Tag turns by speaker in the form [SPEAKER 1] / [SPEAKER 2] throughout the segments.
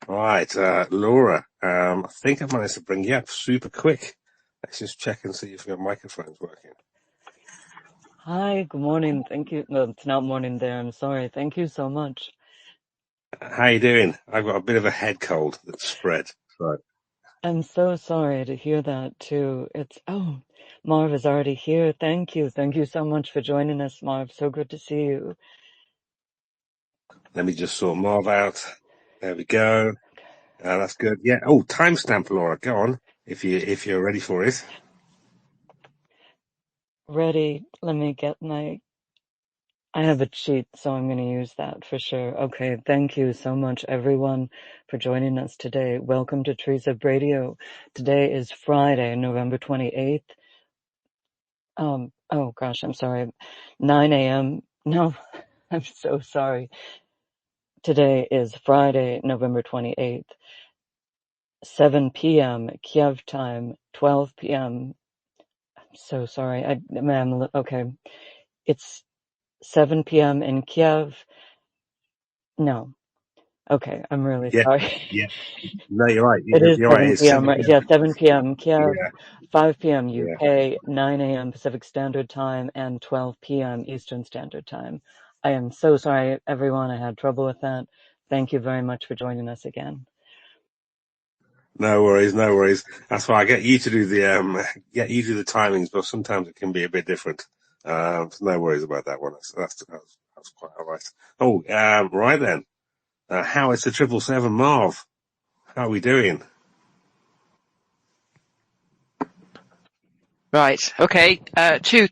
[SPEAKER 1] Right, Laura, I think I managed to bring you up super quick. Let's just check and see if your microphone's working.
[SPEAKER 2] Hi, good morning. Thank you. No, it's not morning there. I'm sorry. Thank you so much.
[SPEAKER 1] How you doing? I've got a bit of a head cold that's spread. Right.
[SPEAKER 2] I'm so sorry to hear that too. Marv is already here. Thank you. Thank you so much for joining us, Marv. So good to see you.
[SPEAKER 1] Let me just sort Marv out. There we go. That's good. Yeah. Oh, timestamp, Laura. Go on if you're ready for it.
[SPEAKER 2] Ready. Let me get I have a cheat, so I'm going to use that for sure. Okay. Thank you so much, everyone, for joining us today. Welcome to Tryzub Radio. Today is Friday, November 28th. Oh gosh, I'm sorry. 9 a.m. No, I'm so sorry. Today is Friday, November 28th, 7 p.m. Kiev time, 12 p.m. I'm so sorry. Okay. It's 7 p.m. in Kiev. No. Okay. I'm really
[SPEAKER 1] Yeah.
[SPEAKER 2] sorry.
[SPEAKER 1] Yeah. No, you're right.
[SPEAKER 2] It is
[SPEAKER 1] You're right.
[SPEAKER 2] 7
[SPEAKER 1] It's
[SPEAKER 2] p.m.
[SPEAKER 1] 7
[SPEAKER 2] right?
[SPEAKER 1] p.m.
[SPEAKER 2] Yeah, 7 p.m. Kiev,
[SPEAKER 1] Yeah.
[SPEAKER 2] 5 p.m.
[SPEAKER 1] Yeah.
[SPEAKER 2] UK, 9 a.m. Pacific Standard Time, and 12 p.m. Eastern Standard Time. I am so sorry, everyone. I had trouble with that. Thank you very much for joining us again.
[SPEAKER 1] No worries. No worries. That's why I get you to do the timings, but sometimes it can be a bit different. So no worries about that one. That's quite all right. Oh, right then. How is the 777 Marv? How are we doing?
[SPEAKER 3] Right. Okay. Two.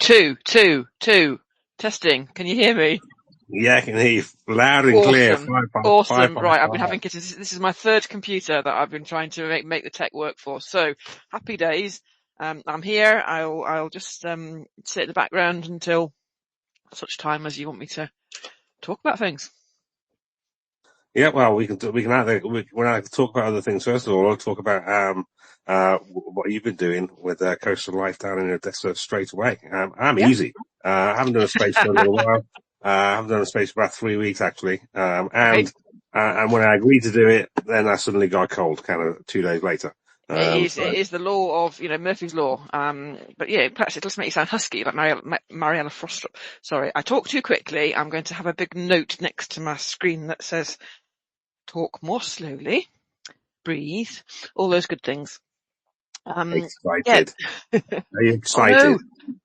[SPEAKER 3] Testing. Can you hear me?
[SPEAKER 1] Yeah, I can hear you loud and clear.
[SPEAKER 3] Awesome.
[SPEAKER 1] Five, five, five,
[SPEAKER 3] Awesome.
[SPEAKER 1] five,
[SPEAKER 3] Right. I've been
[SPEAKER 1] five.
[SPEAKER 3] having this is my third computer that I've been trying to make the tech work for. So happy days. I'm here. I'll just sit in the background until such time as you want me to talk about things.
[SPEAKER 1] Yeah, well, we'll either talk about other things first of all. I'll talk about what you've been doing with Coastal Life down in Odesa straight away. I'm
[SPEAKER 3] Yeah.
[SPEAKER 1] easy. I haven't done a space for a little while. I haven't done a space for about 3 weeks actually.
[SPEAKER 3] Okay.
[SPEAKER 1] And when I agreed to do it, then I suddenly got cold, kind of 2 days later.
[SPEAKER 3] It is the law of, Murphy's Law. But yeah, perhaps it does make you sound husky, like Mariella Frostrup. Sorry, I talk too quickly. I'm going to have a big note next to my screen that says, talk more slowly, breathe, all those good things. Yeah.
[SPEAKER 1] Excited. Are you
[SPEAKER 3] Oh no.
[SPEAKER 1] excited?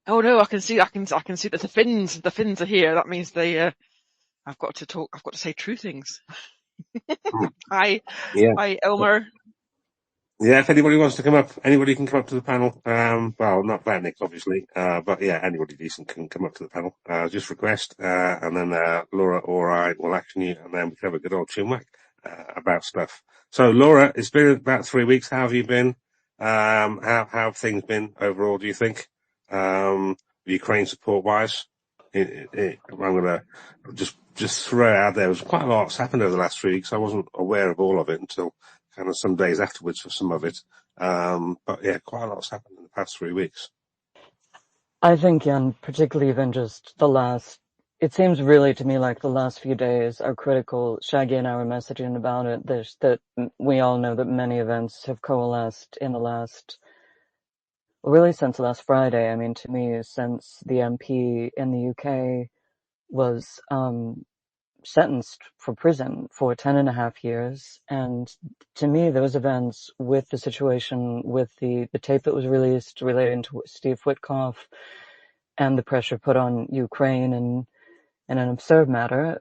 [SPEAKER 3] Oh no, I can see that the Finns are here. That means I've got to say true things.
[SPEAKER 1] Hmm.
[SPEAKER 3] Hi,
[SPEAKER 1] Yeah.
[SPEAKER 3] hi, Elmer.
[SPEAKER 1] Yeah, if anybody wants to come up, anybody can come up to the panel. Well, not Nick, obviously, but yeah, anybody decent can come up to the panel. Just request, and then Laura or I will action you, and then we can have a good old chinwag about stuff. So, Laura, it's been about 3 weeks. How have you been? How have things been overall? Do you think, Ukraine support wise? I'm gonna just throw it out there. There's quite a lot that's happened over the last 3 weeks. I wasn't aware of all of it until kind of some days afterwards for some of it. But yeah, quite a lot's happened in the past 3 weeks.
[SPEAKER 2] I think, and particularly even just it seems really to me like the last few days are critical. Shaggy and I were messaging about it. That we all know that many events have coalesced in really since last Friday. I mean, to me, since the MP in the UK was, sentenced for prison for 10.5 years. And to me, those events with the situation, with the tape that was released relating to Steve Witkoff and the pressure put on Ukraine and in an absurd matter,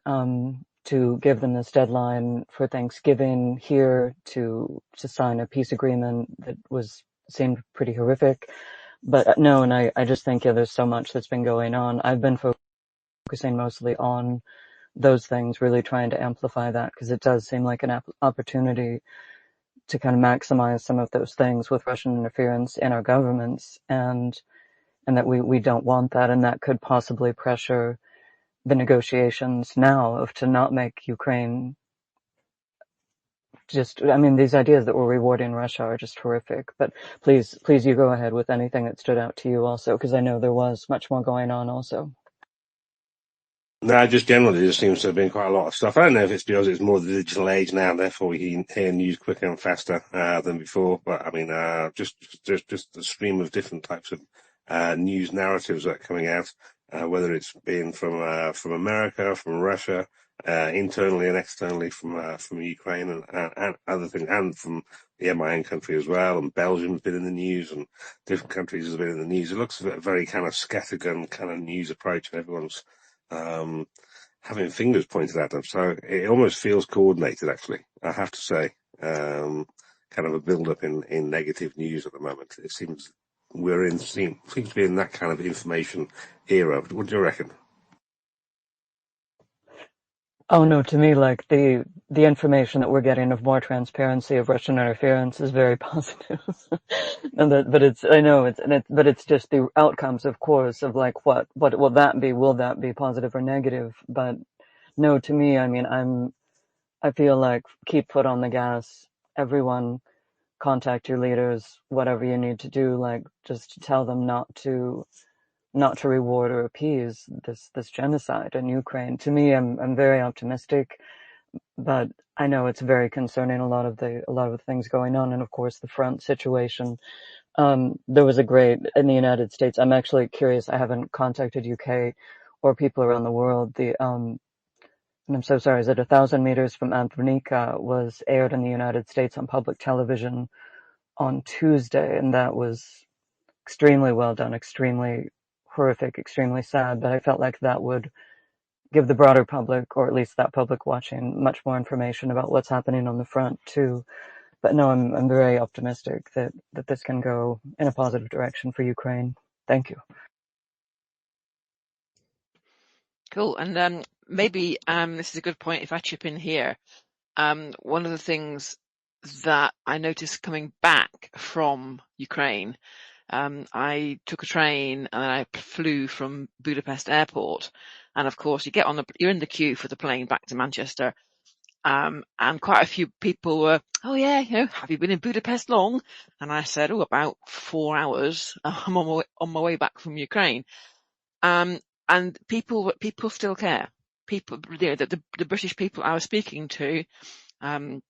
[SPEAKER 2] to give them this deadline for Thanksgiving here to sign a peace agreement that seemed pretty horrific. But no, and I just think, yeah, there's so much that's been going on. I've been focusing mostly on those things, really trying to amplify that, because it does seem like an opportunity to kind of maximize some of those things with Russian interference in our governments, and that we don't want that, and that could possibly pressure the negotiations now to not make Ukraine these ideas that we're rewarding Russia are just horrific. But please, you go ahead with anything that stood out to you also, because I know there was much more going on also.
[SPEAKER 1] No, just generally, there seems to have been quite a lot of stuff. I don't know if it's because it's more the digital age now, therefore we hear news quicker and faster than before. But I mean, just the stream of different types of news narratives that are coming out, whether it's been from America, from Russia, internally and externally from Ukraine and other things, and from my own country as well. And Belgium's been in the news, and different countries have been in the news. It looks a very kind of scattergun kind of news approach, and everyone's um, having fingers pointed at them. So it almost feels coordinated, actually, I have to say. Kind of a build-up in negative news at the moment. It seems seems to be in that kind of information era. What do you reckon?
[SPEAKER 2] Oh no, to me, like the information that we're getting of more transparency of Russian interference is very positive. And but it's, I know but it's just the outcomes, of course, of like what will that be? Will that be positive or negative? But no, to me, I mean, I feel like keep foot on the gas. Everyone contact your leaders, whatever you need to do, like just tell them not to reward or appease this genocide in Ukraine. To me, I'm very optimistic, but I know it's very concerning, a lot of the things going on, and of course the front situation. There was a great in the United States. I'm actually curious. I haven't contacted UK or people around the world. And I'm so sorry. Is it 1,000 meters from Antwerp was aired in the United States on public television on Tuesday, and that was extremely well done, extremely horrific, extremely sad. But I felt like that would give the broader public, or at least that public watching, much more information about what's happening on the front too. But no, I'm very optimistic that this can go in a positive direction for Ukraine. Thank you.
[SPEAKER 3] Cool. And maybe this is a good point if I chip in here. One of the things that I noticed coming back from Ukraine, I took a train and then I flew from Budapest airport. And of course you're in the queue for the plane back to Manchester. And quite a few people were, oh yeah, have you been in Budapest long? And I said, oh, about 4 hours. I'm on my way back from Ukraine. And people still care. People, the British people I was speaking to, a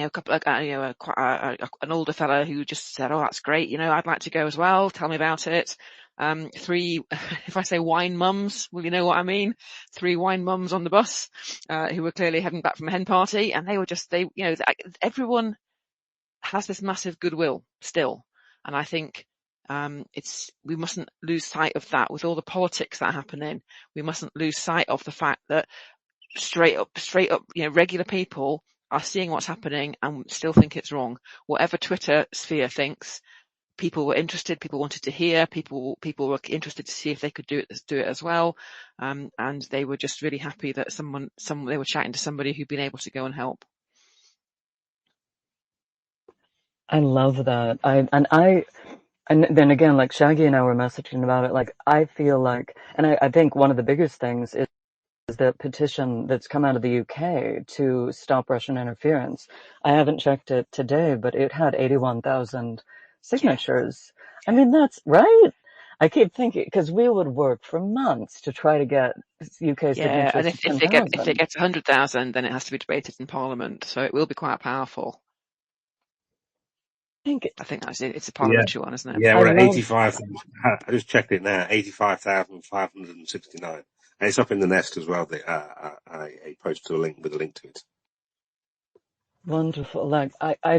[SPEAKER 3] couple of, an older fella who just said, oh, that's great. I'd like to go as well. Tell me about it. 3, if I say wine mums, well, you know what I mean? 3 wine mums on the bus, who were clearly heading back from a hen party, and they were just, everyone has this massive goodwill still. And I think, we mustn't lose sight of that with all the politics that are happening. We mustn't lose sight of the fact that straight up, regular people are seeing what's happening and still think it's wrong. Whatever Twitter sphere thinks, people were interested, people wanted to hear, people were interested to see if they could do it as well. And they were just really happy that they were chatting to somebody who'd been able to go and help.
[SPEAKER 2] I love that. And then again, like Shaggy and I were messaging about it, like I feel like, and I think one of the biggest things is the petition that's come out of the UK to stop Russian interference. I haven't checked it today, but it had 81,000 signatures. Yeah. I mean, that's right. I keep thinking, because we would work for months to try to get UK signatures.
[SPEAKER 3] Yeah, and if it gets 100,000, then it has to be debated in Parliament, so it will be quite powerful. I think that's it. It's a parliamentary one, isn't it?
[SPEAKER 1] Yeah, we're at 85. I just checked it now. 85,569, and it's up in the nest as well. I posted a link with a link to it.
[SPEAKER 2] Wonderful. Like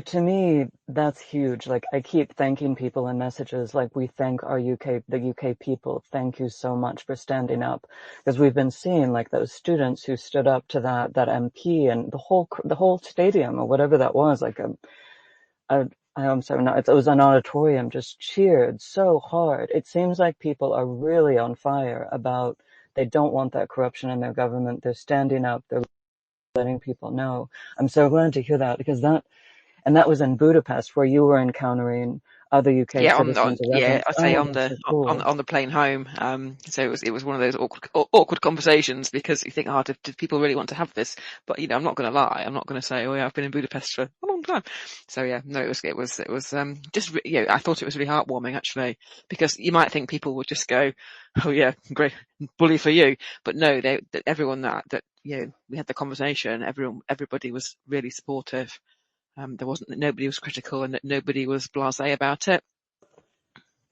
[SPEAKER 2] to me, that's huge. Like I keep thanking people in messages. Like we thank the UK people. Thank you so much for standing up, because we've been seeing like those students who stood up to that MP and the whole stadium or whatever that was. Like I'm sorry, no, it was an auditorium, just cheered so hard. It seems like people are really on fire about, they don't want that corruption in their government. They're standing up. They're letting people know. I'm so glad to hear that, because that was in Budapest, where you were encountering other UK
[SPEAKER 3] Yeah,
[SPEAKER 2] citizens or
[SPEAKER 3] yeah,
[SPEAKER 2] residents.
[SPEAKER 3] I say
[SPEAKER 2] Oh,
[SPEAKER 3] on
[SPEAKER 2] that's
[SPEAKER 3] the
[SPEAKER 2] so cool.
[SPEAKER 3] on the plane home. So it was one of those awkward conversations, because you think, oh, do people really want to have this? But I'm not going to lie. I'm not going to say, oh yeah, I've been in Budapest for a long time. So yeah, no, it was just I thought it was really heartwarming, actually, because you might think people would just go, oh yeah, great, bully for you, but no, everyone that we had the conversation. Everybody was really supportive. Nobody was critical, and nobody was blasé about it.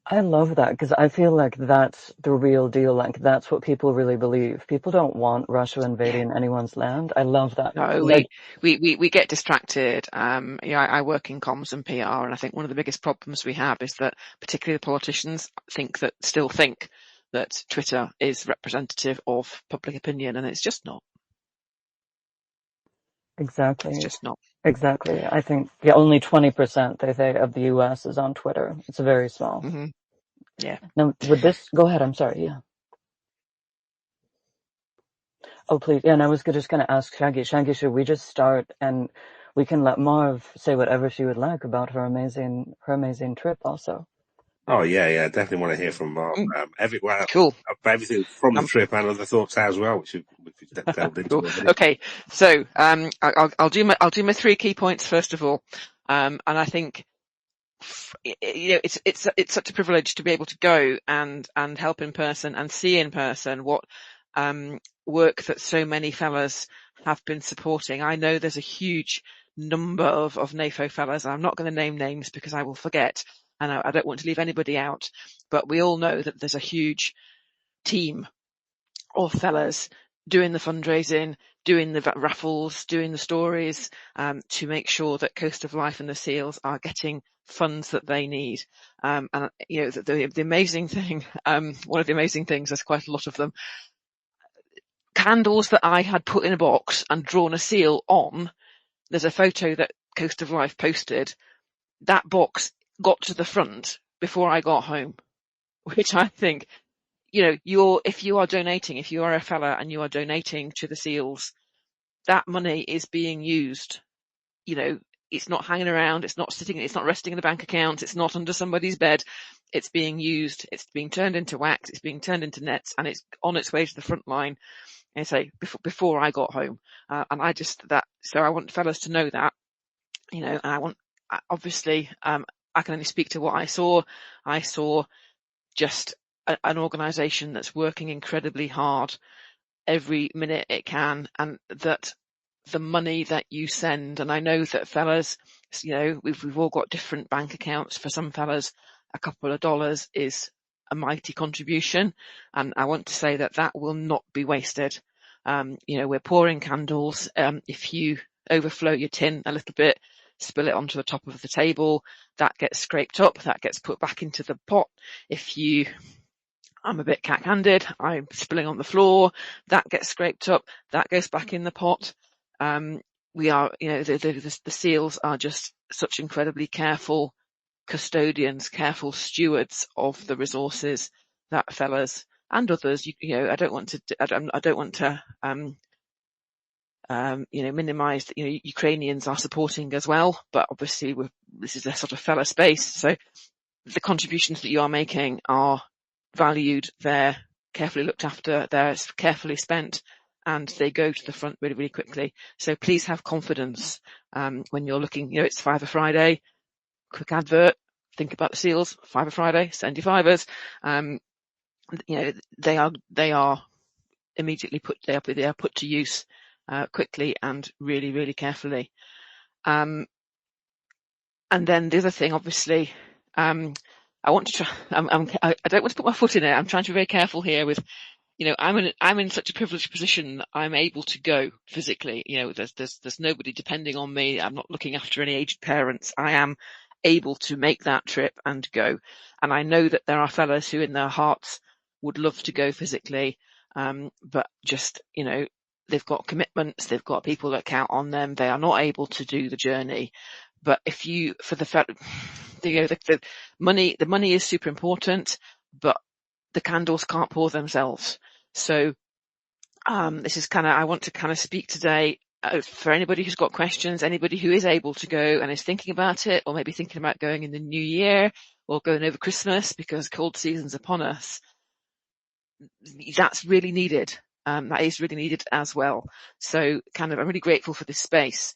[SPEAKER 2] I love that because I feel like that's the real deal. Like that's what people really believe. People don't want Russia
[SPEAKER 3] Yeah.
[SPEAKER 2] invading anyone's land. I love that.
[SPEAKER 3] No,
[SPEAKER 2] 'Cause
[SPEAKER 3] we get distracted. I work in comms and PR, and I think one of the biggest problems we have is that particularly the politicians still think that Twitter is representative of public opinion, and it's just not.
[SPEAKER 2] Exactly.
[SPEAKER 3] It's just not.
[SPEAKER 2] Exactly. I think only 20% they say of the US is on Twitter. It's very small.
[SPEAKER 3] Mm-hmm. Yeah.
[SPEAKER 2] Now, with this, go ahead. I'm sorry. Yeah. Oh, please. Yeah, and I was just going to ask Shaggy. Shaggy, should we just start and we can let Marv say whatever she would like about her amazing trip also.
[SPEAKER 1] Oh yeah, definitely want to hear from Mark.
[SPEAKER 3] Cool.
[SPEAKER 1] Everything from the trip and other thoughts as well, which we've delved into
[SPEAKER 3] Cool.
[SPEAKER 1] already.
[SPEAKER 3] Okay. So, I'll do my 3 key points first of all. And I think, it's such a privilege to be able to go and help in person and see in person what work that so many fellas have been supporting. I know there's a huge number of NAFO fellas. I'm not going to name names because I will forget, and I don't want to leave anybody out, but we all know that there's a huge team of fellas doing the fundraising, doing the raffles, doing the stories, to make sure that Coast of Life and the SEALs are getting funds that they need. And the amazing thing, one of the amazing things, there's quite a lot of them, candles that I had put in a box and drawn a seal on. There's a photo that Coast of Life posted. That box got to the front before I got home, which I think, if you are donating, if you are a fella and you are donating to the SEALs, that money is being used. It's not hanging around. It's not resting in a bank account. It's not under somebody's bed. It's being used. It's being turned into wax. It's being turned into nets, and it's on its way to the front line. And say before I got home, and so I want fellas to know that, and obviously, I can only speak to what I saw. I saw just an organisation that's working incredibly hard every minute it can, and that the money that you send, and I know that fellas, we've all got different bank accounts. For some fellas, a couple of dollars is a mighty contribution, and I want to say that will not be wasted. We're pouring candles. If you overflow your tin a little bit, spill it onto the top of the table, that gets scraped up, that gets put back into the pot. I'm a bit cack-handed, I'm spilling on the floor, that gets scraped up, that goes back in the pot. We are, the SEALs are just such incredibly careful custodians, careful stewards of the resources that fellas and others, I don't want to minimize that, Ukrainians are supporting as well, but obviously this is a sort of fella space. So the contributions that you are making are valued, they're carefully looked after, they're carefully spent, and they go to the front really, really quickly. So please have confidence when you're looking. It's Fiver Friday, quick advert. Think about the SEALs. Fiver Friday, send your fivers. They are immediately put to use quickly and really, really carefully. And then the other thing, obviously, I want to try. I don't want to put my foot in it. I'm trying to be very careful here. With, I'm in such a privileged position that I'm able to go physically. There's nobody depending on me. I'm not looking after any aged parents. I am able to make that trip and go. And I know that there are fellows who, in their hearts, would love to go physically, but just they've got commitments. They've got people that count on them. They are not able to do the journey. But the money is super important, but the candles can't pour themselves. So, I want to kind of speak today for anybody who's got questions, anybody who is able to go and is thinking about it, or maybe thinking about going in the new year or going over Christmas because cold season's upon us, that's really needed. That is really needed as well. So I'm really grateful for this space.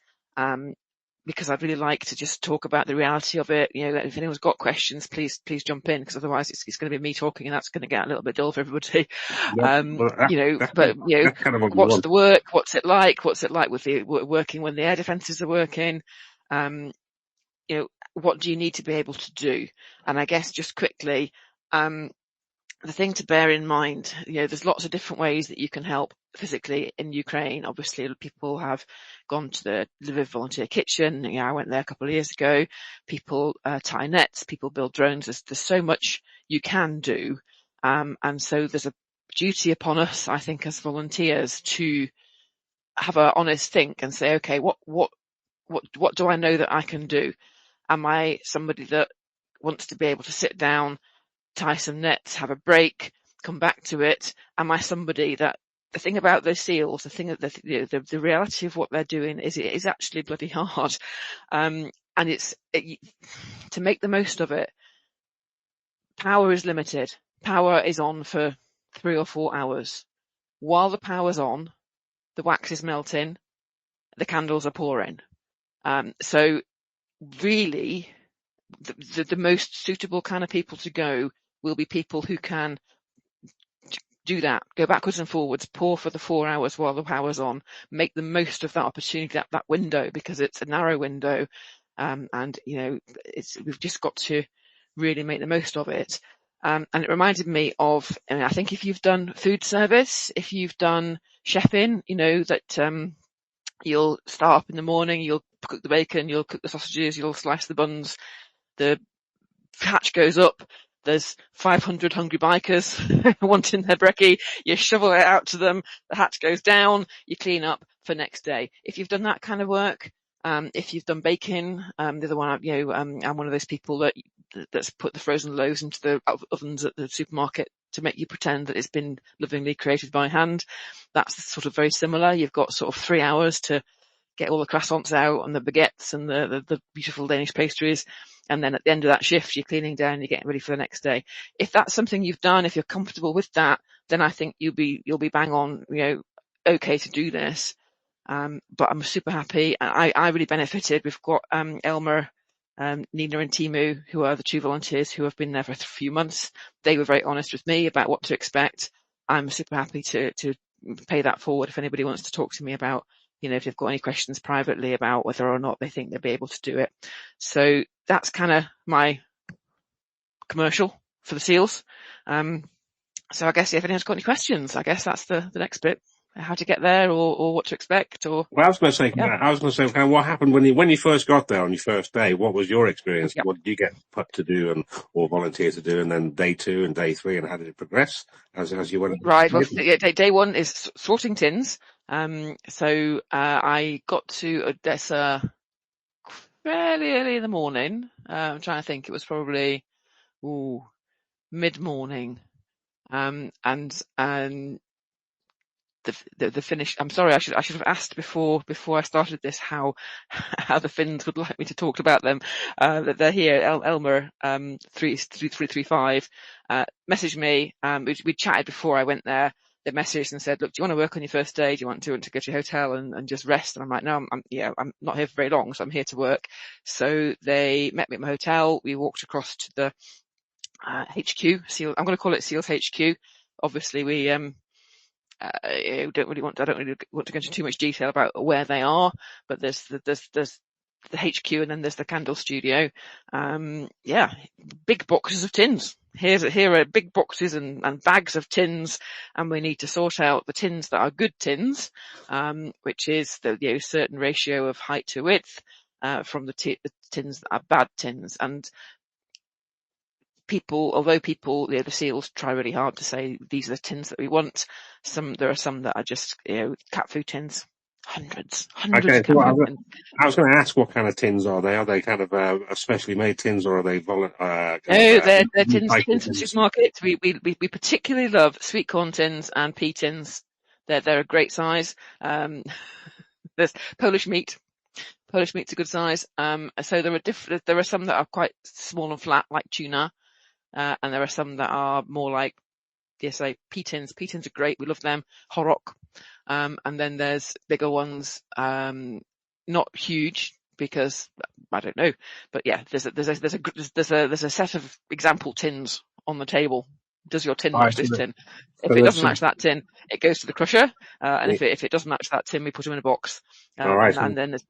[SPEAKER 3] Because I'd really like to just talk about the reality of it. If anyone's got questions, please jump in, because otherwise it's going to be me talking, and that's going to get a little bit dull for everybody.
[SPEAKER 1] That's kind of what we
[SPEAKER 3] What's
[SPEAKER 1] want.
[SPEAKER 3] the work? What's it like? What's it like with the working when the air defences are working? What do you need to be able to do? And I guess just quickly, the thing to bear in mind, there's lots of different ways that you can help physically in Ukraine. Obviously, people have gone to the Lviv Volunteer Kitchen. I went there a couple of years ago. People tie nets, people build drones. There's so much you can do. And so there's a duty upon us, I think, as volunteers, to have an honest think and say, okay, what do I know that I can do? Am I somebody that wants to be able to sit down, tie some nets, have a break, come back to it? Am I somebody that, the thing about those SEALs, the thing that the reality of what they're doing is, it is actually bloody hard. And to make the most of it, power is limited. Power is on for 3 or 4 hours. While the power's on, the wax is melting, the candles are pouring. So really, the most suitable kind of people to go will be people who can do that, go backwards and forwards, pour for the 4 hours while the power's on, make the most of that opportunity, that window, because it's a narrow window. And we've just got to really make the most of it. And it reminded me of, I think if you've done food service, if you've done chefing, that you'll start up in the morning, you'll cook the bacon, you'll cook the sausages, you'll slice the buns, the hatch goes up, there's 500 hungry bikers wanting their brekkie, you shovel it out to them, the hatch goes down, you clean up for next day. If you've done that kind of work, if you've done baking, the other one, I'm one of those people that's put the frozen loaves into the ovens at the supermarket to make you pretend that it's been lovingly created by hand. That's sort of very similar. You've got sort of 3 hours to get all the croissants out and the baguettes and the beautiful Danish pastries. And then at the end of that shift, you're cleaning down, you're getting ready for the next day. If that's something you've done, if you're comfortable with that, then I think you'll be bang on, okay to do this. But I'm super happy. I really benefited. We've got Elmer, Nina and Timu, who are the 2 volunteers who have been there for a few months. They were very honest with me about what to expect. I'm super happy to pay that forward if anybody wants to talk to me about, if they've got any questions privately about whether or not they think they'll be able to do it. So that's kind of my commercial for the SEALs. So I guess if anyone's got any questions, I guess that's the next bit. How to get there, or what to expect, or.
[SPEAKER 1] Well, I was going to say, kind of what happened when you first got there on your first day. What was your experience?
[SPEAKER 3] Yep.
[SPEAKER 1] What did you get put to do or volunteer to do, and then day 2 and day 3, and how did it progress as you went?
[SPEAKER 3] Right. Well, day 1 is sorting tins. So I got to Odesa fairly early in the morning. I'm trying to think. It was probably mid-morning. And the finish. I'm sorry. I should have asked before I started this how the Finns would like me to talk about them. That they're here. Elmer 3335 messaged me. We chatted before I went there. They messaged and said, "Look, do you want to work on your first day? Do you want to go to your hotel and just rest?" And I'm like, "No, I'm not here for very long, so I'm here to work." So they met me at my hotel. We walked across to the HQ. I'm going to call it SEALs HQ. Obviously, we I don't really want to go into too much detail about where they are, but there's the HQ, and then there's the candle studio. Big boxes of tins. Here are big boxes and bags of tins, and we need to sort out the tins that are good tins, which is the certain ratio of height to width, from the tins that are bad tins. And although the SEALs try really hard to say these are the tins that we want, there are some that are just cat food tins. Hundreds
[SPEAKER 1] Okay,
[SPEAKER 3] of cat food tins.
[SPEAKER 1] I was going to ask, what kind of tins are they? Are they kind of specially made tins, or are they
[SPEAKER 3] No, they're tins at the supermarket. We particularly love sweet corn tins and pea tins. They're a great size. There's Polish meat. Polish meat's a good size. So there are some that are quite small and flat, like tuna, and there are some that are more like, yes, like pea tins. Pea tins are great. We love them. Horok. And then there's bigger ones, not huge because I don't know, but yeah, there's a set of example tins on the table. Does your tin match this tin? If it doesn't match that tin, it goes to the crusher. And if it doesn't match that tin, we put them in a box.
[SPEAKER 1] All right.
[SPEAKER 3] And then there's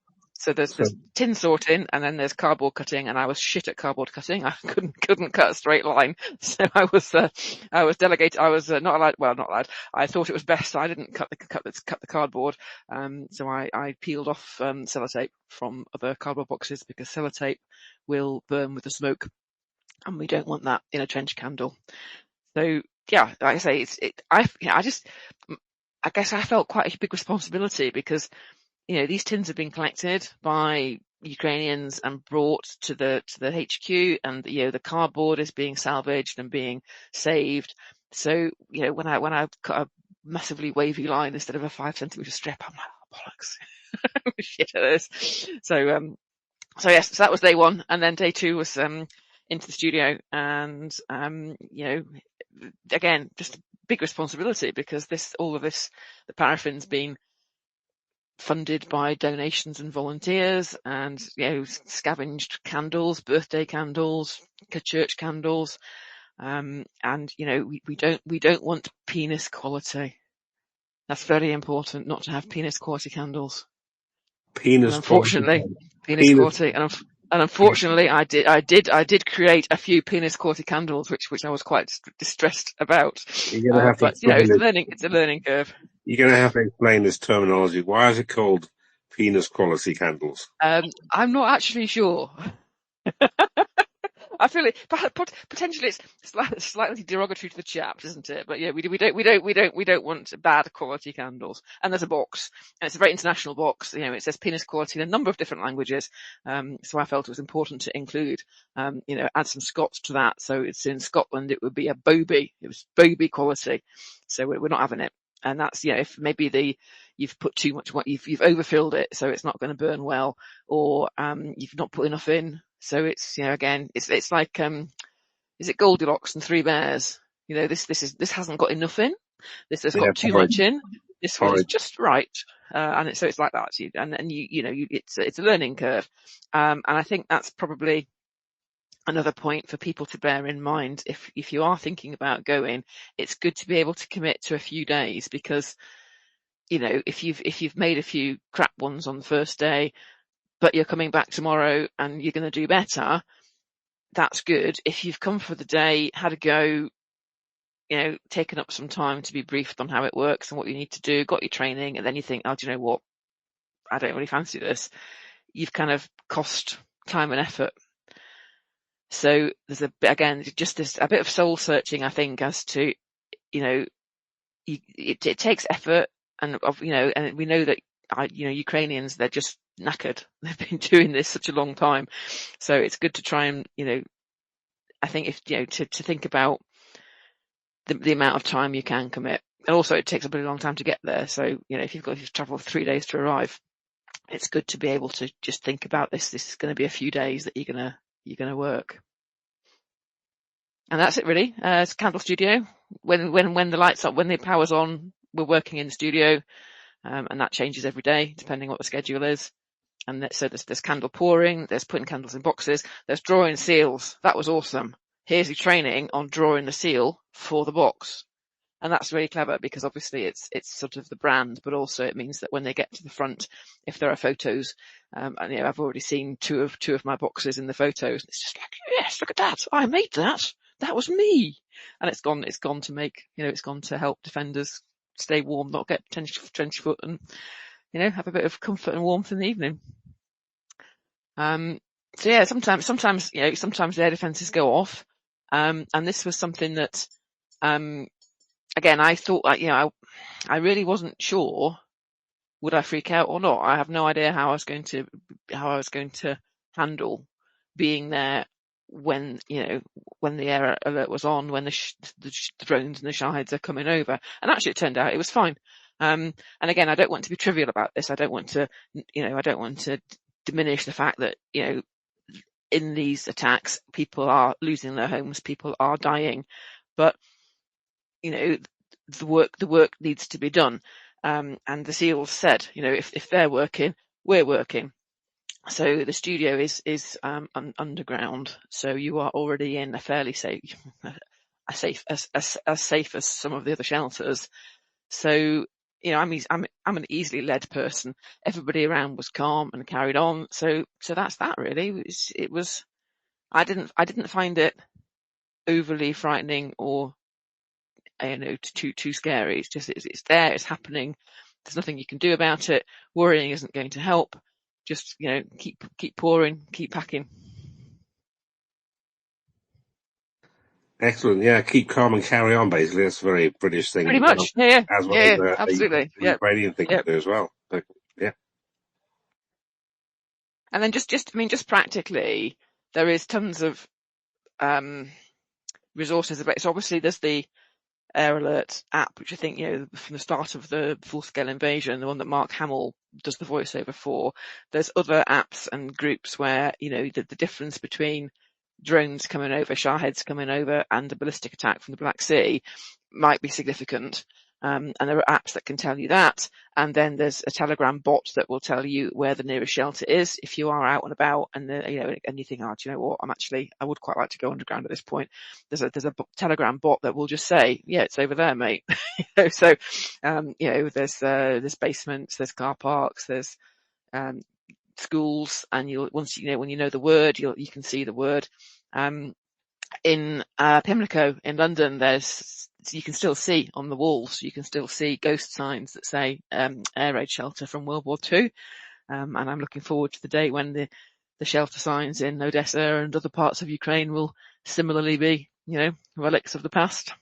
[SPEAKER 3] tin sorting, and then there's cardboard cutting, and I was shit at cardboard cutting. I couldn't cut a straight line, so I was delegated. I was not allowed. Well, not allowed. I thought it was best I didn't cut the cardboard. So I peeled off sellotape from other cardboard boxes because sellotape will burn with the smoke, and we don't want that in a trench candle. So yeah, like I say, I guess I felt quite a big responsibility because, these tins have been collected by Ukrainians and brought to the HQ, and the cardboard is being salvaged and being saved. So when I cut a massively wavy line instead of a 5 centimeter strip, I'm like, oh, bollocks, shit at this. So yes, so that was day one, and then day two was into the studio, and again, just a big responsibility because all of this, the paraffin's been funded by donations and volunteers, and scavenged candles, birthday candles, church candles, and we don't want penis quality. That's very important, not to have penis quality candles.
[SPEAKER 1] Penis
[SPEAKER 3] unfortunately
[SPEAKER 1] quality.
[SPEAKER 3] Penis quality, and unfortunately I did create a few penis quality candles which I was quite distressed about.
[SPEAKER 1] You're gonna have to
[SPEAKER 3] but it's a learning curve.
[SPEAKER 1] You're going to have to explain this terminology. Why is it called penis quality candles?
[SPEAKER 3] I'm not actually sure. I feel it potentially it's slightly derogatory to the chaps, isn't it? But yeah, we don't want bad quality candles. And there's a box, and it's a very international box. It says penis quality in a number of different languages. So I felt it was important to include, add some Scots to that. So it's in Scotland, it would be a Bobby. It was Bobby quality. So we're not having it. And that's, if maybe you've put too much, you've overfilled it, so it's not going to burn well, or you've not put enough in. So it's, again, it's like, is it Goldilocks and Three Bears? This hasn't got enough in. This has got too much in. This one's just right. And it's like that. It's a learning curve. And I think that's probably another point for people to bear in mind. If you are thinking about going, it's good to be able to commit to a few days, because, if you've made a few crap ones on the first day, but you're coming back tomorrow and you're going to do better, that's good. If you've come for the day, had a go, taken up some time to be briefed on how it works and what you need to do, got your training, and then you think, oh, do you know what? I don't really fancy this. You've kind of cost time and effort. So there's a bit of soul searching, I think, as to, it takes effort, and and we know that, Ukrainians, they're just knackered. They've been doing this such a long time. So it's good to try and, I think to think about the amount of time you can commit. And also it takes a pretty long time to get there. So, if you've traveled 3 days to arrive, it's good to be able to just think about this. This is going to be a few days that you're going to work. And that's it really. It's a candle studio. When the lights up, when the power's on, we're working in the studio. And that changes every day, depending what the schedule is. And so there's candle pouring, there's putting candles in boxes, there's drawing seals. That was awesome. Here's your training on drawing the seal for the box. And that's really clever, because obviously it's sort of the brand, but also it means that when they get to the front, if there are photos, and I've already seen two of my boxes in the photos, it's just like, yes, look at that. I made that. That was me. And it's gone to make, it's gone to help defenders stay warm, not get trench foot, and have a bit of comfort and warmth in the evening. So yeah, sometimes their defences go off, and this was something that, again, I thought, I really wasn't sure, would I freak out or not? I have no idea how I was going to handle being there when the air alert was on, when the drones and the shahids are coming over. And actually it turned out it was fine. And again, I don't want to be trivial about this. I don't want to diminish the fact that, in these attacks, people are losing their homes, people are dying, but, the work needs to be done. And the SEALs said, if they're working, we're working. So the studio is underground, so you are already in a fairly safe, as safe as some of the other shelters. So, I'm an easily led person. Everybody around was calm and carried on. So that's that really. It was, I didn't find it overly frightening or, too scary. It's just, it's there, it's happening. There's nothing you can do about it. Worrying isn't going to help. Just, keep pouring, keep packing.
[SPEAKER 1] Excellent. Yeah, keep calm and carry on. Basically, that's a very British thing.
[SPEAKER 3] Pretty much. Yeah.
[SPEAKER 1] As well as
[SPEAKER 3] Absolutely.
[SPEAKER 1] a Ukrainian thing to do as well. But, yeah.
[SPEAKER 3] And then just practically, there is tons of resources about it. So obviously there's the Air Alert app, which I think, from the start of the full-scale invasion, the one that Mark Hamill does the voiceover for. There's other apps and groups where, the difference between drones coming over, Shaheds coming over, and a ballistic attack from the Black Sea might be significant. And there are apps that can tell you that. And then there's a Telegram bot that will tell you where the nearest shelter is if you are out and about, and and you think, do you know what? I would quite like to go underground at this point. There's a Telegram bot that will just say, yeah, it's over there, mate. So, there's basements, there's car parks, there's, schools, and when you know the word, you can see the word. In Pimlico in London, you can still see on the walls, you can still see ghost signs that say air raid shelter from World War II. And I'm looking forward to the day when the shelter signs in Odesa and other parts of Ukraine will similarly be, relics of the past.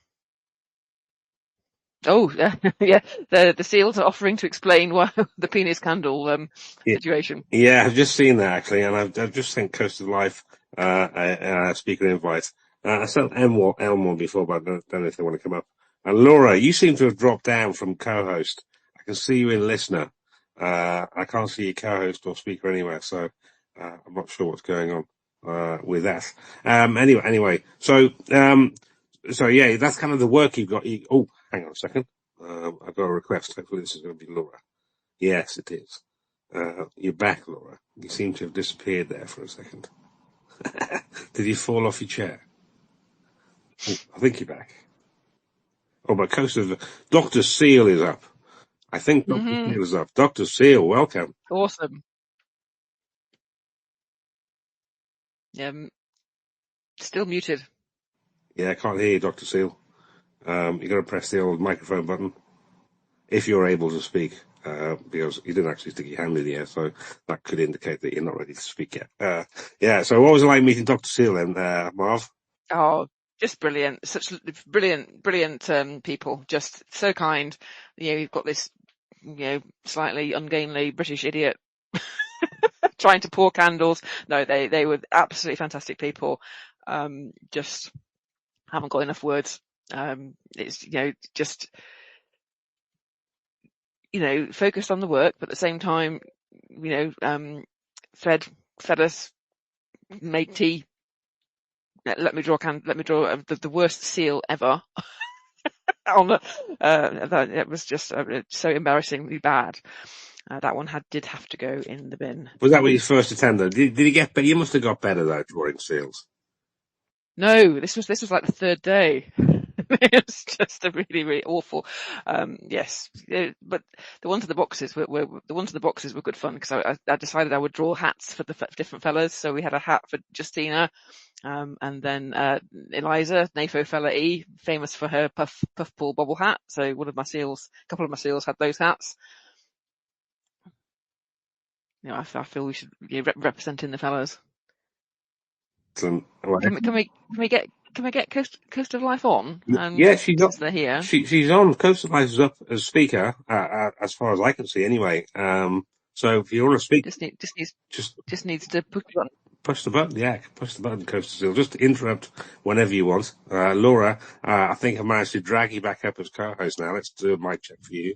[SPEAKER 3] Oh, yeah. The SEALs are offering to explain why the penis candle situation.
[SPEAKER 1] Yeah, I've just seen that actually, and I've just sent Coast of Life a speaker invite. I sent Elmore before, but I don't know if they want to come up. And Laura, you seem to have dropped down from co-host. I can see you in listener. I can't see you co-host or speaker anywhere, so I'm not sure what's going on with that. Anyway, so yeah, that's kind of the work you've got. Oh, hang on a second. I've got a request. Hopefully this is going to be Laura. Yes, it is. You're back, Laura. You seem to have disappeared there for a second. Did you fall off your chair? Oh, I think you're back. Oh, but Dr. Seal is up. I think Dr. Seal is up. Dr. Seal, welcome.
[SPEAKER 3] Awesome. Still muted.
[SPEAKER 1] Yeah, I can't hear you, Dr. Seal. You've got to press the old microphone button if you're able to speak, because you didn't actually stick your hand in the air, so that could indicate that you're not ready to speak yet. Yeah, so what was it like meeting Dr. Seal then, Marv?
[SPEAKER 3] Oh, just brilliant. Such brilliant people. Just so kind. You've got this, slightly ungainly British idiot trying to pour candles. No, they were absolutely fantastic people. Just haven't got enough words. It's, just, focused on the work, but at the same time, fed us, made tea. Let me draw the worst seal ever. It was just so embarrassingly bad. That one did have to go in the bin.
[SPEAKER 1] Was that when you first attended? Did you get better? You must have got better though, drawing seals.
[SPEAKER 3] No, this was like the third day. It's just a really, really awful. Yes, but the ones in the boxes were good fun, because I decided I would draw hats for the different fellas. So we had a hat for Justina, and then Eliza, NAFO fella E, famous for her puffball bobble hat. So a couple of my seals had those hats. I feel we should be representing the fellas.
[SPEAKER 1] Can
[SPEAKER 3] we get Coast of Life on?
[SPEAKER 1] Yeah, she's on.
[SPEAKER 3] They're here.
[SPEAKER 1] She's on. Coast of Life is up as speaker, as far as I can see, anyway. So if you want to speak,
[SPEAKER 3] just needs to push the button.
[SPEAKER 1] Push the button. Yeah, push the button, Coast of Seal. Just interrupt whenever you want. Laura, I think I managed to drag you back up as co-host now. Let's do a mic check for you.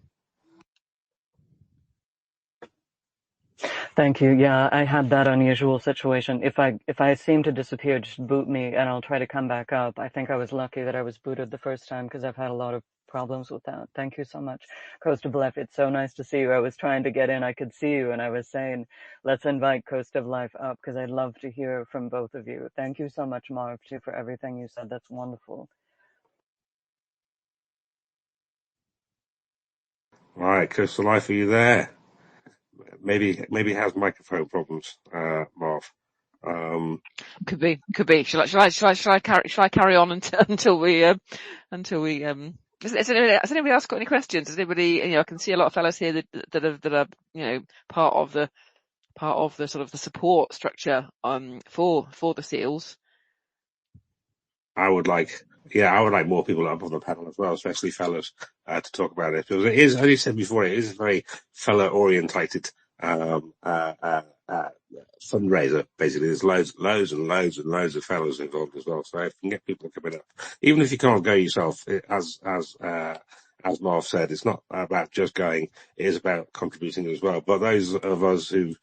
[SPEAKER 2] Thank you. Yeah, I had that unusual situation. If I seem to disappear, just boot me and I'll try to come back up. I think I was lucky that I was booted the first time because I've had a lot of problems with that. Thank you so much, Coast of Life. It's so nice to see you. I was trying to get in. I could see you and I was saying, let's invite Coast of Life up because I'd love to hear from both of you. Thank you so much, Marv, too, for everything you said. That's wonderful.
[SPEAKER 1] All right, Crystal Life, are you there? Maybe he has microphone problems, Marv.
[SPEAKER 3] Could be. Shall I carry on until we has anybody else got any questions? Has anybody, I can see a lot of fellows here that are, part of the sort of the support structure, for the SEALs.
[SPEAKER 1] I would like more people up on the panel as well, especially fellas, to talk about it. Because it is, as you said before, it is a very fella-orientated fundraiser. Basically, there's loads and loads of fellas involved as well. So if you can get people coming up, even if you can't go yourself, as Marv said, it's not about just going; it is about contributing as well. But those of us who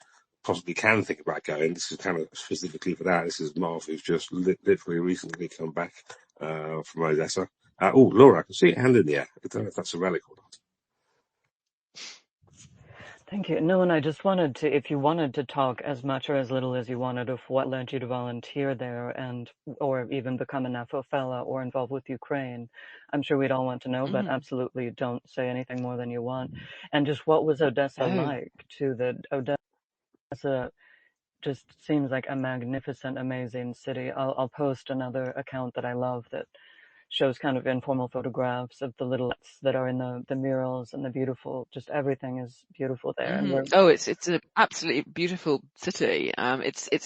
[SPEAKER 1] possibly can think about going, this is kind of specifically for that. This is Marv, who's just literally recently come back from Odesa. Laura, I can see your hand in the air. I don't know if that's a relic or not.
[SPEAKER 2] Thank you. No, and I just wanted to, if you wanted to talk as much or as little as you wanted of what led you to volunteer there or even become a NAFO fellow or involved with Ukraine, I'm sure we'd all want to know, but absolutely don't say anything more than you want. And just what was Odesa like too? That Odesa just seems like a magnificent, amazing city. I'll post another account that I love that shows kind of informal photographs of the little that are in the murals and the beautiful, just everything is beautiful there. And
[SPEAKER 3] it's an absolutely beautiful city. It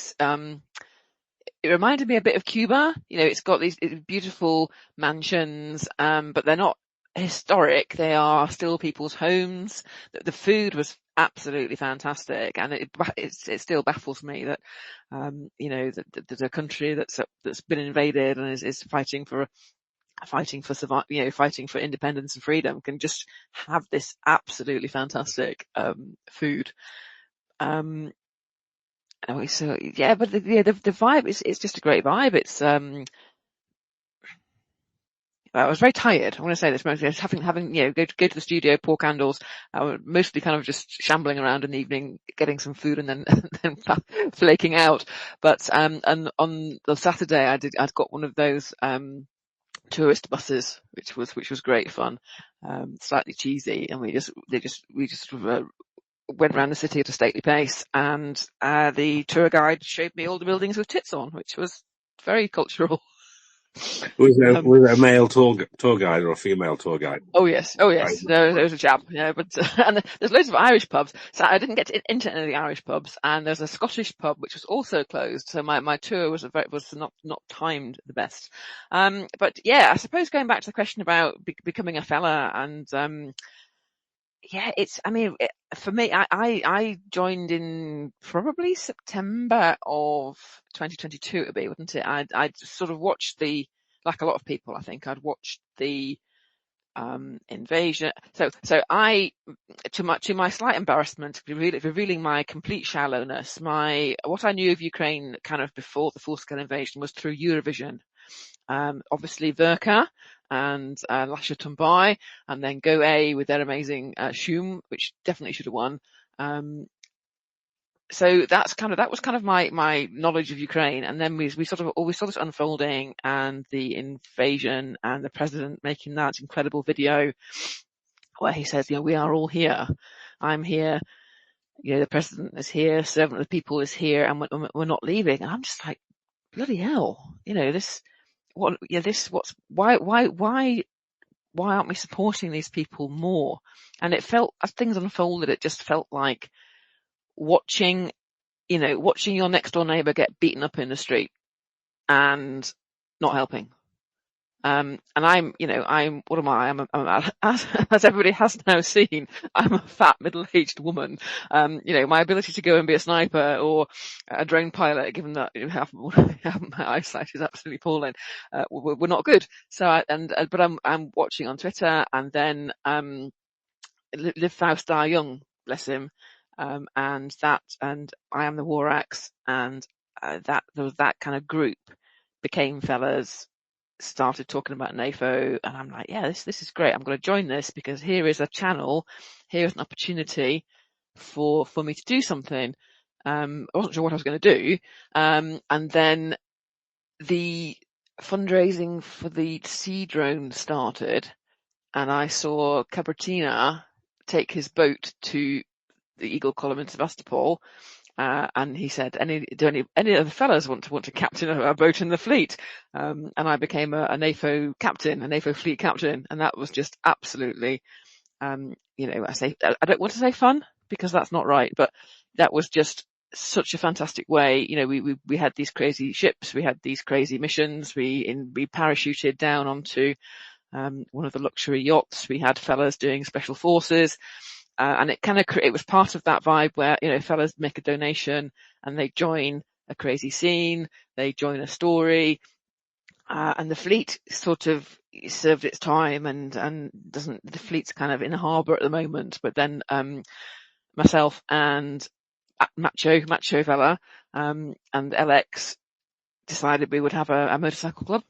[SPEAKER 3] reminded me a bit of Cuba. It's got these beautiful mansions, but they're not historic. They are still people's homes. The food was absolutely fantastic, and it still baffles me that, that a country that's been invaded and is fighting for independence and freedom can just have this absolutely fantastic food. So yeah, but the vibe is just a great vibe. It's I was very tired. I want to say this, mostly having go to the studio, pour candles. I was mostly kind of just shambling around in the evening, getting some food, and then flaking out. But and on the Saturday, I'd got one of those tourist buses, which was great fun, slightly cheesy, and we just sort of, went around the city at a stately pace, and the tour guide showed me all the buildings with tits on, which was very cultural.
[SPEAKER 1] Was there a male tour guide or a female tour guide?
[SPEAKER 3] Oh yes. There was a chap. Yeah, but and there's loads of Irish pubs. So I didn't get into any of the Irish pubs, and there's a Scottish pub which was also closed. So my tour was not timed the best. But yeah, I suppose going back to the question about becoming a fella, and yeah, for me, I joined in probably September of 2022. It'd be, wouldn't it? I sort of watched like a lot of people, I think I'd watched the invasion. So I, to my slight embarrassment, revealing my complete shallowness, what I knew of Ukraine kind of before the full-scale invasion was through Eurovision. Obviously Verka and Lasha Tumbai, and then Go A with their amazing Shum, which definitely should have won. So that was kind of my knowledge of Ukraine, and then we saw this unfolding, and the invasion, and the president making that incredible video where he says, we are all here. I'm here. The president is here. Servant of the people is here, and we're not leaving. And I'm just like, bloody hell, why aren't we supporting these people more? And it felt, as things unfolded, it just felt like watching your next door neighbor get beaten up in the street and not helping. And what am I? As everybody has now seen, I'm a fat middle-aged woman. My ability to go and be a sniper or a drone pilot, given that my eyesight is absolutely appalling, we're not good. So, but I'm watching on Twitter, and then Live Fast Die Young, bless him, and I Am the War Axe, and that there was that kind of group became fellas, started talking about NAFO, and I'm like, yeah, this is great. I'm going to join this because here is a channel, here is an opportunity for me to do something. I wasn't sure what I was going to do, and then the fundraising for the sea drone started, and I saw Cabertina take his boat to the Eagle Column in Sevastopol, and he said, do any of the fellas want to captain a boat in the fleet? And I became a NAFO captain, a NAFO fleet captain, and that was just absolutely, I don't want to say fun because that's not right, but that was just such a fantastic way. We had these crazy ships, we had these crazy missions, we parachuted down onto one of the luxury yachts. We had fellas doing special forces, and it was part of that vibe where fellas make a donation and they join a crazy scene, they join a story, and the fleet sort of served its time and the fleet's kind of in a harbour at the moment. But then myself and Macho fella and LX decided we would have a motorcycle club.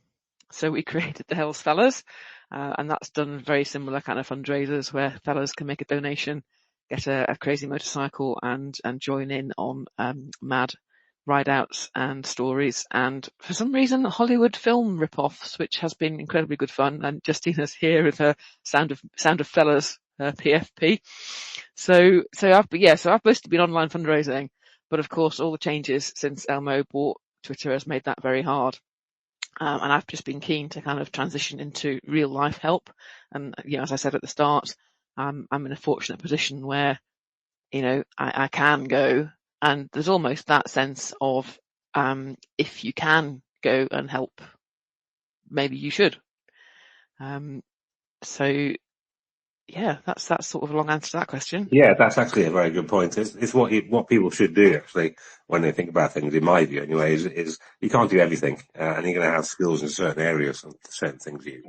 [SPEAKER 3] So we created the Hells Fellas, and that's done very similar kind of fundraisers where fellas can make a donation, get a crazy motorcycle, and join in on mad ride-outs and stories, and for some reason Hollywood film rip-offs, which has been incredibly good fun. And Justina's here with her Sound of Fellas PFP. So I've mostly been online fundraising, but of course all the changes since Elmo bought Twitter has made that very hard. And I've just been keen to kind of transition into real life help. And, as I said at the start, I'm in a fortunate position where, I can go, and there's almost that sense of, if you can go and help, maybe you should. So yeah, that's sort of a long answer to that question.
[SPEAKER 1] Yeah, that's actually a very good point. It's what people should do actually when they think about things. In my view, anyway, is you can't do everything, and you're going to have skills in certain areas and certain things you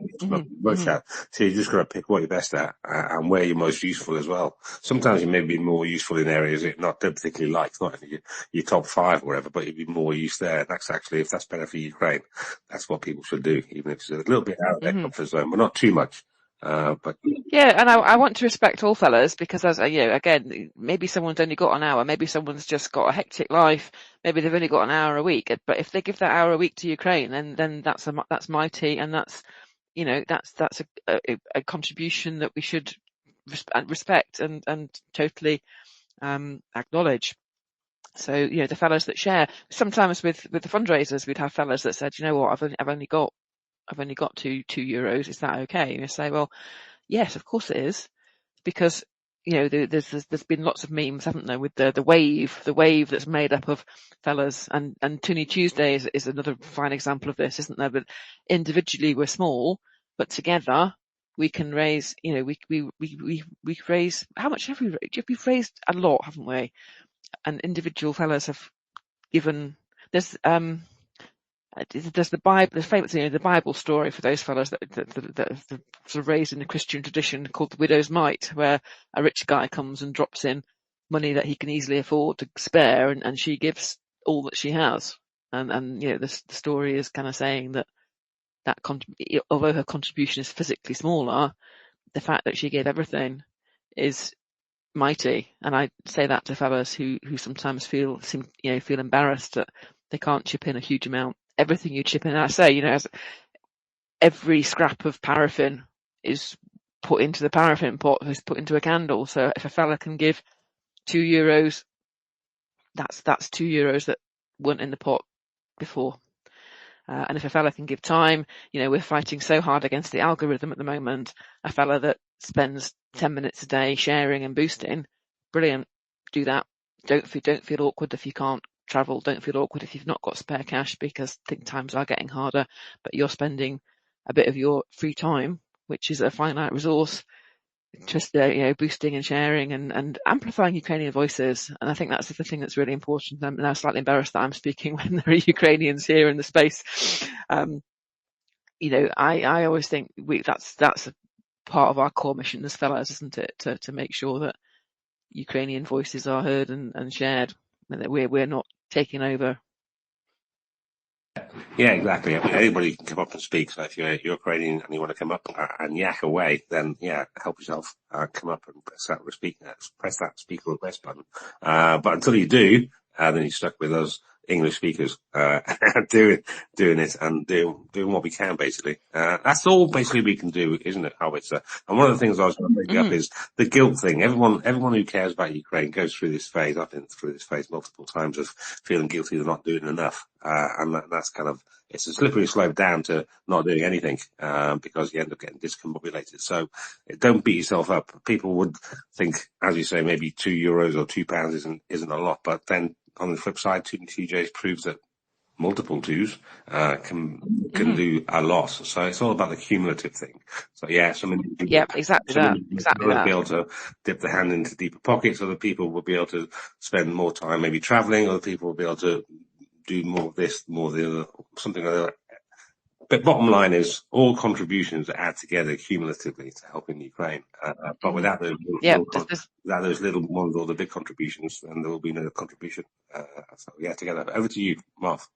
[SPEAKER 1] much at. So you just got to pick what you're best at and where you're most useful as well. Sometimes you may be more useful in areas that don't particularly like, not in your top 5 or whatever, but you'd be more used there. And that's actually, if that's better for Ukraine, that's what people should do, even if it's a little bit out of their comfort zone, but not too much. But
[SPEAKER 3] yeah, and I want to respect all fellas, because as again, maybe someone's only got an hour, maybe someone's just got a hectic life, maybe they've only got an hour a week. But if they give that hour a week to Ukraine, then that's mighty, and that's a contribution that we should respect and totally acknowledge. So the fellas that share, sometimes with the fundraisers, we'd have fellas that said, you know what, I've only got €2. Is that okay? And you say, well, yes, of course it is, because there's been lots of memes, haven't there, with the wave that's made up of fellas, and Toonie Tuesday is another fine example of this, isn't there? But individually we're small, but together we can raise. We raise, how much have we raised? We've raised a lot, haven't we? And individual fellas have given. There's the Bible, the famous, the Bible story for those fellows that are sort of raised in the Christian tradition, called the widow's mite, where a rich guy comes and drops in money that he can easily afford to spare, and she gives all that she has. And the story is kind of saying that although her contribution is physically smaller, the fact that she gave everything is mighty. And I say that to fellows who sometimes feel embarrassed that they can't chip in a huge amount. Everything you chip in, I say, as every scrap of paraffin is put into the paraffin pot, is put into a candle. So if a fella can give €2, that's €2 that weren't in the pot before. And if a fella can give time, we're fighting so hard against the algorithm at the moment. A fella that spends 10 minutes a day sharing and boosting, brilliant, do that. Don't feel awkward if you can't travel. Don't feel awkward if you've not got spare cash, because times are getting harder, but you're spending a bit of your free time, which is a finite resource, just boosting and sharing and amplifying Ukrainian voices. And I think that's the thing that's really important. I'm now slightly embarrassed that I'm speaking when there are Ukrainians here in the space. I always think that's a part of our core mission as fellows, isn't it, to make sure that Ukrainian voices are heard and shared, and that we're not taking over.
[SPEAKER 1] Yeah, exactly. I mean, anybody can come up and speak. So if you're Ukrainian and you want to come up and yak away, then yeah, help yourself. Come up and press that speak request button. But until you do, then you're stuck with us English speakers doing it and doing what we can, basically. That's all basically we can do, isn't it, Howitzer? And one of the things I was going to bring up is the guilt thing. Everyone who cares about Ukraine goes through this phase. I've been through this phase multiple times of feeling guilty they're not doing enough. And that's kind of, it's a slippery slope down to not doing anything, because you end up getting discombobulated. So don't beat yourself up. People would think, as you say, maybe €2 or £2 isn't a lot, but then on the flip side, 2Js proves that multiple twos can do a lot. So it's all about the cumulative thing. So yeah,
[SPEAKER 3] exactly that.
[SPEAKER 1] Will be able to dip their hand into deeper pockets. Other people will be able to spend more time maybe traveling. Other people will be able to do more of this, more of the other, something like that. But bottom line is, all contributions add together cumulatively to helping Ukraine. But without those little ones or the big contributions, then there will be no contribution. So yeah, together. Over to you, Marv.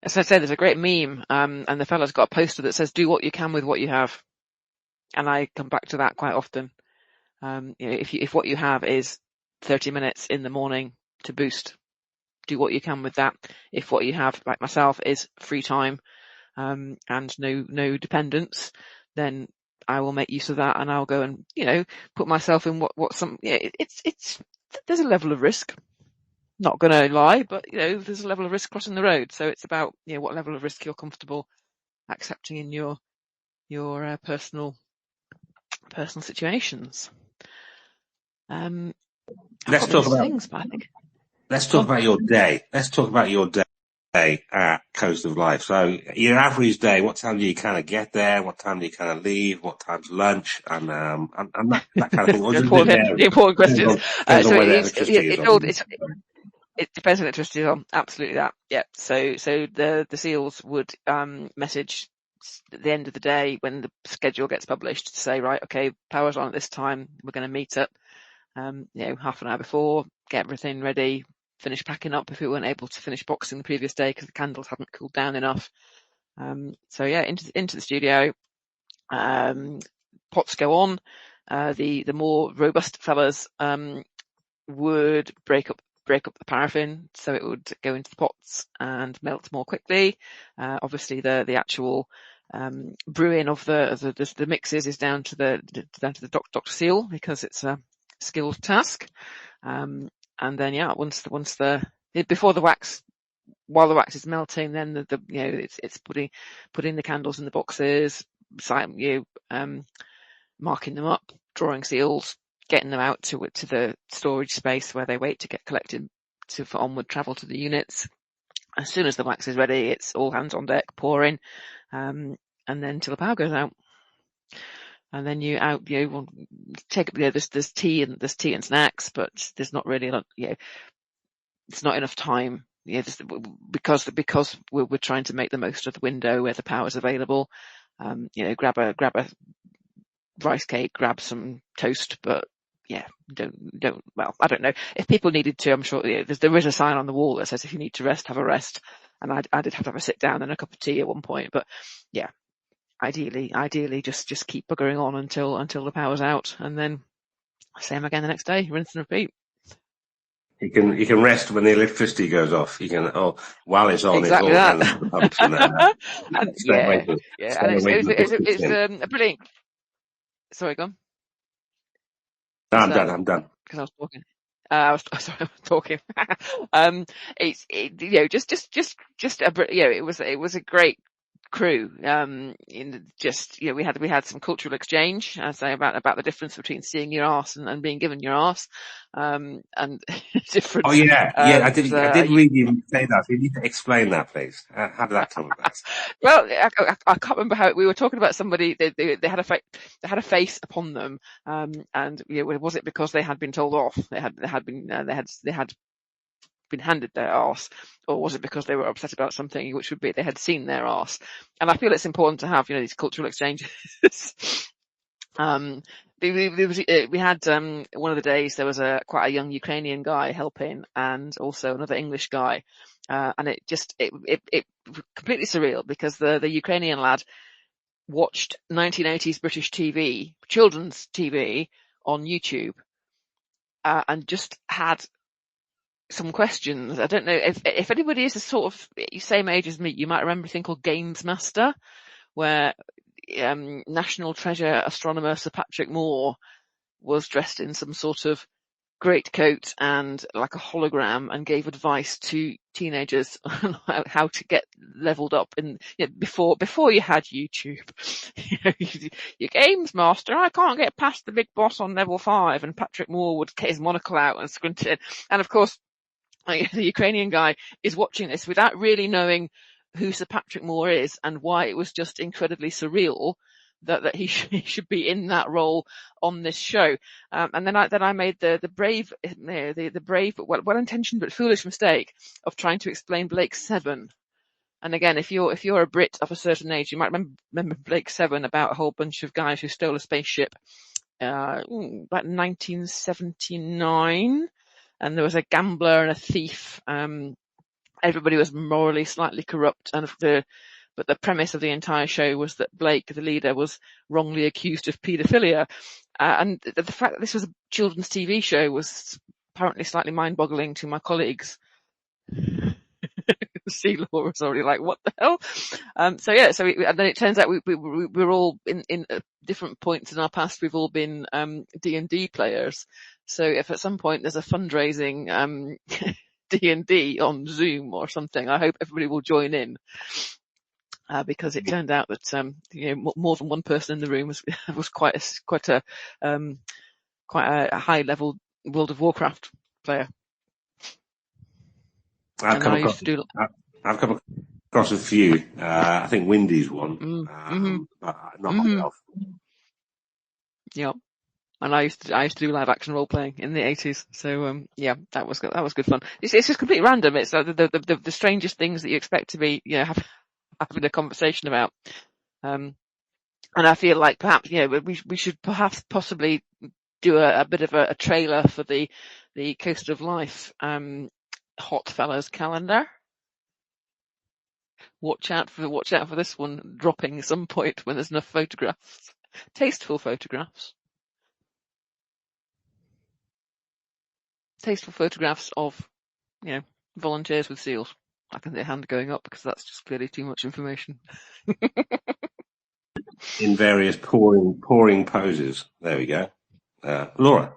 [SPEAKER 3] As I said, there's a great meme, and the fellow's got a poster that says, "Do what you can with what you have," and I come back to that quite often. If what you have is 30 minutes in the morning to boost, do what you can with that. If what you have, like myself, is free time, and no dependence, then I will make use of that, and I'll go and put myself in there's a level of risk. Not going to lie, but there's a level of risk crossing the road. So it's about what level of risk you're comfortable accepting in your personal situations.
[SPEAKER 1] Let's talk about your day. Let's talk about your day at Coast of Life. So your average day, what time do you kind of get there? What time do you kind of leave? What time's lunch? And that kind of thing.
[SPEAKER 3] The important questions. It depends on electricity on. Absolutely that. Yeah. So the SEALs would message at the end of the day when the schedule gets published to say, right, okay, power's on at this time. We're going to meet up. Half an hour before, get everything ready, finish packing up if we weren't able to finish boxing the previous day because the candles hadn't cooled down enough. Into the studio. Pots go on. The more robust fellas would break up the paraffin so it would go into the pots and melt more quickly. Obviously the actual brewing of the mixes is down to the Dr. Seal because it's a skilled task. And then before the wax, while the wax is melting, then it's putting the candles in the boxes, marking them up, drawing seals, getting them out to the storage space where they wait to get collected for onward travel to the units. As soon as the wax is ready, it's all hands on deck, pouring, and then till the power goes out. And then take there's tea and snacks, but there's not really it's not enough time. Because we're trying to make the most of the window where the power is available. Grab a rice cake, grab some toast, but I don't know. If people needed to, I'm sure there is a sign on the wall that says if you need to rest, have a rest. And I did have to have a sit down and a cup of tea at one point, but yeah. Ideally, just keep buggering on until the power's out, and then same again the next day, rinse and repeat.
[SPEAKER 1] You can rest when the electricity goes off. You can while it's on,
[SPEAKER 3] exactly
[SPEAKER 1] it's all hands to the pumps
[SPEAKER 3] it's a brilliant. Sorry, go on.
[SPEAKER 1] I'm done.
[SPEAKER 3] Because I was talking. I was talking. It was a great crew. We had some cultural exchange, I say about the difference between seeing your arse and being given your arse, and different.
[SPEAKER 1] Oh yeah, I did read you say that. You need to explain that, please. How did that come about?
[SPEAKER 3] Well, I can't remember how we were talking about somebody. They had a face upon them, and was it because they had been told off? They had been handed their arse, or was it because they were upset about something, which would be they had seen their arse? And I feel it's important to have these cultural exchanges we had one of the days there was quite a young Ukrainian guy helping, and also another English guy, and it completely surreal because the Ukrainian lad watched 1980s British TV, children's TV on YouTube, and just had some questions. I don't know if anybody is the sort of same age as me, you might remember a thing called Games Master, where National Treasure astronomer Sir Patrick Moore was dressed in some sort of greatcoat and like a hologram and gave advice to teenagers on how to get leveled up before you had YouTube. Your Games Master, I can't get past the big boss on level 5, and Patrick Moore would get his monocle out and squint in. And of course, the Ukrainian guy is watching this without really knowing who Sir Patrick Moore is and why it was just incredibly surreal that he should be in that role on this show. And then I made the brave but well-intentioned but foolish mistake of trying to explain Blake 7. And again, if you're a Brit of a certain age, you might remember Blake 7, about a whole bunch of guys who stole a spaceship, about 1979. And there was a gambler and a thief. Everybody was morally slightly corrupt, but the premise of the entire show was that Blake, the leader, was wrongly accused of paedophilia. And the fact that this was a children's TV show was apparently slightly mind-boggling to my colleagues. See, Laura's already like, what the hell? And then it turns out we're all in different points in our past, we've all been D&D players. So if at some point there's a fundraising D&D on Zoom or something, I hope everybody will join in. Because it turned out that more than one person in the room was quite a high level World of Warcraft player.
[SPEAKER 1] I've come across a few. I think Windy's one, but not myself.
[SPEAKER 3] Yeah, and I used to do live action role playing in the 80s. So that was good fun. It's just completely random. It's the strangest things that you expect to be having a conversation about. And I feel like perhaps, we should perhaps possibly do a bit of a trailer for the Coast of Life, Hot Fellas calendar. Watch out for this one dropping at some point when there's enough photographs. Tasteful photographs. Tasteful photographs of, volunteers with seals. I can see a hand going up because that's just clearly too much information.
[SPEAKER 1] In various pouring poses. There we go. Laura.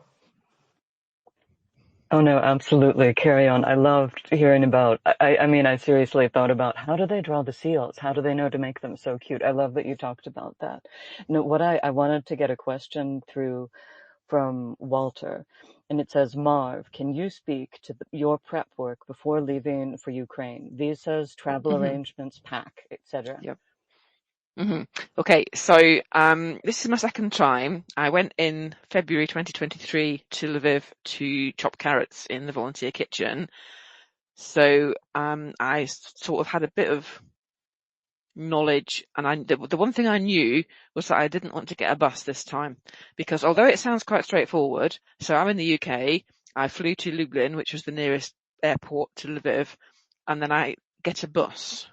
[SPEAKER 2] Oh no, absolutely. Carry on. I loved hearing about, I seriously thought about, how do they draw the seals? How do they know to make them so cute? I love that you talked about that. No, what I wanted to get a question through from Walter, and it says, Marv, can you speak to your prep work before leaving for Ukraine? Visas, travel arrangements, pack, etc.
[SPEAKER 3] Yep. Okay, so this is my second time. I went in February 2023 to Lviv to chop carrots in the volunteer kitchen. So I sort of had a bit of knowledge, and the one thing I knew was that I didn't want to get a bus this time, because although it sounds quite straightforward, so I'm in the UK, I flew to Lublin, which was the nearest airport to Lviv, and then I get a bus.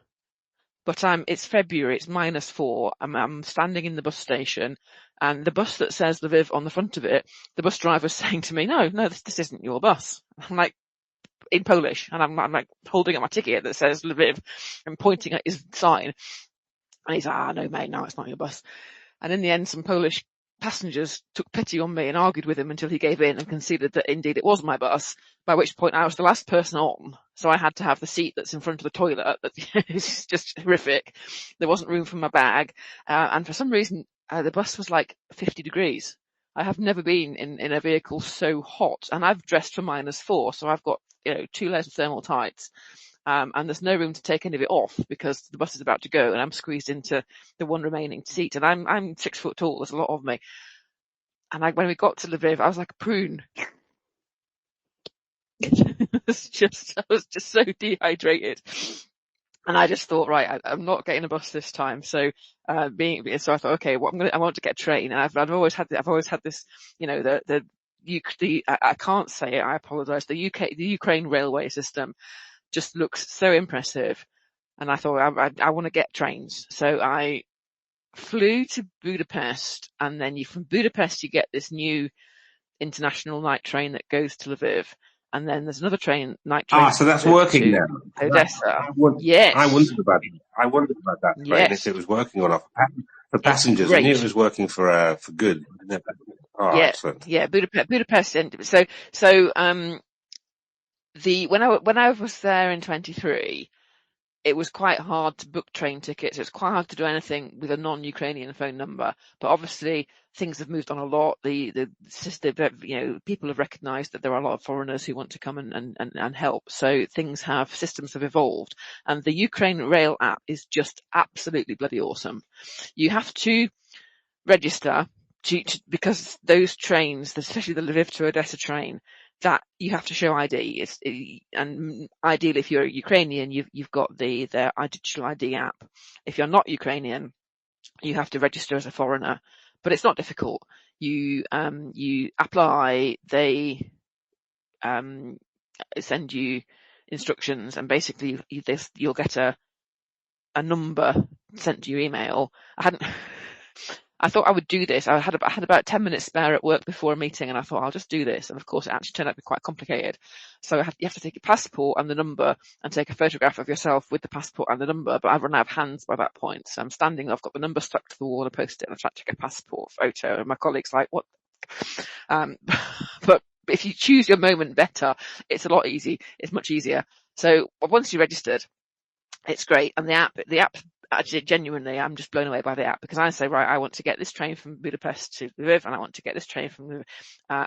[SPEAKER 3] But it's February, it's -4. I'm standing in the bus station, and the bus that says Lviv on the front of it, the bus driver's saying to me, no, this isn't your bus. I'm like, in Polish, and I'm like holding up my ticket that says Lviv and pointing at his sign. And he's like, no mate, no, it's not your bus. And in the end, some Polish passengers took pity on me and argued with him until he gave in and conceded that indeed it was my bus, by which point I was the last person on. So I had to have the seat that's in front of the toilet. It's just horrific. There wasn't room for my bag. And for some reason, the bus was like 50 degrees. I have never been in a vehicle so hot, and I've dressed for -4. So I've got, 2 layers of thermal tights. And there's no room to take any of it off because the bus is about to go, and I'm squeezed into the one remaining seat, and I'm 6 foot tall. There's a lot of me. And when we got to Lviv, I was like a prune. I was just so dehydrated. And I just thought, right, I'm not getting a bus this time. So, so I thought, okay, I want to get a train. And I've always had this, you know, I can't say it, I apologize. The Ukraine railway system just looks so impressive. And I thought, I want to get trains. So I flew to Budapest, and then from Budapest, you get this new international night train that goes to Lviv. And then there's another night train
[SPEAKER 1] So
[SPEAKER 3] from
[SPEAKER 1] that's
[SPEAKER 3] Lviv
[SPEAKER 1] working
[SPEAKER 3] to
[SPEAKER 1] now.
[SPEAKER 3] Odesa.
[SPEAKER 1] I
[SPEAKER 3] Yes.
[SPEAKER 1] wondered about that. I wondered about that train, if
[SPEAKER 3] Yes.
[SPEAKER 1] it was working or not. For
[SPEAKER 3] It's
[SPEAKER 1] passengers, I knew it
[SPEAKER 3] great.
[SPEAKER 1] was working for good. Oh,
[SPEAKER 3] Yeah.
[SPEAKER 1] excellent.
[SPEAKER 3] Yeah. Budapest. And when I was there in 23, it was quite hard to book train tickets. It's quite hard to do anything with a non-Ukrainian phone number. But obviously, things have moved on a lot. The system, you know, people have recognised that there are a lot of foreigners who want to come and help. So systems have evolved. And the Ukraine Rail app is just absolutely bloody awesome. You have to register because those trains, especially the Lviv to Odessa train, that you have to show ID. And ideally, if you're Ukrainian, you've got their digital ID app. If you're not Ukrainian, you have to register as a foreigner, but it's not difficult. You apply, they send you instructions, and basically you'll get a number sent to your email. I thought I would do this. I had about 10 minutes spare at work before a meeting, and I thought I'll just do this. And of course, it actually turned out to be quite complicated. So you have to take your passport and the number and take a photograph of yourself with the passport and the number. But I've run out of hands by that point. So I'm standing, I've got the number stuck to the wall and posted it, and I tried to take a passport photo. And my colleague's like, what? But if you choose your moment better, it's it's much easier. So once you're registered, it's great. And the app, actually, genuinely, I'm just blown away by the app, because I say, right, I want to get this train from Budapest to Lviv, and I want to get this train from Lviv.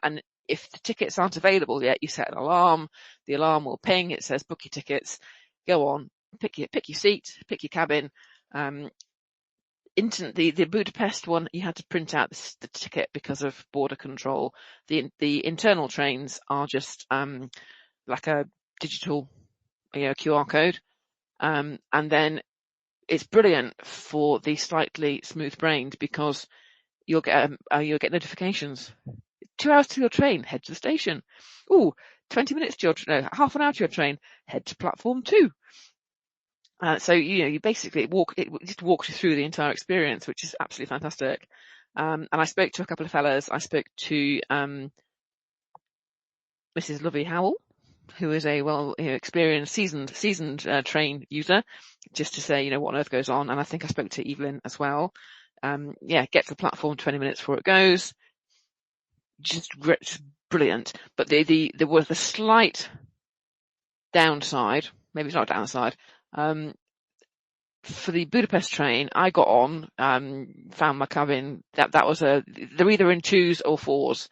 [SPEAKER 3] And if the tickets aren't available yet, you set an alarm. The alarm will ping. It says, book your tickets. Go on, pick your seat, pick your cabin. The Budapest one, you had to print out the ticket because of border control. The internal trains are just like a digital, QR code. And then it's brilliant for the slightly smooth-brained, because you'll get notifications. 2 hours to your train, head to the station. 20 minutes to half an hour to your train, head to platform 2. So you basically it just walks you through the entire experience, which is absolutely fantastic. And I spoke to a couple of fellas. I spoke to Mrs. Lovey Howell, who is a experienced, seasoned train user, just to say, what on earth goes on. And I think I spoke to Evelyn as well. Get to the platform 20 minutes before it goes. Just brilliant. But there was a slight downside. Maybe it's not a downside. For the Budapest train, I got on, found my cabin. That was they're either in 2s or 4s,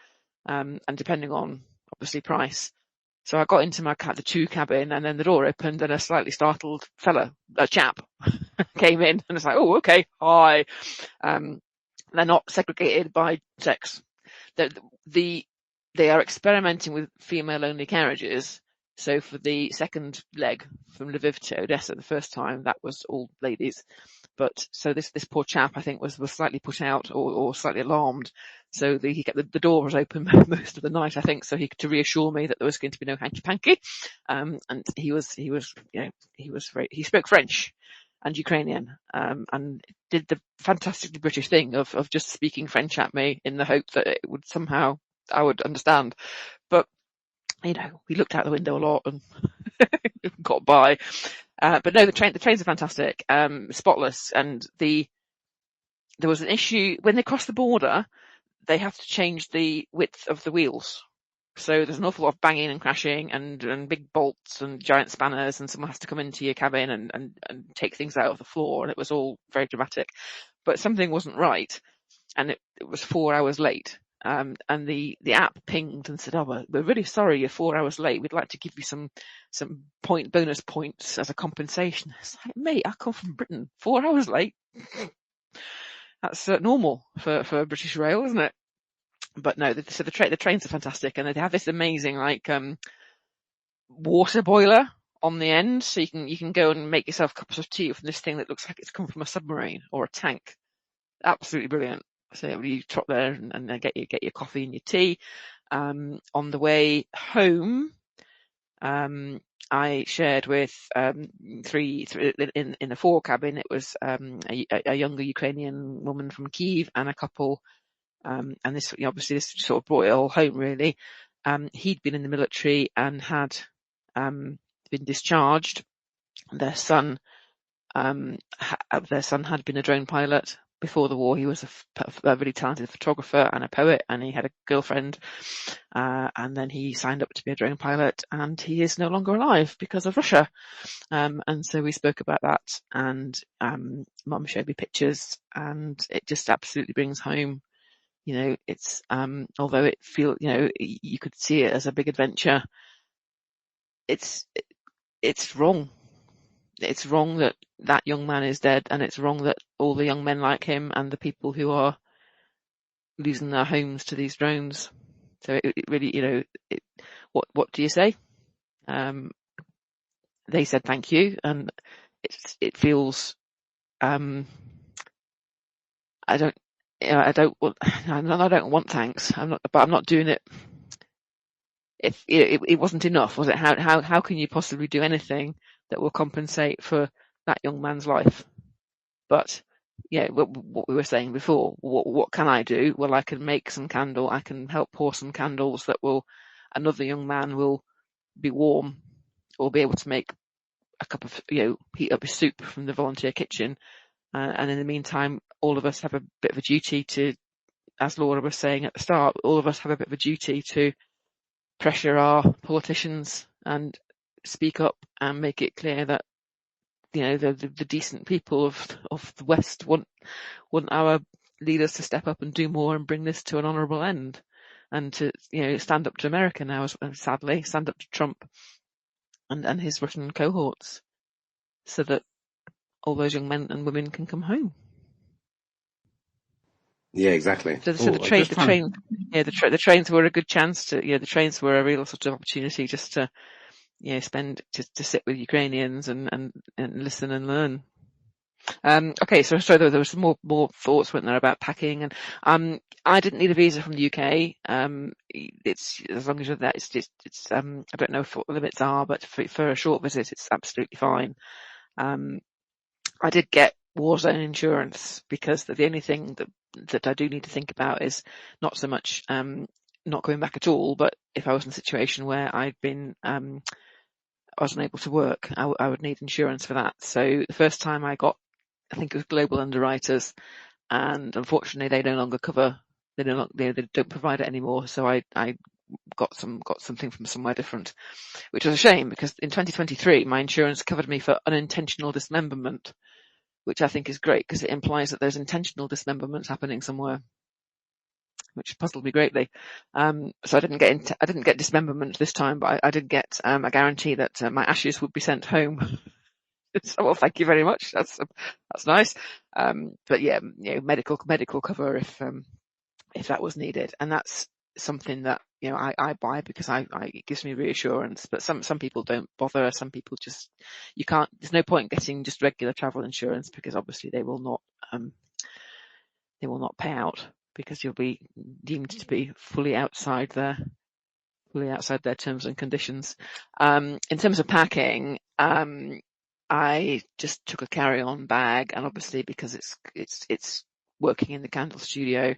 [SPEAKER 3] and depending on obviously price. So I got into the 2 cabin, and then the door opened, and a slightly startled chap, came in, and it's like, oh, okay, hi. They're not segregated by sex. They are experimenting with female-only carriages. So for the second leg from Lviv to Odessa, the first time, that was all ladies. But so this poor chap, I think, was slightly put out or slightly alarmed. So the door was open most of the night, I think, so to reassure me that there was going to be no hanky panky. And he spoke French and Ukrainian, and did the fantastically British thing of just speaking French at me in the hope that it would somehow I would understand. But we looked out the window a lot and got by. But no, the trains are fantastic, spotless. And there was an issue when they cross the border. They have to change the width of the wheels. So there's an awful lot of banging and crashing and big bolts and giant spanners, and someone has to come into your cabin and take things out of the floor. And it was all very dramatic, but something wasn't right. And it was 4 hours late. And the app pinged and said, "Oh, we're really sorry you're 4 hours late. We'd like to give you some bonus points as a compensation." It's like, mate, I come from Britain. 4 hours late. That's normal for British Rail, isn't it? But no, so the trains are fantastic, and they have this amazing water boiler on the end, so you can go and make yourself cups of tea from this thing that looks like it's come from a submarine or a tank. Absolutely brilliant. So you trot there and then get your coffee and your tea. On the way home, I shared with three in the fore cabin. It was a younger Ukrainian woman from Kyiv and a couple, and this obviously this sort of brought it all home really. He'd been in the military and had been discharged. Their son had been a drone pilot before the war. He was a really talented photographer and a poet, and he had a girlfriend, and then he signed up to be a drone pilot, and he is no longer alive because of Russia. And so we spoke about that, and Mum showed me pictures, and it just absolutely brings home, it's although it you could see it as a big adventure, it's wrong. It's wrong that young man is dead, and it's wrong that all the young men like him and the people who are losing their homes to these drones. So it really, what do you say? They said thank you, and it feels I don't want thanks. I'm not doing it. If it wasn't enough, was it? How can you possibly do anything that will compensate for that young man's life? But what we were saying before, what can I do? Well, I can make some candle. I can help pour some candles that another young man will be warm, or be able to make a cup of, heat up his soup from the volunteer kitchen. And in the meantime, all of us have a bit of a duty to, as Laura was saying at the start, all of us have a bit of a duty to pressure our politicians and speak up and make it clear that the decent people of the West want our leaders to step up and do more and bring this to an honourable end, and to stand up to America now, sadly stand up to Trump and his Russian cohorts, so that all those young men and women can come home.
[SPEAKER 1] Yeah, exactly.
[SPEAKER 3] So the trains were a good chance to, the trains were a real sort of opportunity just to, to sit with Ukrainians and listen and learn. Okay, so there was some more thoughts, weren't there, about packing, and I didn't need a visa from the UK. It's as long as you're there. It's I don't know what the limits are, but for a short visit, it's absolutely fine. I did get war zone insurance, because the only thing that I do need to think about is not so much not going back at all, but if I was in a situation where I'd been I wasn't able to work, I would need insurance for that. So the first time I got, I think it was Global Underwriters, and unfortunately they no longer cover. They don't provide it anymore. So I got something from somewhere different, which was a shame, because in 2023 my insurance covered me for unintentional dismemberment, which I think is great, because it implies that there's intentional dismemberment happening somewhere, which puzzled me greatly. So I didn't get dismemberment this time, but I did get a guarantee that my ashes would be sent home. So, well, thank you very much. That's nice. But yeah, medical cover if that was needed, and that's something that I buy, because it gives me reassurance. But some people don't bother. Some people just, you can't. There's no point getting just regular travel insurance, because obviously they will not pay out, because you'll be deemed to be fully outside their terms and conditions. In terms of packing, I just took a carry-on bag, and obviously because it's working in the candle studio,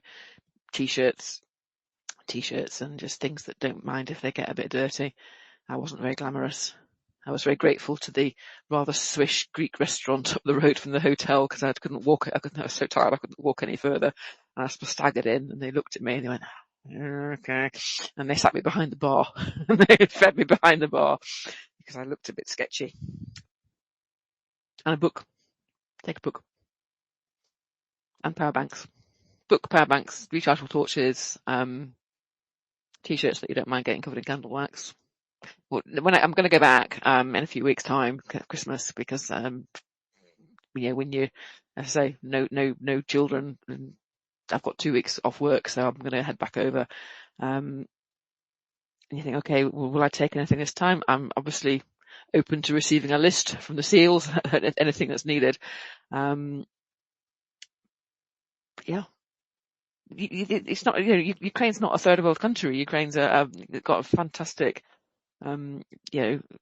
[SPEAKER 3] t-shirts and just things that don't mind if they get a bit dirty. I wasn't very glamorous. I was very grateful to the rather swish Greek restaurant up the road from the hotel, because I couldn't walk. I was so tired I couldn't walk any further. And I staggered in, and they looked at me and they went, okay. And they sat me behind the bar and they fed me behind the bar, because I looked a bit sketchy. And a book. Take a book. And power banks. Book, power banks, rechargeable torches, t-shirts that you don't mind getting covered in candle wax. When I'm going to go back in a few weeks' time, Christmas, because when you, as I say, no children, and I've got 2 weeks off work, so I'm going to head back over. And you think, okay, will I take anything this time? I'm obviously open to receiving a list from the SEALs, anything that's needed. Yeah. It's not, Ukraine's not a third world country. Ukraine's got a fantastic,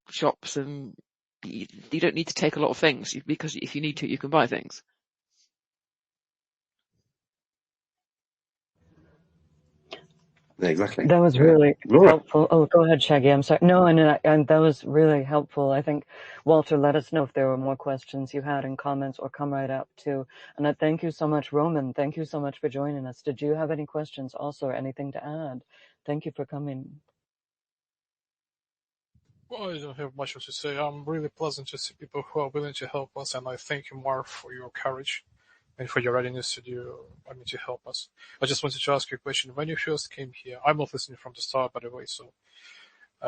[SPEAKER 3] shops, and you don't need to take a lot of things, because if you need to, you can buy things.
[SPEAKER 1] Yeah, exactly.
[SPEAKER 2] That was really
[SPEAKER 1] Laura.
[SPEAKER 2] helpful. Oh, go ahead, Shaggy. I'm sorry. No, and that was really helpful. I think, Walter, let us know if there were more questions you had in comments, or come right up too. And I thank you so much, Roman. Thank you so much for joining us. Did you have any questions also, or anything to add? Thank you for coming.
[SPEAKER 4] Well, I don't have much to say. I'm really pleasant to see people who are willing to help us, and I thank you, Marv, for your courage and for your readiness to help us. I just wanted to ask you a question. When you first came here, I'm not listening from the start, by the way, so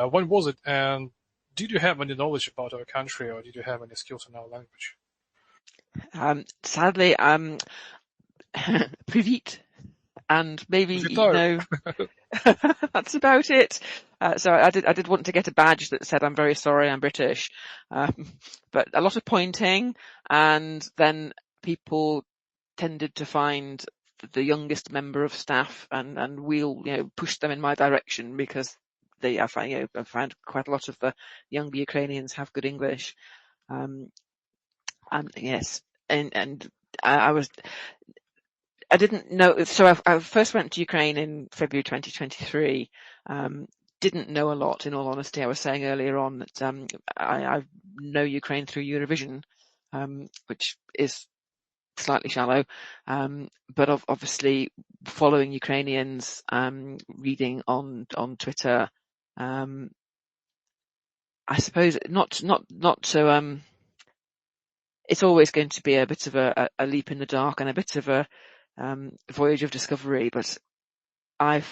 [SPEAKER 4] when was it, and did you have any knowledge about our country, or did you have any skills in our language?
[SPEAKER 3] Sadly, Privit, and maybe, that's about it. So I did want to get a badge that said, "I'm very sorry, I'm British," but a lot of pointing, and then people tended to find the youngest member of staff, and we'll push them in my direction, because I found quite a lot of the younger Ukrainians have good English, and yes, and I didn't know. So I first went to Ukraine in February 2023. Didn't know a lot, in all honesty. I was saying earlier on that I know Ukraine through Eurovision, which is slightly shallow, but obviously following Ukrainians, reading on Twitter. I suppose not so. It's always going to be a bit of a leap in the dark, and a bit of a voyage of discovery. But I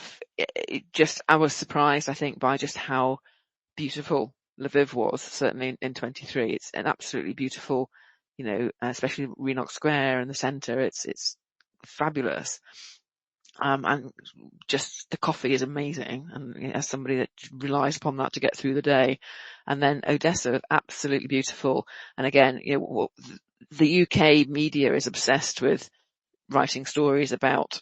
[SPEAKER 3] was surprised, I think, by just how beautiful Lviv was. Certainly in 23, it's an absolutely beautiful, especially Renox Square in the centre. It's fabulous. And just the coffee is amazing, and as somebody that relies upon that to get through the day. And then Odesa, absolutely beautiful. And again, the UK media is obsessed with writing stories about,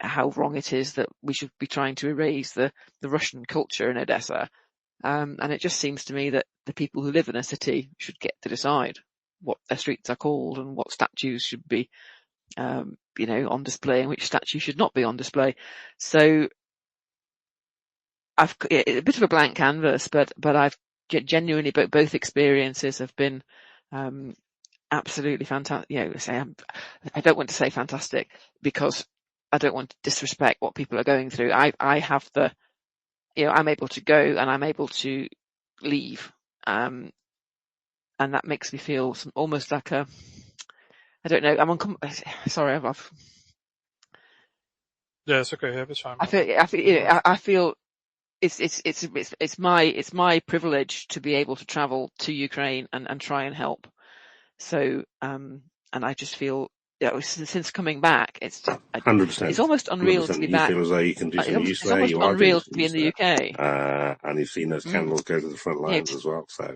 [SPEAKER 3] how wrong it is that we should be trying to erase the Russian culture in Odesa. And it just seems to me that the people who live in a city should get to decide what their streets are called, and what statues should be, on display, and which statue should not be on display. So a bit of a blank canvas, but I've genuinely, both experiences have been, absolutely fantastic. I don't want to say fantastic, because I don't want to disrespect what people are going through. I have I'm able to go, and I'm able to leave. And that makes me feel almost like I don't know, sorry, I've
[SPEAKER 4] Yeah, it's okay. Have a time.
[SPEAKER 3] I feel it's my privilege to be able to travel to Ukraine and try and help. So, and I just feel, since coming back, it's
[SPEAKER 1] 100%.
[SPEAKER 3] It's almost unreal
[SPEAKER 1] 100%.
[SPEAKER 3] to be
[SPEAKER 1] You
[SPEAKER 3] back.
[SPEAKER 1] feel as though you can do some use
[SPEAKER 3] It's
[SPEAKER 1] there.
[SPEAKER 3] almost
[SPEAKER 1] You are
[SPEAKER 3] unreal
[SPEAKER 1] doing
[SPEAKER 3] to
[SPEAKER 1] some
[SPEAKER 3] be in
[SPEAKER 1] use
[SPEAKER 3] the
[SPEAKER 1] there.
[SPEAKER 3] UK.
[SPEAKER 1] And you've seen those candles go to the front lines as well. So,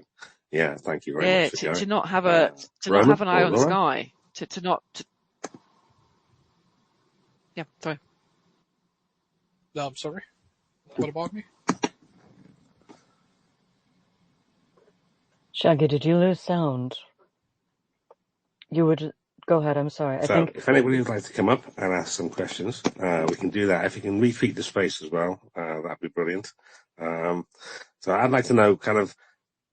[SPEAKER 1] yeah, thank you very much for going.
[SPEAKER 3] To not have
[SPEAKER 1] Roman,
[SPEAKER 3] not have an eye on the
[SPEAKER 1] Laura?
[SPEAKER 3] sky, yeah, sorry.
[SPEAKER 4] No, I'm sorry. What about me?
[SPEAKER 2] Shaggy, did you lose sound? You would go ahead. I'm sorry. I think
[SPEAKER 1] if anybody would like to come up and ask some questions, we can do that. If you can retweet the space as well, that'd be brilliant. So I'd like to know, kind of,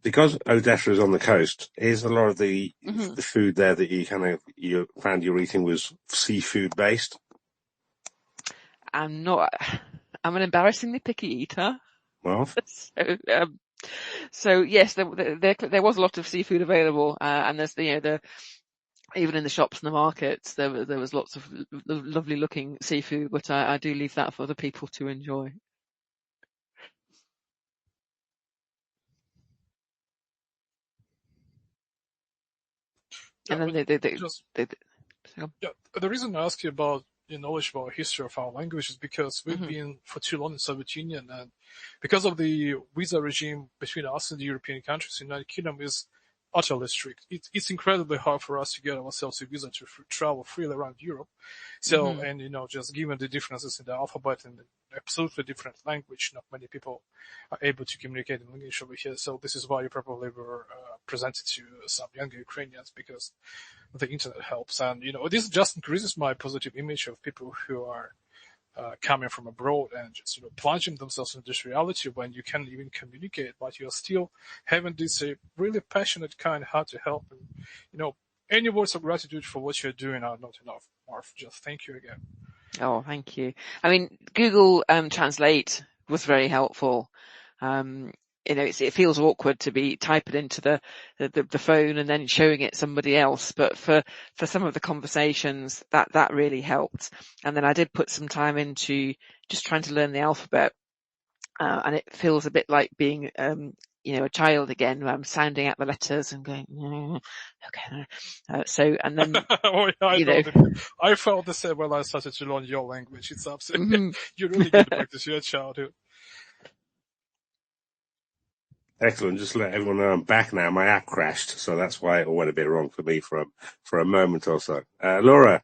[SPEAKER 1] because Odessa is on the coast, is a lot of the food there that you found you were eating was seafood based?
[SPEAKER 3] I'm an embarrassingly picky eater.
[SPEAKER 1] Marv?
[SPEAKER 3] So yes, there was a lot of seafood available, and there's even in the shops and the markets, there was lots of lovely looking seafood, but I do leave that for the people to enjoy.
[SPEAKER 4] Yeah,
[SPEAKER 3] And then
[SPEAKER 4] the reason I ask you about knowledge about history of our languages, because we've been for too long in Soviet Union, and because of the visa regime between us and the European countries, the United Kingdom is utterly strict. It's incredibly hard for us to get ourselves a visa to travel freely around Europe. So, and just given the differences in the alphabet and the absolutely different language, not many people are able to communicate in English over here. So this is why you probably were presented to some younger Ukrainians, because the internet helps. And, this just increases my positive image of people who are coming from abroad and just, plunging themselves into this reality when you can't even communicate, but you're still having this really passionate kind heart to help. And, any words of gratitude for what you're doing are not enough, Marv. Just thank you again.
[SPEAKER 3] Oh, thank you. I mean, Google Translate was very helpful. It feels awkward to be typing into the phone and then showing it somebody else, but for some of the conversations that really helped. And then I did put some time into just trying to learn the alphabet, and it feels a bit like being a child again. I'm sounding out the letters and going, okay. And then,
[SPEAKER 4] I felt the same when I started to learn your language. It's absolutely, you really get to practice your childhood.
[SPEAKER 1] Excellent. Just to let everyone know I'm back now. My app crashed, so that's why it all went a bit wrong for me for a moment or so. Laura,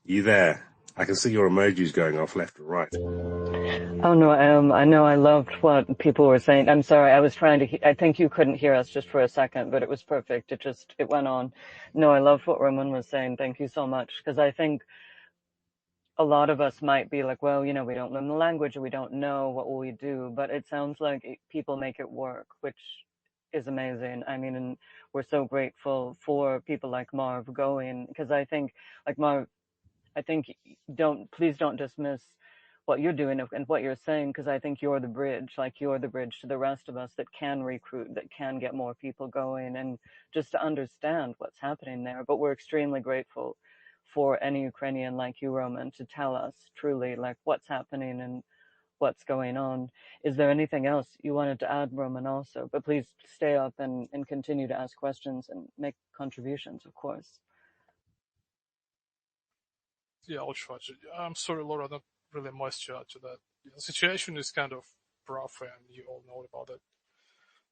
[SPEAKER 1] you there? I can see your emojis going off left and right.
[SPEAKER 2] Oh no, I know I loved what people were saying. I'm sorry, I was trying to, I think you couldn't hear us just for a second, but it was perfect. It went on. No, I loved what Roman was saying. Thank you so much. Because I think a lot of us might be like, well, we don't learn the language or we don't know, what will we do? But it sounds like people make it work, which is amazing. I mean, and we're so grateful for people like Marv going, because I think, like Marv, please don't dismiss what you're doing and what you're saying, because I think you're the bridge to the rest of us that can recruit, that can get more people going and just to understand what's happening there. But we're extremely grateful for any Ukrainian like you, Roman, to tell us truly like what's happening and what's going on. Is there anything else you wanted to add, Roman, also? But please stay up and continue to ask questions and make contributions, of course.
[SPEAKER 4] Yeah, I'll try to. I'm sorry, Laura, not really much to add to that. The situation is kind of rough, and you all know about it.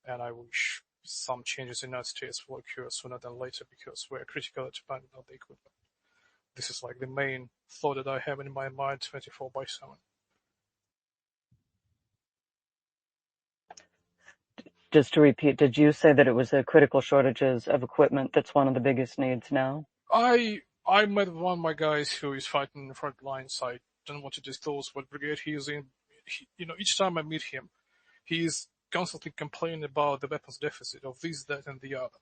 [SPEAKER 4] And I wish some changes in the United States will occur sooner than later, because we're critically dependent on the equipment. This is like the main thought that I have in my mind 24/7.
[SPEAKER 2] Just to repeat, did you say that it was a critical shortages of equipment that's one of the biggest needs now?
[SPEAKER 4] I met one of my guys who is fighting in the front lines. I don't want to disclose what brigade he is in. Each time I meet him, he is constantly complaining about the weapons deficit of this, that, and the other.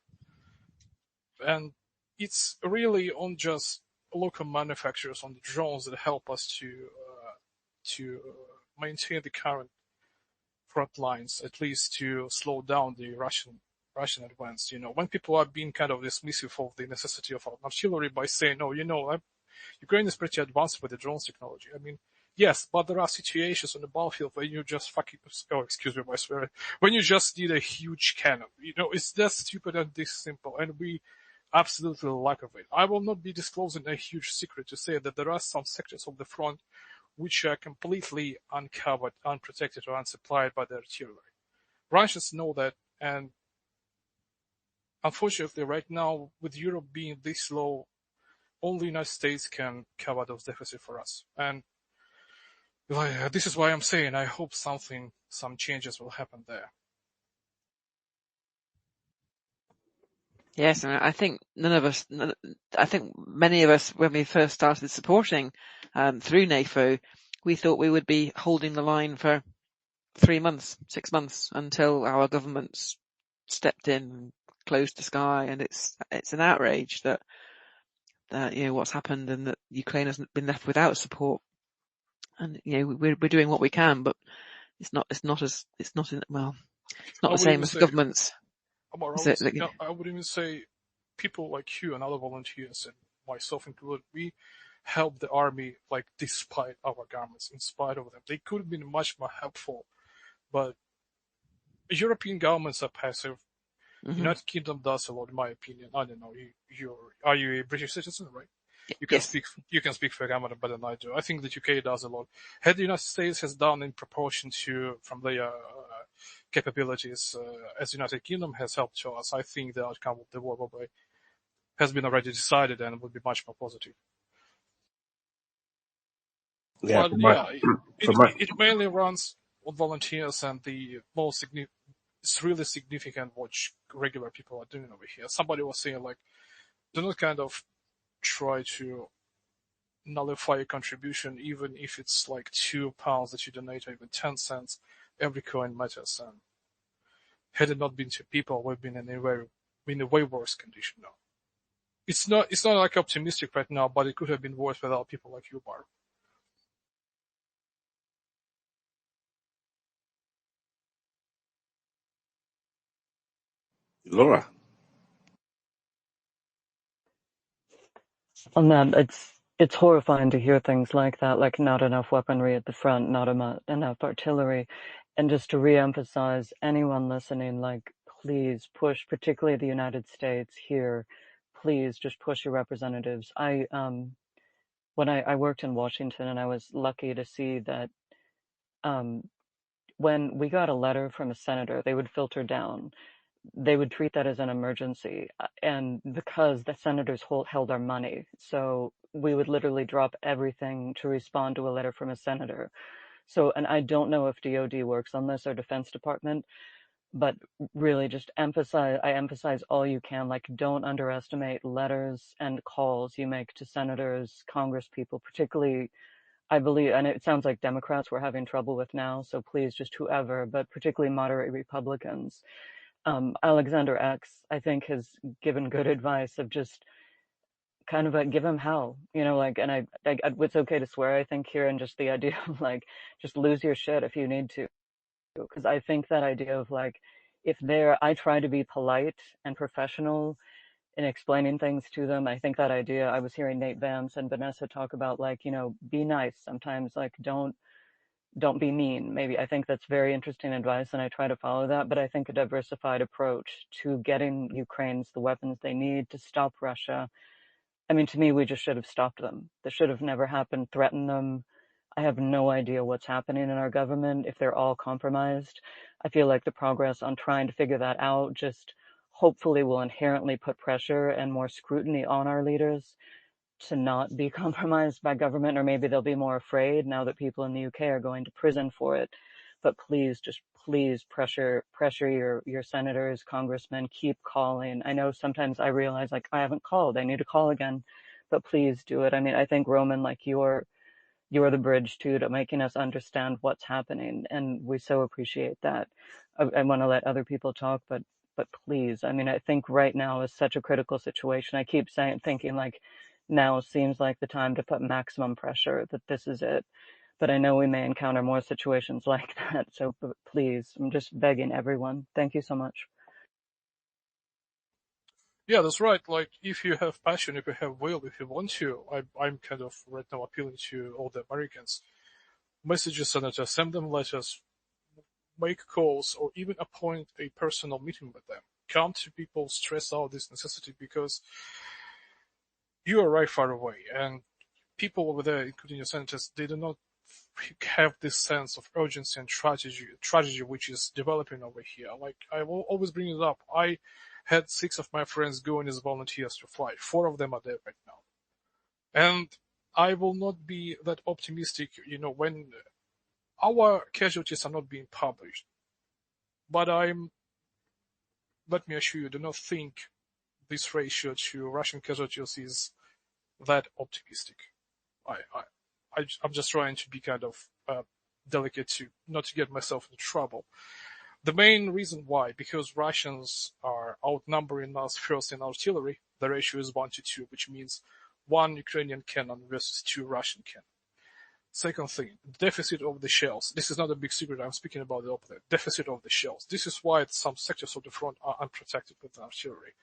[SPEAKER 4] And it's really on just local manufacturers on the drones that help us to maintain the current front lines, at least to slow down the Russian advance. When people are being kind of dismissive of the necessity of artillery by saying, "No, Ukraine is pretty advanced with the drones technology." I mean, yes, but there are situations on the battlefield where you just excuse me by swearing, when you just need a huge cannon. It's that stupid and this simple, and we absolutely lack of it. I will not be disclosing a huge secret to say that there are some sectors of the front which are completely uncovered, unprotected, or unsupplied by the artillery. Russians know that, and unfortunately, right now, with Europe being this low, only the United States can cover those deficits for us. And this is why I'm saying I hope some changes will happen there.
[SPEAKER 3] Yes, I think I think many of us, when we first started supporting through NAFO, we thought we would be holding the line for 3 months, 6 months, until our governments stepped in and closed the sky. And it's an outrage that what's happened, and that Ukraine has been left without support. And we're doing what we can, but it's not the same as the governments.
[SPEAKER 4] I would even say people like you and other volunteers, and myself included, we help the army despite our governments, in spite of them. They could have been much more helpful, but European governments are passive. United Kingdom does a lot, in my opinion. I don't know. Are you a British citizen, right? You can
[SPEAKER 3] Yes.
[SPEAKER 4] speak for Canada better than I do. I think that UK does a lot. Had the United States has done in proportion to from their capabilities, as the United Kingdom has helped to us, I think the outcome of the war probably has been already decided and would be much more positive.
[SPEAKER 1] Yeah,
[SPEAKER 4] But
[SPEAKER 1] from
[SPEAKER 4] yeah,
[SPEAKER 1] my
[SPEAKER 4] it mainly runs on volunteers, and the most it's really significant what regular people are doing over here. Somebody was saying like, do not kind of try to nullify a contribution, even if it's like £2 that you donate, or even 10 cents. Every coin matters, and had it not been to people, we've been in a way worse condition now. It's not like optimistic right now, but it could have been worse without people like you, Marv.
[SPEAKER 1] Laura.
[SPEAKER 2] On that, it's horrifying to hear things like that, like not enough weaponry at the front, not enough artillery, and just to reemphasize anyone listening, like please push, particularly the United States here, please just push your representatives. When I worked in Washington, and I was lucky to see that when we got a letter from a senator, they would filter down. They would treat that as an emergency, and because the senators held our money, so we would literally drop everything to respond to a letter from a senator. So, and I don't know if DOD works on this or Defense Department, but really just I emphasize all you can, like don't underestimate letters and calls you make to senators, Congress people, particularly I believe, and it sounds like Democrats we're having trouble with now, so please just whoever, but particularly moderate Republicans. Alexander X, I think, has given good advice of just kind of give him hell, like, and it's okay to swear, I think, here, and just the idea of like, just lose your shit if you need to. Because I think that idea of like, I try to be polite and professional in explaining things to them. I think that idea, I was hearing Nate Vance and Vanessa talk about like, be nice sometimes, like don't be mean. Maybe I think that's very interesting advice, and I try to follow that. But I think a diversified approach to getting Ukrainians the weapons they need to stop Russia. I mean, to me, we just should have stopped them. This should have never happened. Threatened them. I have no idea what's happening in our government, if they're all compromised. I feel like the progress on trying to figure that out just hopefully will inherently put pressure and more scrutiny on our leaders to not be compromised by government, or maybe they'll be more afraid now that people in the UK are going to prison for it. But please, just please pressure your senators, congressmen, keep calling. I know sometimes I realize like I haven't called, I need to call again, but please do it. I mean, I think Roman, like you're the bridge to making us understand what's happening, and we so appreciate that. I want to let other people talk, but please, I mean, I think right now is such a critical situation. I keep thinking like now seems like the time to put maximum pressure, that this is it. But I know we may encounter more situations like that. So please, I'm just begging everyone. Thank you so much.
[SPEAKER 4] Yeah, that's right. Like, if you have passion, if you have will, if you want to, I'm kind of right now appealing to all the Americans. Message a senator, send them letters, make calls, or even appoint a personal meeting with them. Come to people, stress out this necessity, because you are right far away, and people over there, including your senators, they do not have this sense of urgency and tragedy which is developing over here. Like, I will always bring it up. I had 6 of my friends going as volunteers to fight. 4 of them are dead right now. And I will not be that optimistic, when our casualties are not being published. But let me assure you, do not think this ratio to Russian casualties is that optimistic. I'm just trying to be kind of delicate to not to get myself into trouble. The main reason why, because Russians are outnumbering us first in artillery. The ratio is 1-2, which means 1 Ukrainian cannon versus 2 Russian cannon. Second thing, deficit of the shells. This is not a big secret. I'm speaking about the opposite. Deficit of the shells. This is why some sectors of the front are unprotected with artillery.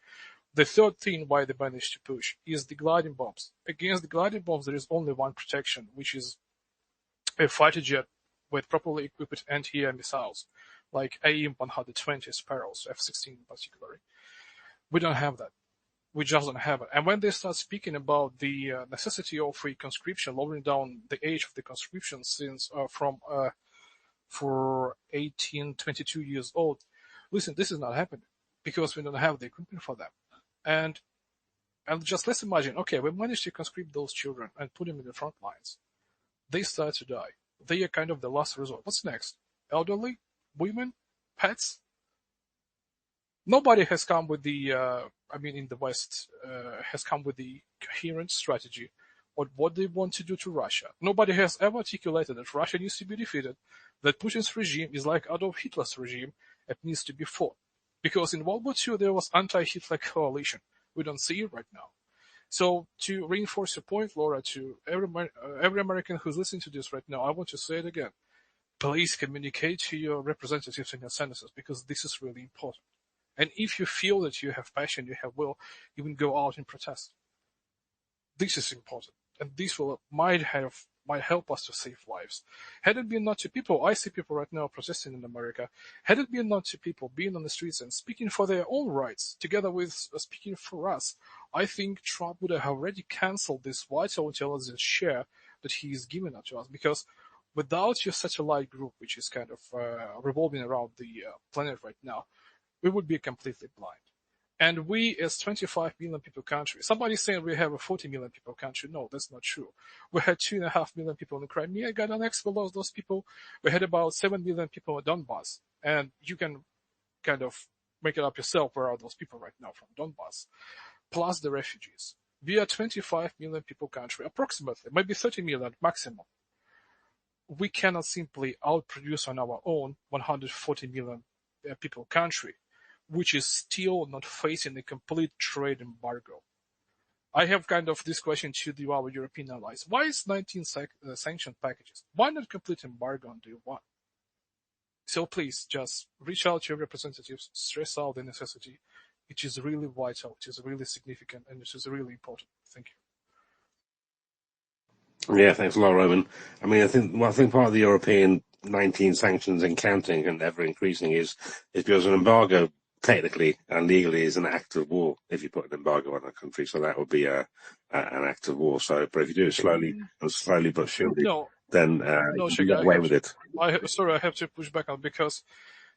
[SPEAKER 4] The third thing why they managed to push is the gliding bombs. Against the gliding bombs, there is only one protection, which is a fighter jet with properly equipped anti-air missiles, like AIM-120 Sparrows, F-16 in particular. We don't have that. We just don't have it. And when they start speaking about the necessity of free conscription, lowering down the age of the conscription since for 18, 22 years old, listen, this is not happening because we don't have the equipment for that. And just let's imagine, okay, we managed to conscript those children and put them in the front lines. They start to die. They are kind of the last resort. What's next? Elderly? Women? Pets? Nobody has come with the, in the West, has come with the coherent strategy on what they want to do to Russia. Nobody has ever articulated that Russia needs to be defeated, that Putin's regime is like Adolf Hitler's regime, it needs to be fought. Because in World War II, there was anti-Hitler coalition. We don't see it right now. So to reinforce your point, Laura, to every American who's listening to this right now, I want to say it again. Please communicate to your representatives and your senators because this is really important. And if you feel that you have passion, you have will, even go out and protest. This is important. And this might help us to save lives. Had it been not to people, I see people right now protesting in America. Had it been not to people being on the streets and speaking for their own rights, together with speaking for us, I think Trump would have already canceled this vital intelligence share that he is giving to us. Because without your satellite group, which is kind of revolving around the planet right now, we would be completely blind. And we, as 25 million people country, somebody's saying we have a 40 million people country. No, that's not true. We had 2.5 million people in Crimea, got annexed. We lost those people. We had about 7 million people in Donbass. And you can kind of make it up yourself where are those people right now from Donbass. Plus the refugees. We are 25 million people country, approximately, maybe 30 million maximum. We cannot simply outproduce on our own 140 million people country, which is still not facing a complete trade embargo. I have kind of this question to our European allies. Why is 19 sanction packages? Why not complete embargo on day one? So please just reach out to your representatives, stress out the necessity. It is really vital, it is really significant, and it is really important. Thank you.
[SPEAKER 1] Yeah, thanks a lot, Roman. I think part of the European 19 sanctions and counting and ever increasing is because an embargo technically and legally is an act of war if you put an embargo on a country, so that would be an act of war. So, but if you do it slowly but surely, then you get away with it.
[SPEAKER 4] I have to push back on because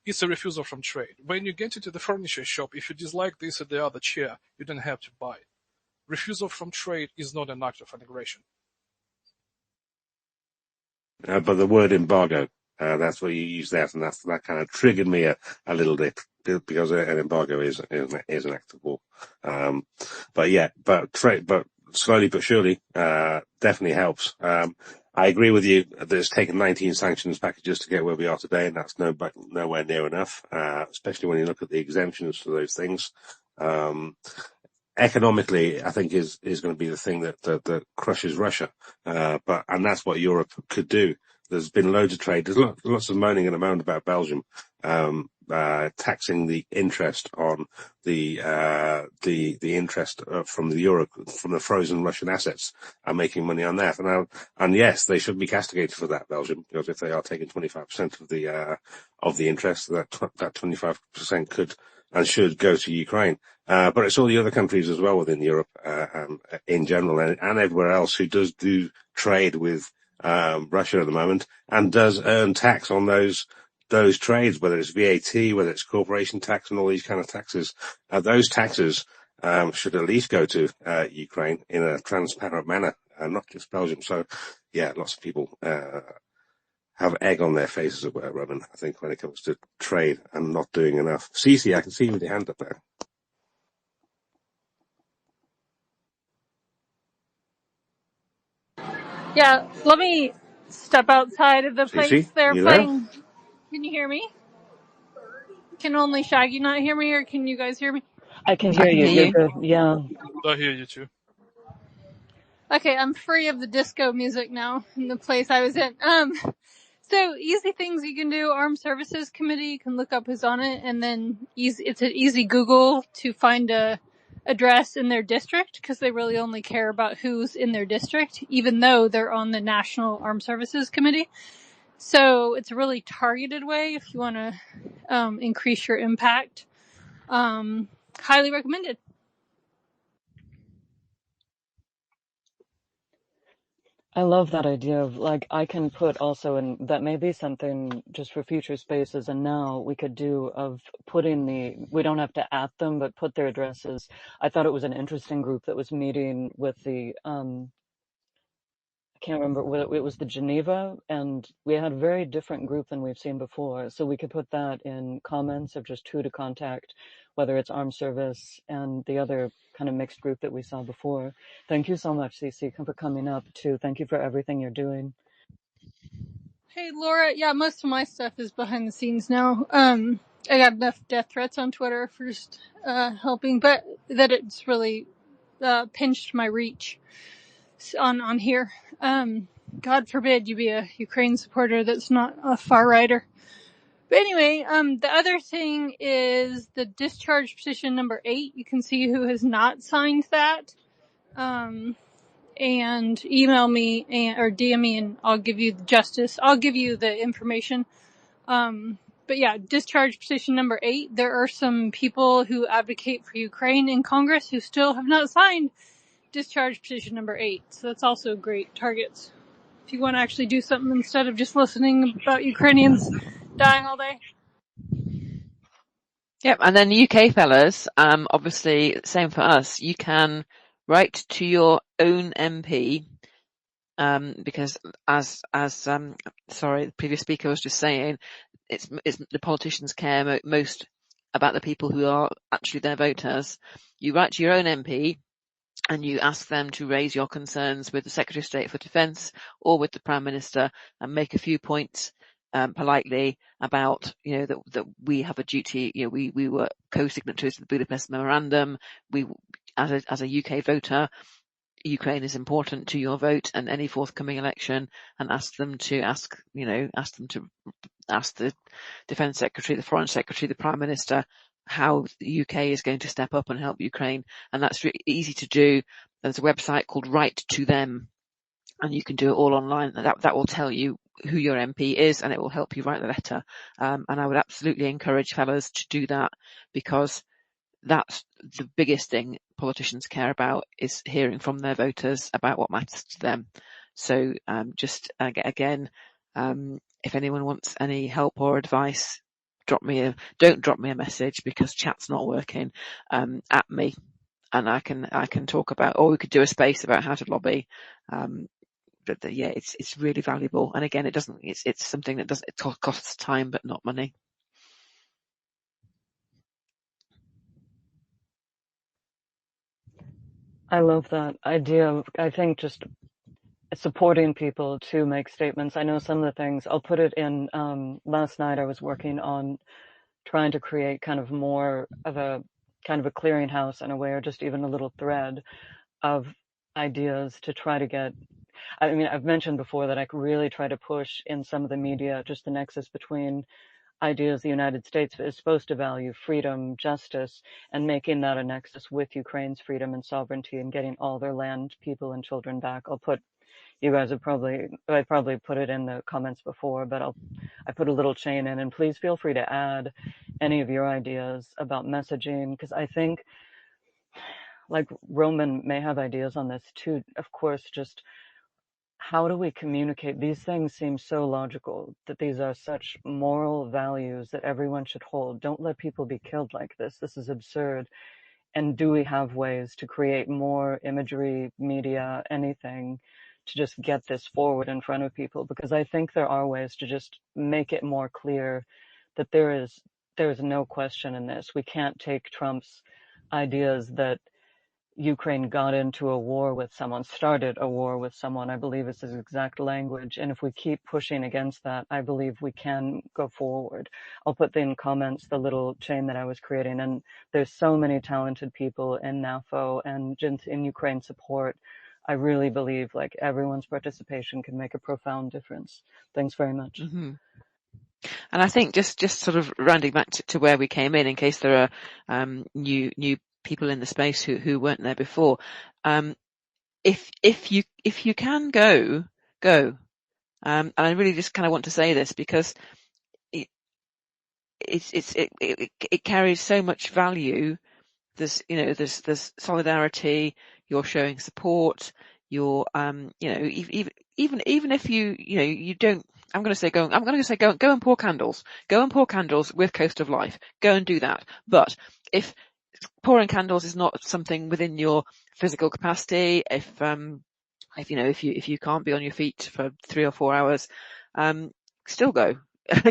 [SPEAKER 4] it's a refusal from trade. When you get into the furniture shop, if you dislike this or the other chair, you don't have to buy it. Refusal from trade is not an act of aggression.
[SPEAKER 1] But the word embargo, that's where you use that, and that kind of triggered me a little bit because an embargo is an act of war. But slowly but surely, definitely helps. I agree with you that it's taken 19 sanctions packages to get where we are today, and that's nowhere near enough, especially when you look at the exemptions for those things. Economically, I think is going to be the thing that crushes Russia. And that's what Europe could do. There's been loads of trade. There's lots of moaning and moan about Belgium, taxing the interest on the interest from the frozen Russian assets and making money on that. And yes, they should be castigated for that, Belgium, because if they are taking 25% of the interest, that 25% could and should go to Ukraine. But it's all the other countries as well within Europe, in general and everywhere else who do trade with, Russia at the moment and does earn tax on those trades, whether it's VAT, whether it's corporation tax and all these kind of taxes. Those taxes, should at least go to, Ukraine in a transparent manner and not just Belgium. So yeah, lots of people, have egg on their faces, Roman, I think, when it comes to trade and not doing enough. Cece, I can see you with your hand up there.
[SPEAKER 5] Yeah, let me step outside of the place.
[SPEAKER 1] Cece,
[SPEAKER 5] They're
[SPEAKER 1] you
[SPEAKER 5] playing.
[SPEAKER 1] there?
[SPEAKER 5] Can you hear me? Can only Shaggy not hear me, or can you guys hear me?
[SPEAKER 2] I can hear you. You're good. Yeah.
[SPEAKER 4] I hear you too.
[SPEAKER 5] Okay, I'm free of the disco music now in the place I was in. So easy things you can do. Armed Services Committee, you can look up who's on it, and then it's an easy Google to find a address in their district, because they really only care about who's in their district, even though they're on the National Armed Services Committee. So it's a really targeted way if you want to increase your impact. Highly recommended.
[SPEAKER 2] I love that idea of like, I can put also, and that may be something just for future spaces, and now we could do of putting we don't have to at them, but put their addresses. I thought it was an interesting group that was meeting with I can't remember whether it was the Geneva, and we had a very different group than we've seen before. So we could put that in comments of just who to contact, whether it's armed service and the other kind of mixed group that we saw before. Thank you so much, Cece, for coming up too. Thank you for everything you're doing.
[SPEAKER 5] Hey, Laura. Yeah, most of my stuff is behind the scenes now. I got enough death threats on Twitter for just helping, but that it's really pinched my reach on here. God forbid you be a Ukraine supporter that's not a far righter. But anyway, the other thing is the discharge petition number 8. You can see who has not signed that. And email me or DM me and I'll give you I'll give you the information. But yeah, discharge petition number 8. There are some people who advocate for Ukraine in Congress who still have not signed discharge petition number 8. So that's also great targets. If you want to actually do something instead of just listening about Ukrainians dying all day.
[SPEAKER 3] Yep, and then UK fellas, obviously same for us. You can write to your own MP, because as the previous speaker was just saying, it's the politicians care most about the people who are actually their voters. You write to your own MP and you ask them to raise your concerns with the Secretary of State for Defence or with the Prime Minister and make a few points politely about, that we have a duty. We were co-signatories to the Budapest Memorandum. We, as a UK voter, Ukraine is important to your vote and any forthcoming election, and ask the Defence Secretary, the Foreign Secretary, the Prime Minister, how the UK is going to step up and help Ukraine. And that's really easy to do. There's a website called Write to Them, and you can do it all online. That will tell you who your MP is, and it will help you write the letter. And I would absolutely encourage fellas to do that, because that's the biggest thing politicians care about, is hearing from their voters about what matters to them. So again, if anyone wants any help or advice, don't drop me a message, because chat's not working, at me, and I can talk about, or we could do a space about how to lobby. But it's really valuable. And again, it's something that it costs time, but not money.
[SPEAKER 2] I love that idea of, I think, just supporting people to make statements. I know some of the things, I'll put it in, last night I was working on trying to create kind of more of a clearinghouse in a way, or just even a little thread of ideas to try to get, I mean, I've mentioned before that I really try to push in some of the media just the nexus between ideas the United States is supposed to value, freedom, justice, and making that a nexus with Ukraine's freedom and sovereignty and getting all their land, people, and children back. You guys I probably put it in the comments before, but I put a little chain in, and please feel free to add any of your ideas about messaging, because I think, like, Roman may have ideas on this too, of course, just how do we communicate? These things seem so logical, that these are such moral values that everyone should hold. Don't let people be killed like this. This is absurd. And do we have ways to create more imagery, media, anything to just get this forward in front of people? Because I think there are ways to just make it more clear that there is no question in this. We can't take Trump's ideas that Ukraine got into a war with someone, started a war with someone, I believe is his exact language. And if we keep pushing against that, I believe we can go forward. I'll put in comments the little chain that I was creating. And there's so many talented people in NAFO and in Ukraine support. I really believe like everyone's participation can make a profound difference. Thanks very much.
[SPEAKER 3] Mm-hmm. And I think just sort of rounding back to where we came in case there are new people in the space who weren't there before. If you can go. And I really just kind of want to say this, because it carries so much value. There's solidarity. You're showing support. You're even even if you don't, I'm going to say go and pour candles. Go and pour candles with Coast of Life. Go and do that. But if pouring candles is not something within your physical capacity, if you can't be on your feet for 3 or 4 hours, still go.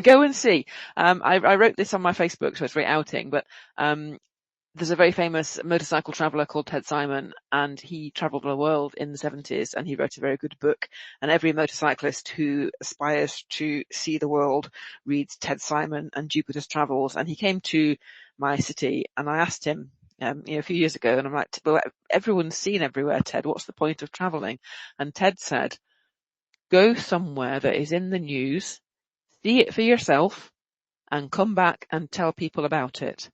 [SPEAKER 3] Go and see. I wrote this on my Facebook, so it's very outing, but there's a very famous motorcycle traveller called Ted Simon, and he travelled the world in the 70s, and he wrote a very good book. And every motorcyclist who aspires to see the world reads Ted Simon and Jupiter's Travels. And he came to my city, and I asked him, a few years ago, and I'm like, well, everyone's seen everywhere, Ted. What's the point of travelling? And Ted said, go somewhere that is in the news, see it for yourself, and come back and tell people about it.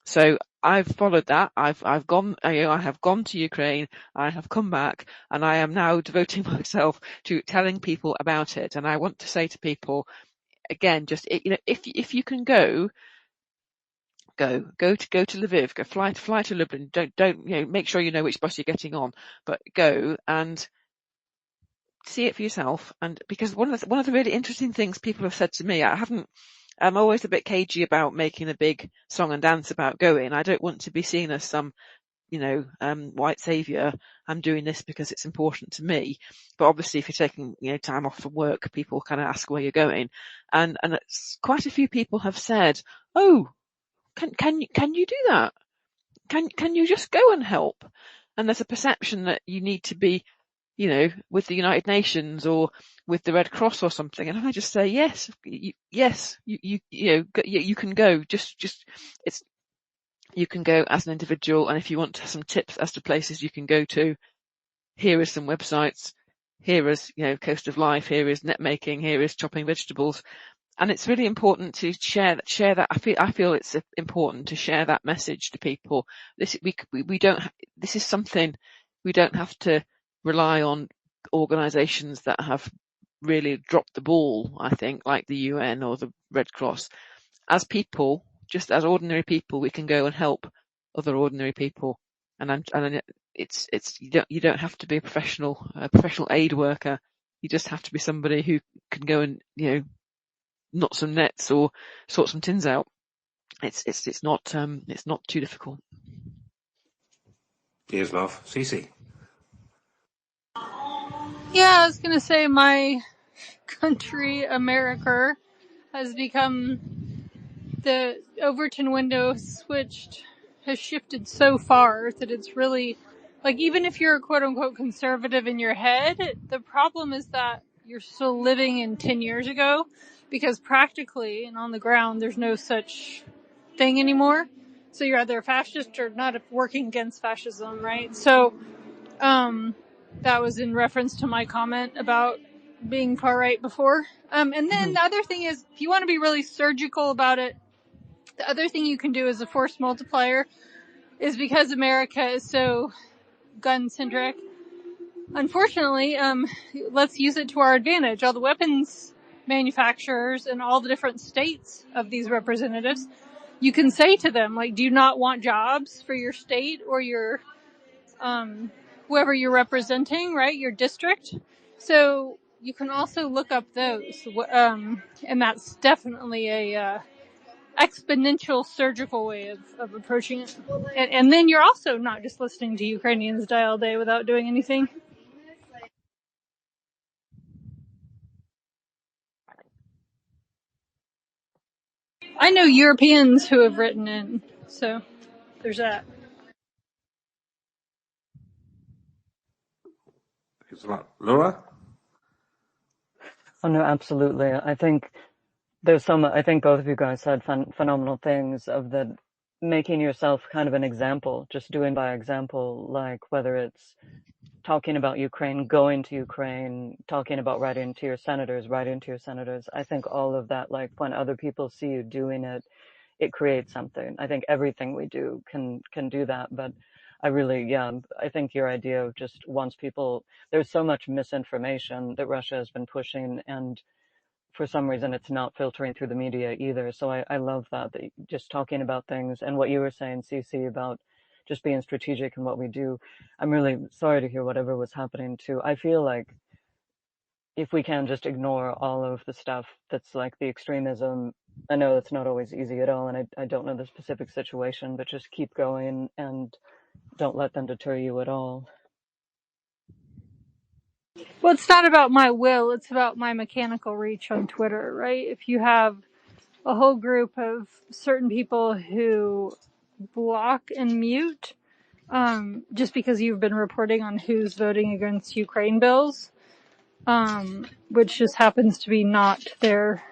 [SPEAKER 3] So I've followed that. I've gone, I have gone to Ukraine. I have come back, and I am now devoting myself to telling people about it. And I want to say to people, again, just, if you can go to Lviv, fly to Lublin. Don't, make sure you know which bus you're getting on, but go and see it for yourself. And because one of the really interesting things people have said to me, I'm always a bit cagey about making a big song and dance about going. I don't want to be seen as some, white saviour. I'm doing this because it's important to me. But obviously, if you're taking, time off from work, people kind of ask where you're going. And it's quite a few people have said, oh, can you do that? Can you just go and help? And there's a perception that you need to be, with the United Nations or with the Red Cross or something. And I just say, yes, you can go. You can go as an individual. And if you want some tips as to places you can go to, here is some websites. Here is, Coast of Life. Here is net making. Here is chopping vegetables. And it's really important to share that. I feel it's important to share that message to people. This is something we don't have to rely on organisations that have really dropped the ball, I think, like the UN or the Red Cross. As people, just as ordinary people, we can go and help other ordinary people. And it's you don't have to be a professional aid worker. You just have to be somebody who can go and knot some nets or sort some tins out. It's not too difficult.
[SPEAKER 1] Cheers, love. Cece.
[SPEAKER 5] Yeah, I was gonna say my country, America, has become the Overton window has shifted so far that it's really like, even if you're a quote unquote conservative in your head, the problem is that you're still living in 10 years ago, because practically and on the ground there's no such thing anymore. So you're either a fascist or not working against fascism, right? So that was in reference to my comment about being far right before. And then the other thing is, if you want to be really surgical about it, the other thing you can do as a force multiplier is, because America is so gun-centric, unfortunately, let's use it to our advantage. All the weapons manufacturers and all the different states of these representatives, you can say to them, like, do you not want jobs for your state or your whoever you're representing, right? Your district. So you can also look up those, and that's definitely a exponential surgical way of approaching it. And then you're also not just listening to Ukrainians die all day without doing anything. I know Europeans who have written in, so there's that.
[SPEAKER 1] Thanks a lot. Laura?
[SPEAKER 2] Oh no, absolutely. I think I think both of you guys said phenomenal things of the making yourself kind of an example, just doing by example, like whether it's talking about Ukraine, going to Ukraine, talking about writing to your senators. I think all of that, like when other people see you doing it, it creates something. I think everything we do can do that, but I think your idea of just once people, there's so much misinformation that Russia has been pushing, and for some reason it's not filtering through the media either. So I love that just talking about things, and what you were saying, Cece, about just being strategic in what we do. I'm really sorry to hear whatever was happening too. I feel like if we can just ignore all of the stuff that's like the extremism. I know it's not always easy at all, and I don't know the specific situation, but just keep going and don't let them deter you at all.
[SPEAKER 5] Well, it's not about my will, it's about my mechanical reach on Twitter, right? If you have a whole group of certain people who block and mute, just because you've been reporting on who's voting against Ukraine bills, which just happens to be not their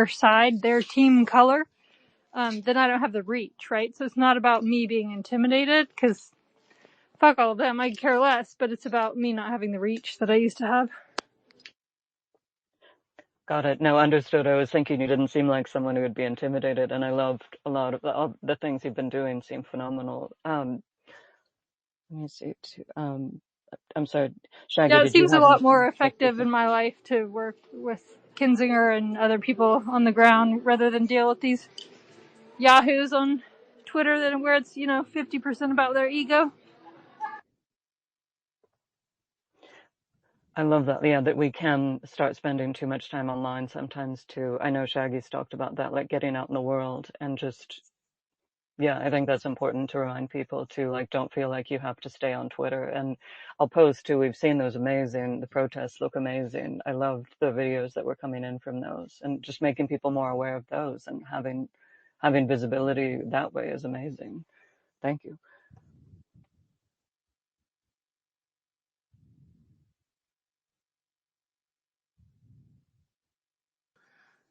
[SPEAKER 5] side, their team color, then I don't have the reach, right? So it's not about me being intimidated, because fuck all of them, I care less, but it's about me not having the reach that I used to have.
[SPEAKER 2] Got it. No, understood. I was thinking you didn't seem like someone who would be intimidated, and I loved a lot of the things you've been doing seem phenomenal. Let me see. I'm sorry, Shaggy,
[SPEAKER 5] Yeah, it
[SPEAKER 2] did you
[SPEAKER 5] seems a
[SPEAKER 2] have
[SPEAKER 5] lot
[SPEAKER 2] anything
[SPEAKER 5] more
[SPEAKER 2] to say
[SPEAKER 5] effective
[SPEAKER 2] quickly?
[SPEAKER 5] in my life to work with Kinzinger and other people on the ground rather than deal with these yahoos on Twitter that where it's 50% about their ego.
[SPEAKER 2] I love that. Yeah, that we can start spending too much time online sometimes too. I know Shaggy's talked about that, like getting out in the world and just, yeah, I think that's important to remind people to like, don't feel like you have to stay on Twitter. And I'll post too, we've seen those amazing, the protests look amazing. I loved the videos that were coming in from those, and just making people more aware of those and having visibility that way is amazing. Thank you.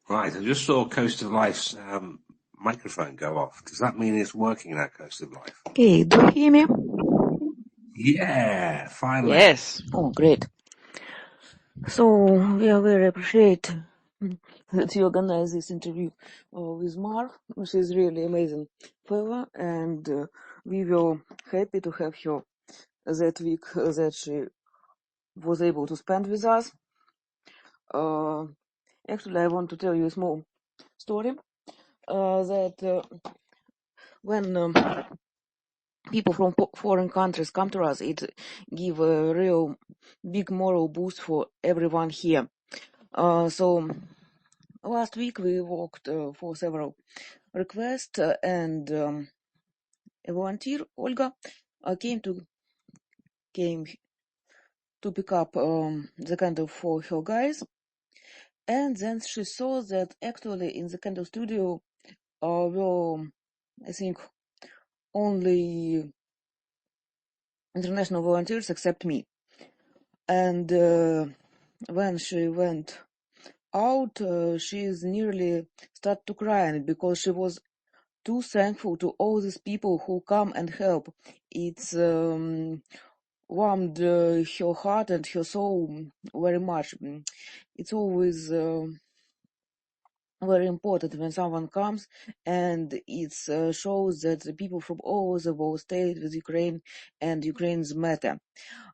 [SPEAKER 1] Right, I just saw Coast of Life's microphone go off. Does that mean it's working now, Coast of Life?
[SPEAKER 6] Okay, do you hear me?
[SPEAKER 1] Yeah, finally.
[SPEAKER 3] Yes.
[SPEAKER 6] Oh, great. So, we are very appreciate that you organize this interview with Marv. She's really amazing fella, and we were happy to have her that week that she was able to spend with us. Actually, I want to tell you a small story that when people from foreign countries come to us, it give a real big moral boost for everyone here. So last week we worked for several requests, and a volunteer, Olga, came to pick up the candle for her guys, and then she saw that actually in the candle studio were, I think, only international volunteers except me. And when she went out, she's nearly started to cry because she was too thankful to all these people who come and help. It's warmed her heart and her soul very much. It's always very important when someone comes, and it shows that the people from all over the world stay with Ukraine and Ukraine's matter.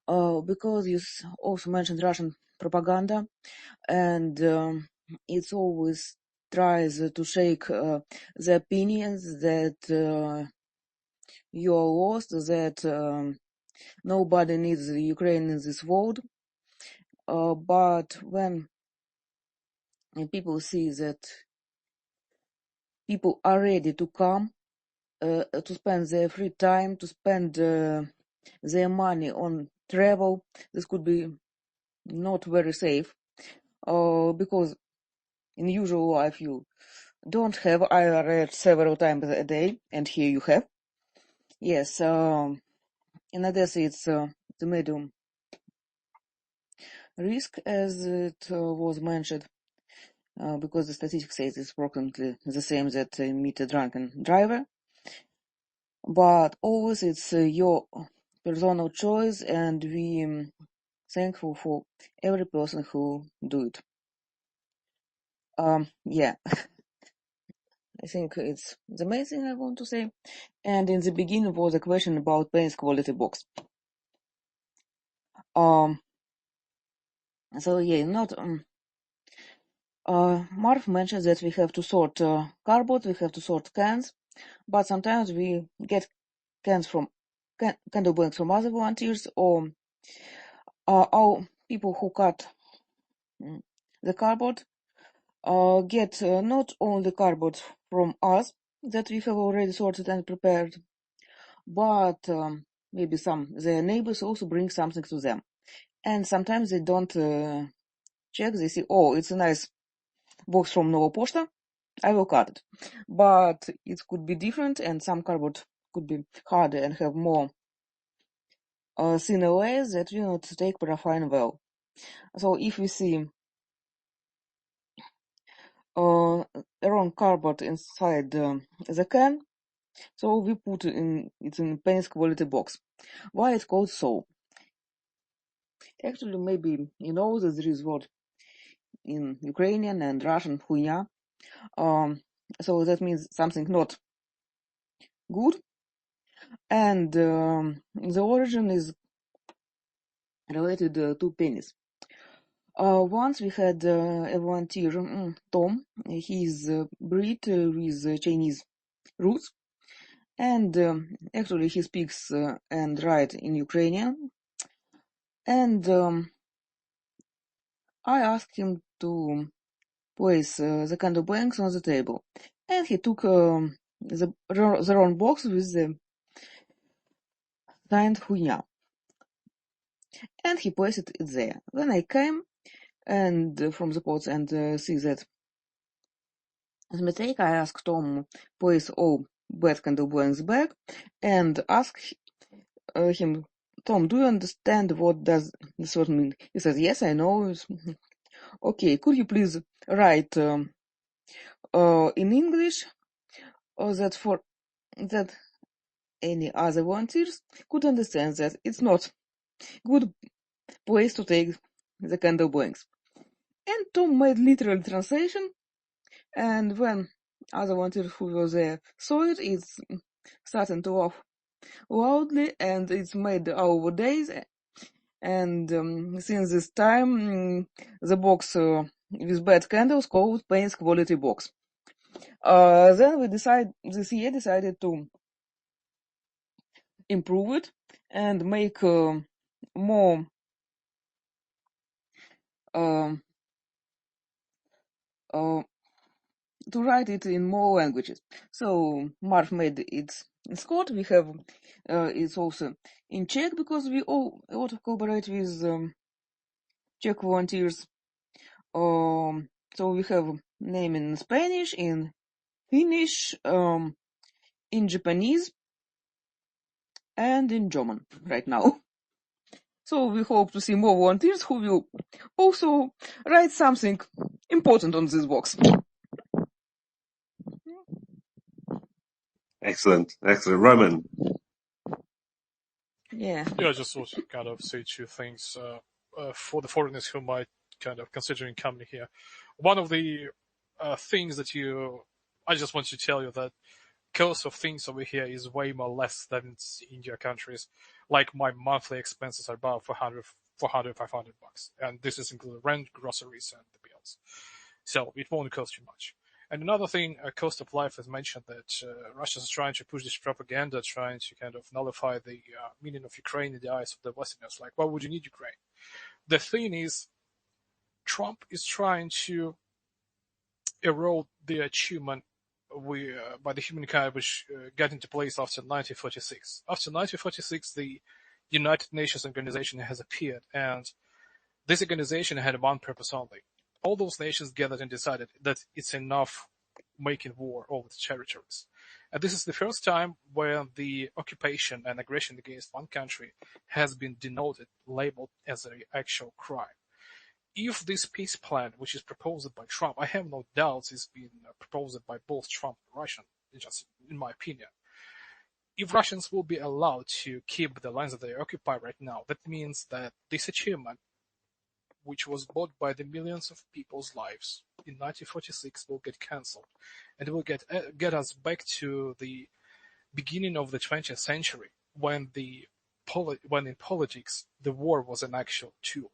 [SPEAKER 6] Because you also mentioned Russian propaganda, and it's always tries to shake the opinions that you're lost, that nobody needs Ukraine in this world. But when people see that people are ready to come to spend their free time, to spend their money on travel, this could be not very safe, because in usual life you don't have. I read several times a day, and here you have. Yes, in Odesa it's the medium risk, as it was mentioned, because the statistics says it's approximately the same that meet a drunken driver. But always it's your personal choice, and we thankful for every person who do it. Yeah, I think it's the main thing I want to say. And in the beginning was a question about Payne's quality box. So yeah, not Marv mentioned that we have to sort cardboard, we have to sort cans, but sometimes we get cans from candle banks from other volunteers, or our people who cut the cardboard, get not only cardboard from us that we have already sorted and prepared, but maybe their neighbors also bring something to them. And sometimes they don't check, they say, oh, it's a nice box from Nova Posta, I will cut it. But it could be different, and some cardboard could be harder and have more thinner layers that will not take paraffin well. So if we see wrong cardboard inside the can, so we put it in paints quality box. Why it's called so? Actually, maybe you know that there is word in Ukrainian and Russian huya. So that means something not good. And the origin is related to penis. Once we had a volunteer, Tom. He's bred with Chinese roots. And actually he speaks and writes in Ukrainian. And I asked him to place the candle blanks on the table. And he took the round box with the signed huya. And he placed it there. When I came and from the pots and see that the mistake, I asked Tom place all bad candle blanks back and ask him, Tom, do you understand what does this word mean? He says, yes, I know. Okay, could you please write in English that any other volunteers could understand that it's not good place to take the candle blanks. And Tom made literal translation, and when other volunteers who were there saw it, it's starting to laugh loudly, and it's made our days. And since this time, the box with bad candles called Paints Quality Box. Then we this year decided to improve it and make more to write it in more languages. So Marv made it in Scott. We have it's also in Czech because we all a lot of collaborate with Czech volunteers. So we have name in Spanish, in Finnish, in Japanese, and in German right now. So we hope to see more volunteers who will also write something important on this box.
[SPEAKER 1] Excellent. Roman.
[SPEAKER 6] Yeah.
[SPEAKER 4] Yeah, I just want to kind of say two things for the foreigners who might kind of considering coming here. One of the things that I just want to tell you that cost of things over here is way more less than in your countries. Like my monthly expenses are about 400, 500 bucks. And this is including rent, groceries, and the bills. So it won't cost you much. And another thing, Coast of Life has mentioned that Russia is trying to push this propaganda, trying to kind of nullify the meaning of Ukraine in the eyes of the Westerners. Like, why would you need Ukraine? The thing is, Trump is trying to erode the achievement by the humankind which got into place after 1946. After 1946, the United Nations organization has appeared, and this organization had one purpose only. All those nations gathered and decided that it's enough making war over the territories. And this is the first time where the occupation and aggression against one country has been denoted, labeled as an actual crime. If this peace plan, which is proposed by Trump, I have no doubts it's been proposed by both Trump and Russia, just in my opinion. If Russians will be allowed to keep the lands that they occupy right now, that means that this achievement, which was bought by the millions of people's lives in 1946, will get cancelled, and it will get us back to the beginning of the 20th century, when in politics the war was an actual tool.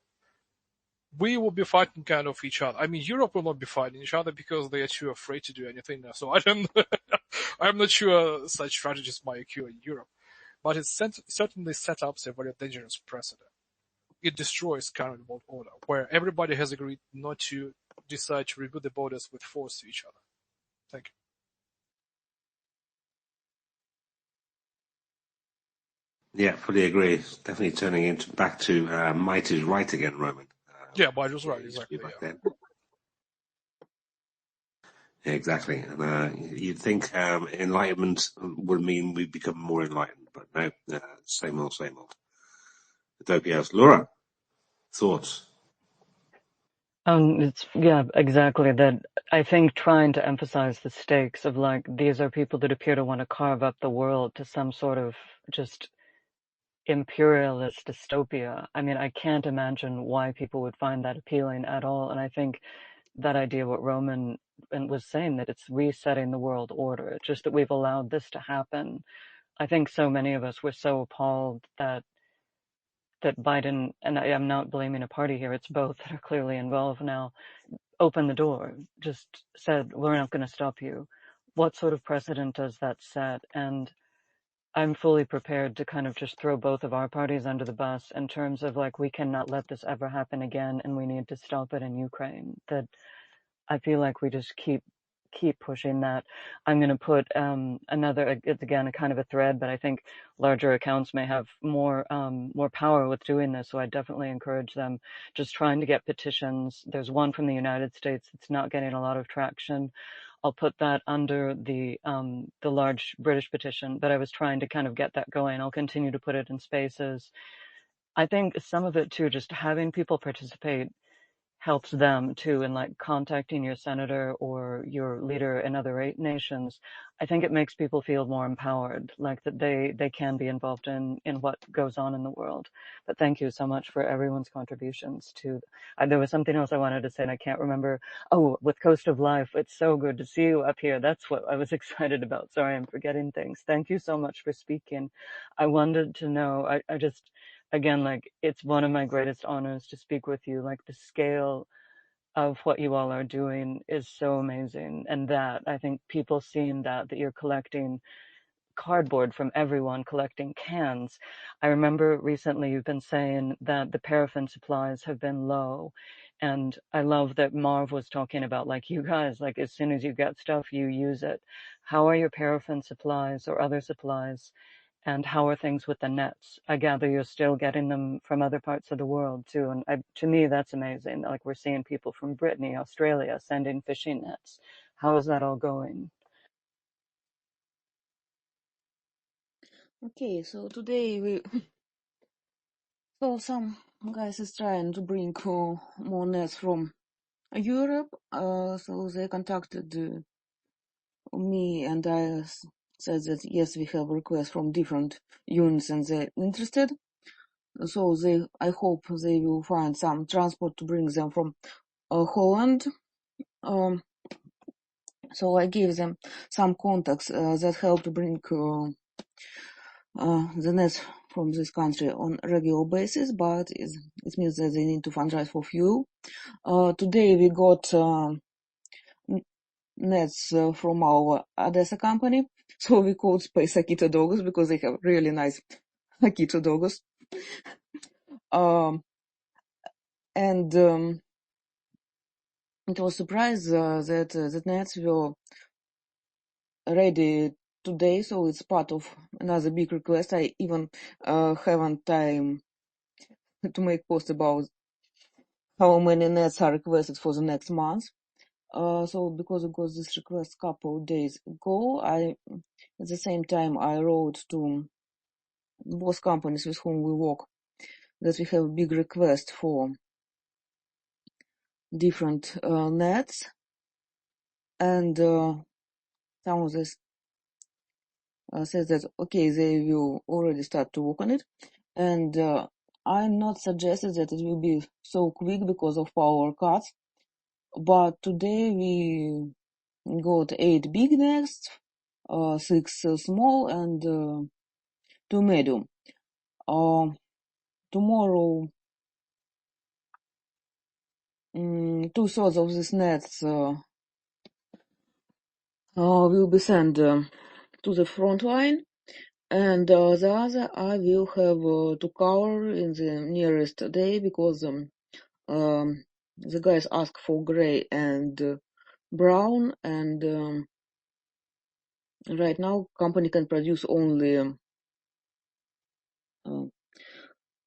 [SPEAKER 4] We will be fighting kind of each other. I mean, Europe will not be fighting each other because they are too afraid to do anything. So I'm not sure such strategies might occur in Europe, but it certainly set up a very dangerous precedent. it destroys current world order, where everybody has agreed not to decide to rebuild the borders with force to each other. Thank you.
[SPEAKER 1] Yeah, fully agree. It's definitely turning back to might is right again, Roman.
[SPEAKER 4] Yeah, but it was right,
[SPEAKER 1] It used to be
[SPEAKER 4] exactly.
[SPEAKER 1] back then. Yeah, exactly. And you'd think enlightenment would mean we become more enlightened, but no, same old, same old. Utopias. Laura, thoughts?
[SPEAKER 2] Yeah, exactly that. I think trying to emphasize the stakes of like, these are people that appear to want to carve up the world to some sort of just imperialist dystopia. I mean, I can't imagine why people would find that appealing at all. And I think that idea, what Roman was saying, that it's resetting the world order, just that we've allowed this to happen. I think so many of us were so appalled that Biden, and I'm not blaming a party here, it's both that are clearly involved now, opened the door, just said, we're not going to stop you. What sort of precedent does that set? And I'm fully prepared to kind of just throw both of our parties under the bus in terms of like, we cannot let this ever happen again, and we need to stop it in Ukraine. That I feel like we just keep pushing that. I'm going to put another, it's again a kind of a thread, but I think larger accounts may have more power with doing this, so I definitely encourage them just trying to get petitions. There's one from the United States that's not getting a lot of traction. I'll put that under the large British petition, but I was trying to kind of get that going. I'll continue to put it in spaces. I think some of it too, just having people participate helps them too in like contacting your senator or your leader in other nations. I think it makes people feel more empowered, like that they can be involved in what goes on in the world. But thank you so much for everyone's contributions to. There was something else I wanted to say and I can't remember. Oh, with Coast of Life, it's so good to see you up here. That's what I was excited about. Sorry, I'm forgetting things. Thank you so much for speaking. I wanted to know, I just, again, like, it's one of my greatest honors to speak with you. Like, the scale of what you all are doing is so amazing. And that, I think people seeing that you're collecting cardboard from everyone, collecting cans. I remember recently you've been saying that the paraffin supplies have been low. And I love that Marv was talking about, like, you guys, like, as soon as you get stuff, you use it. How are your paraffin supplies or other supplies? And how are things with the nets? I gather you're still getting them from other parts of the world too. And to me, that's amazing. Like, we're seeing people from Brittany, Australia, sending fishing nets. How is that all going?
[SPEAKER 6] Okay, so today we so some guys is trying to bring more nets from Europe. So they contacted me, and I said that yes, we have requests from different units, and they're interested. So I hope they will find some transport to bring them from Holland. So I gave them some contacts that help to bring the nets from this country on regular basis, but it means that they need to fundraise for fuel. Today we got nets from our Odesa company, so we called Space Akita Doggos because they have really nice Akita Doggos. And it was surprised that nets were ready today, so it's part of another big request. I even haven't time to make post about how many nets are requested for the next month. So because I got this request a couple of days ago, at the same time I wrote to both companies with whom we work that we have a big request for different nets, and some of this says that okay, they will already start to work on it, and I'm not suggesting that it will be so quick because of power cuts, but today we got 8 big nets, 6 small, and 2 medium. Tomorrow, 2/3 of these nets will be sent to the front line, And the other I will have to cover in the nearest day because the guys ask for gray and brown, and right now company can produce only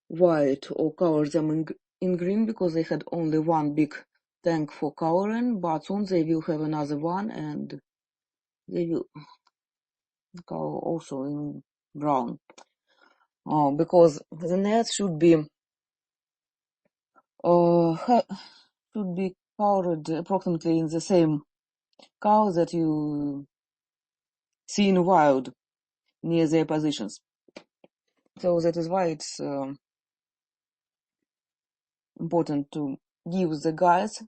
[SPEAKER 6] white or cover them in green because they had only one big tank for coloring, but soon they will have another one and they will color also in brown. Because the net should be colored approximately in the same color that you see in wild near their positions. So that is why it's important to give the guys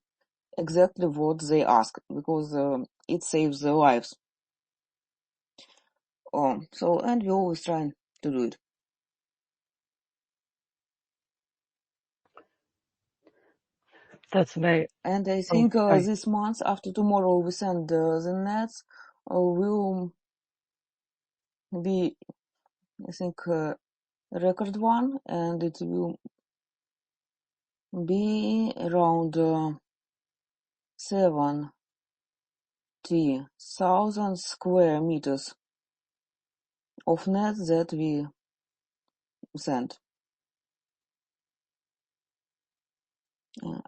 [SPEAKER 6] exactly what they ask, because it saves their lives. And we always try to do it.
[SPEAKER 2] That's amazing.
[SPEAKER 6] And I think this month, after tomorrow, we send the nets, will be, I think, record one, and it will be around 70,000 square meters of net that we sent.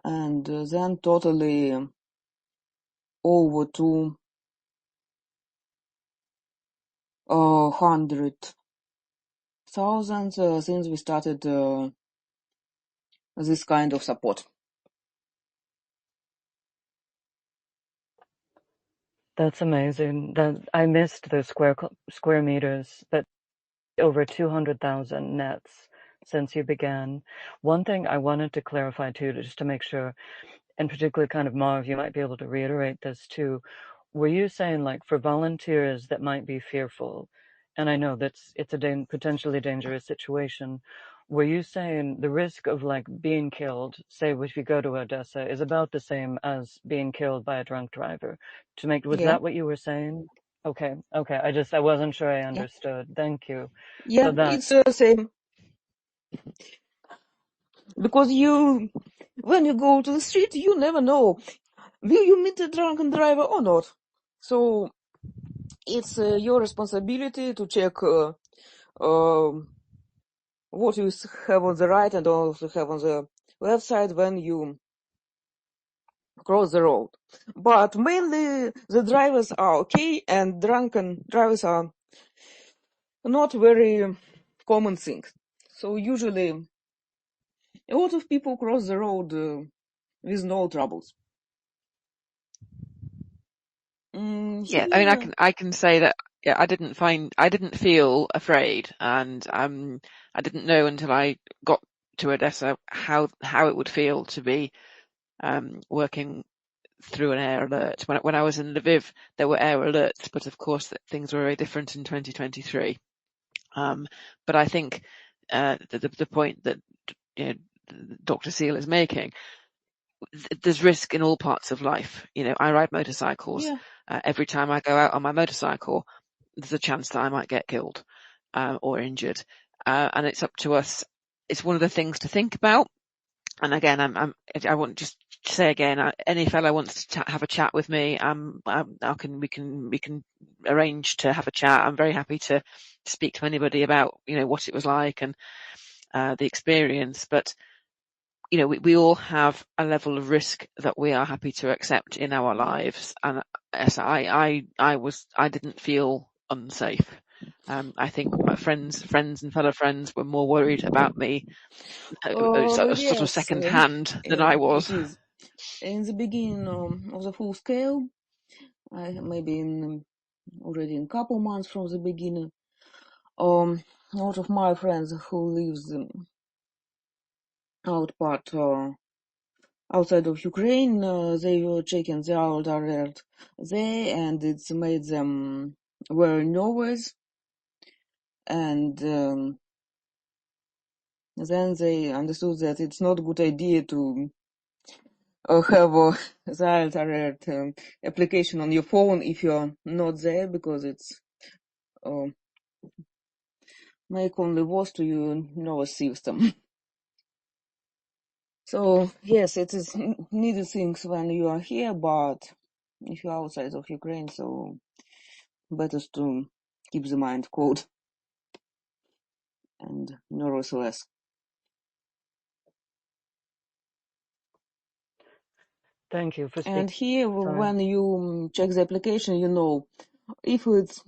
[SPEAKER 6] And then totally over 200,000 since we started this kind of support.
[SPEAKER 2] That's amazing. That I missed the square meters, but over 200,000 nets since you began. One thing I wanted to clarify too, just to make sure, in particular, kind of Marv, you might be able to reiterate this too. Were you saying, like, for volunteers that might be fearful, and I know it's a potentially dangerous situation, were you saying the risk of, like, being killed, say if you go to Odesa, is about the same as being killed by a drunk driver? Was that what you were saying? Okay. I wasn't sure I understood. Thank you.
[SPEAKER 6] Yeah, it's the same. Because when you go to the street, you never know, will you meet a drunken driver or not? So it's your responsibility to check what you have on the right and also have on the left side when you cross the road. But mainly the drivers are okay, and drunken drivers are not very common thing. So usually a lot of people cross the road with no troubles.
[SPEAKER 3] Yeah, I mean, I can say that. Yeah, I didn't feel afraid, and I didn't know until I got to Odesa how it would feel to be working through an air alert. When I was in Lviv, there were air alerts, but of course things were very different in 2023. But I think the point that Dr. Seal is making, there's risk in all parts of life. I ride motorcycles.
[SPEAKER 6] Yeah.
[SPEAKER 3] Every time I go out on my motorcycle, there's a chance that I might get killed or injured, and it's up to us. It's one of the things to think about. And again, I want to just say again, any fellow wants to have a chat with me, we can arrange to have a chat. I'm very happy to speak to anybody about what it was like and the experience. But we all have a level of risk that we are happy to accept in our lives, and so I didn't feel unsafe. I think my friends and fellow friends were more worried about me sort of second hand than I was.
[SPEAKER 6] It is. In the beginning of the full scale, maybe already in a couple months from the beginning, a lot of my friends who lives outside of Ukraine, they were checking the alert there, and it's made them very nervous. And then they understood that it's not a good idea to have the alert application on your phone if you're not there, because it's make only worse to your nervous system. So yes, it is needed things when you are here, but if you're outside of Ukraine, so better to keep the mind cold and nervous less.
[SPEAKER 2] Thank you for speaking.
[SPEAKER 6] And here,
[SPEAKER 2] Sorry.
[SPEAKER 6] when you check the application, you know, if it's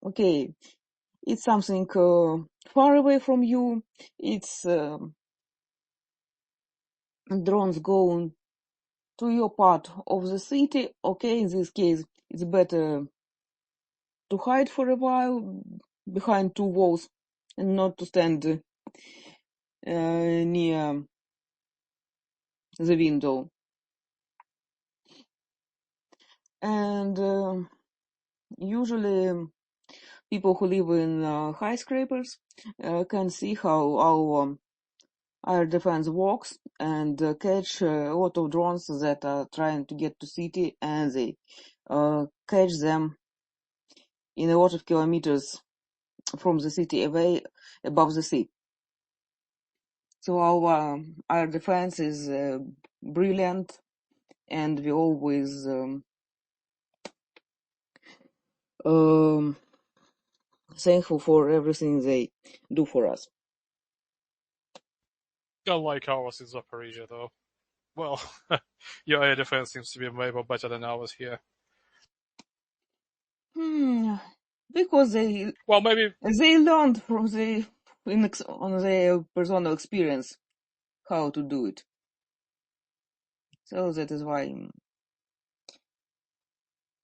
[SPEAKER 6] okay, it's something far away from you, it's drones going to your part of the city. Okay, in this case, it's better to hide for a while behind two walls and not to stand near the window. And usually people who live in skyscrapers can see how our air defense works and catch a lot of drones that are trying to get to city, and they catch them in a lot of kilometers from the city away above the sea. So our air defense is brilliant, and we always thankful for everything they do for us.
[SPEAKER 4] I like ours in Zaporizhia, though. Well, your air defense seems to be way more better than ours here.
[SPEAKER 6] Because they
[SPEAKER 4] Well, maybe
[SPEAKER 6] learned from on their personal experience how to do it. So that is why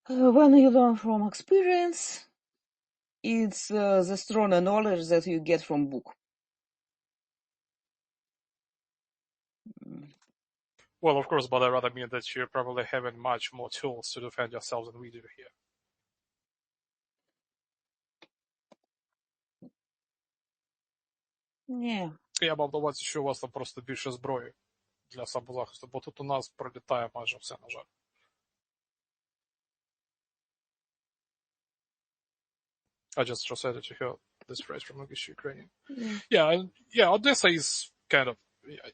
[SPEAKER 6] when you learn from experience, it's the stronger knowledge that you get from book.
[SPEAKER 4] well, of course, but I rather mean that you're probably having much more tools to defend yourselves than we do here.
[SPEAKER 6] Yeah.
[SPEAKER 4] Я мав на увазі, що у вас там просто більше зброї для самозахисту, бо тут у нас пролітає майже все, на жаль. I just translated to her this phrase from English to Ukrainian. Yeah, Odessa is kind of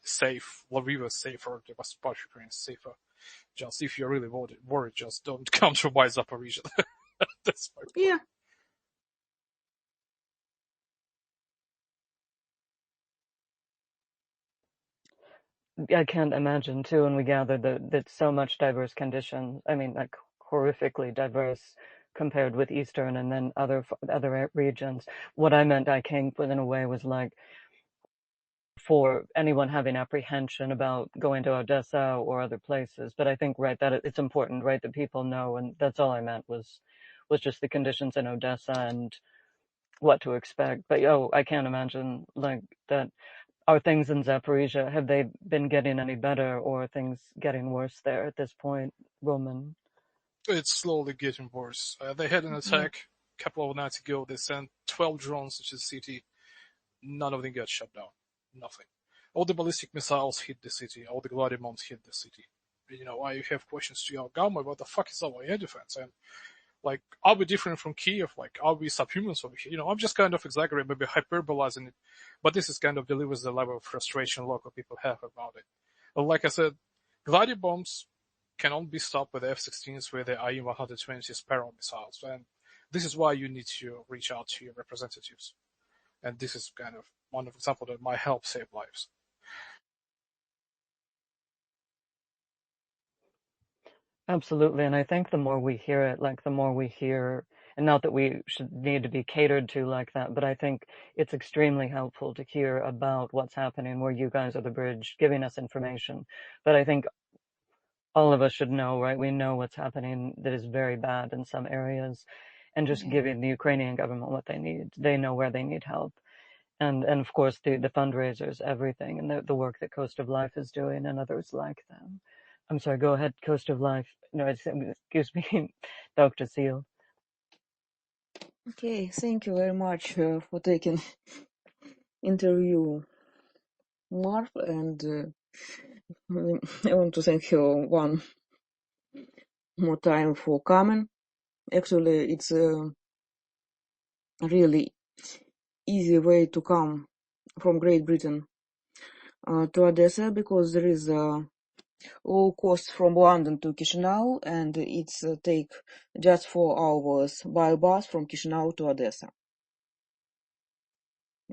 [SPEAKER 4] safe. Lviv is safer. The west part of Ukraine is safer. Just if you're really worried, just don't come to my Zaporizhia. That's my point.
[SPEAKER 6] Yeah.
[SPEAKER 2] I can't imagine too, and we gathered that so much diverse conditions. I mean, like horrifically diverse compared with Eastern and then other regions. What I meant, I came with in a way was like for anyone having apprehension about going to Odessa or other places. But I think right that it's important, right, that people know, and that's all I meant was just the conditions in Odessa and what to expect. But I can't imagine like that. Are things in Zaporizhia, have they been getting any better, or are things getting worse there at this point, Roman?
[SPEAKER 4] It's slowly getting worse. They had an attack a couple of nights ago. They sent 12 drones into the city. None of them got shut down. Nothing. All the ballistic missiles hit the city. All the Gladi bombs hit the city. You know, I have questions to your government. What the fuck is our air defense? And like, are we different from Kiev? Like, are we subhumans over here? You know, I'm just kind of exaggerating, maybe hyperbolizing it, but this is kind of delivers the level of frustration local people have about it. But like I said, Gladi bombs cannot be stopped with F-16s with the IE-120 Sparrow missiles, and this is why you need to reach out to your representatives. And this is kind of one example that might help save lives.
[SPEAKER 2] Absolutely, and I think the more we hear it, like the more we hear, and not that we should need to be catered to like that, but I think it's extremely helpful to hear about what's happening where you guys are the bridge, giving us information. But I think all of us should know, right? We know what's happening that is very bad in some areas, and just giving the Ukrainian government what they need. They know where they need help. And of course the fundraisers, everything, and the work that Coast of Life is doing and others like them. I'm sorry, go ahead, Coast of Life. No, excuse me, Dr. Seal.
[SPEAKER 6] Okay, thank you very much for taking interview, Marv, and I want to thank you one more time for coming. Actually, it's really easy way to come from Great Britain to Odesa, because there is low cost from London to Chisinau, and it's take just 4 hours by bus from Chisinau to Odesa.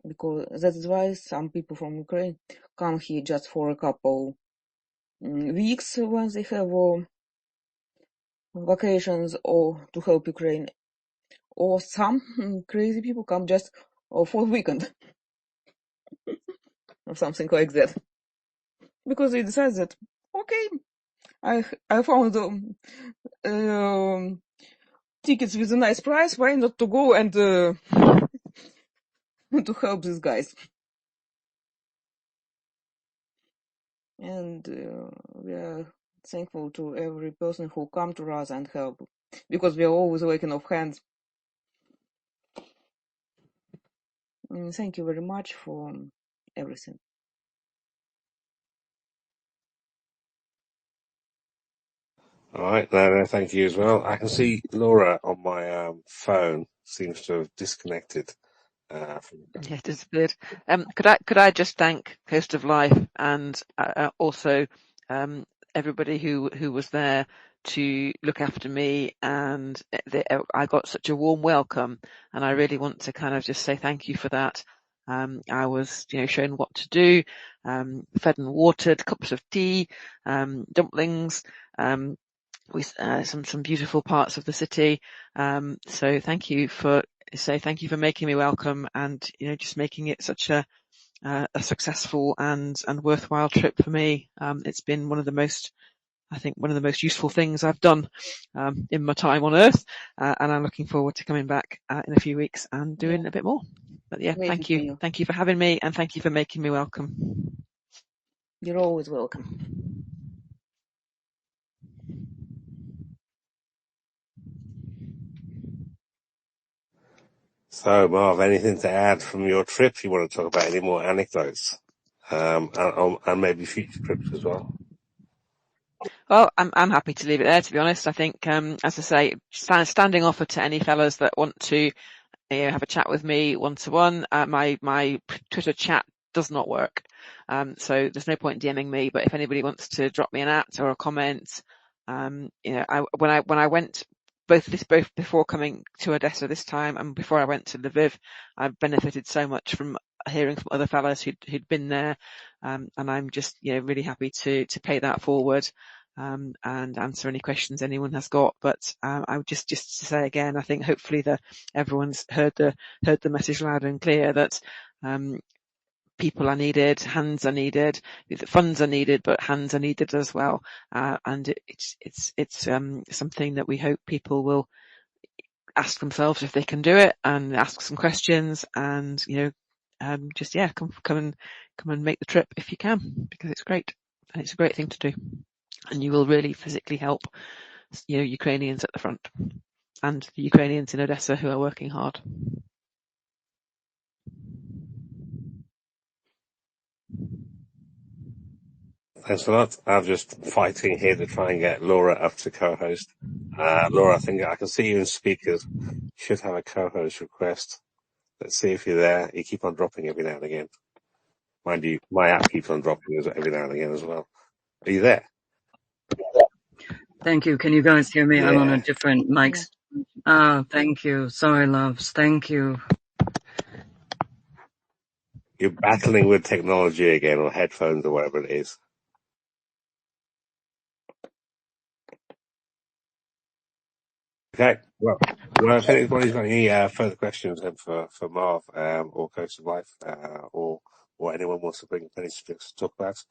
[SPEAKER 6] Because that is why some people from Ukraine come here just for a couple weeks when they have vacations or to help Ukraine, or some crazy people come just for the weekend or something like that, because they decide that, okay, I found tickets with a nice price, why not to go and to help these guys. And we are thankful to every person who come to us and help, because we are always working off hands. Thank you very much for everything.
[SPEAKER 1] All right, no, thank you as well. I can see Laura on my phone seems to have disconnected.
[SPEAKER 3] Yeah, disappeared. Could I just thank Coast of Life and also everybody who was there to look after me, and I got such a warm welcome, and I really want to kind of just say thank you for that. I was, shown what to do, fed and watered, cups of tea, dumplings, some beautiful parts of the city. So thank you for making me welcome, and just making it such a successful and worthwhile trip for me. It's been one of the most useful things I've done in my time on Earth, and I'm looking forward to coming back in a few weeks and doing a bit more. But yeah, thank you for having me, and thank you for making me welcome.
[SPEAKER 6] You're always welcome.
[SPEAKER 1] So, Marv, anything to add from your trip? You want to talk about any more anecdotes, and maybe future trips as well?
[SPEAKER 3] Well, I'm happy to leave it there, to be honest. I think, as I say, standing offer to any fellas that want to have a chat with me one-to-one. My Twitter chat does not work, so there's no point DMing me. But if anybody wants to drop me an at or a comment, when I went both before coming to Odesa this time and before I went to Lviv, I benefited so much from hearing from other fellas who'd been there, and I'm just really happy to pay that forward. And answer any questions anyone has got. But I would just to say again, I think hopefully everyone's heard the message loud and clear that people are needed, hands are needed, funds are needed, but hands are needed as well. And it's something that we hope people will ask themselves if they can do it, and ask some questions, and come and make the trip if you can, because it's great and it's a great thing to do. And you will really physically help, Ukrainians at the front and the Ukrainians in Odesa who are working hard.
[SPEAKER 1] Thanks a lot. I'm just fighting here to try and get Laura up to co-host. Laura, I think I can see you in speakers. You should have a co-host request. Let's see if you're there. You keep on dropping every now and again. Mind you, my app keeps on dropping every now and again as well. Are you there?
[SPEAKER 2] Thank you. Can you guys hear me?
[SPEAKER 1] Yeah.
[SPEAKER 2] I'm on a different mic. Thank you. Sorry, loves. Thank you.
[SPEAKER 1] You're battling with technology again, or headphones, or whatever it is. Okay. Well, if anybody's got any further questions for Marv or Coast of Life, or anyone wants to bring up any subjects to talk about,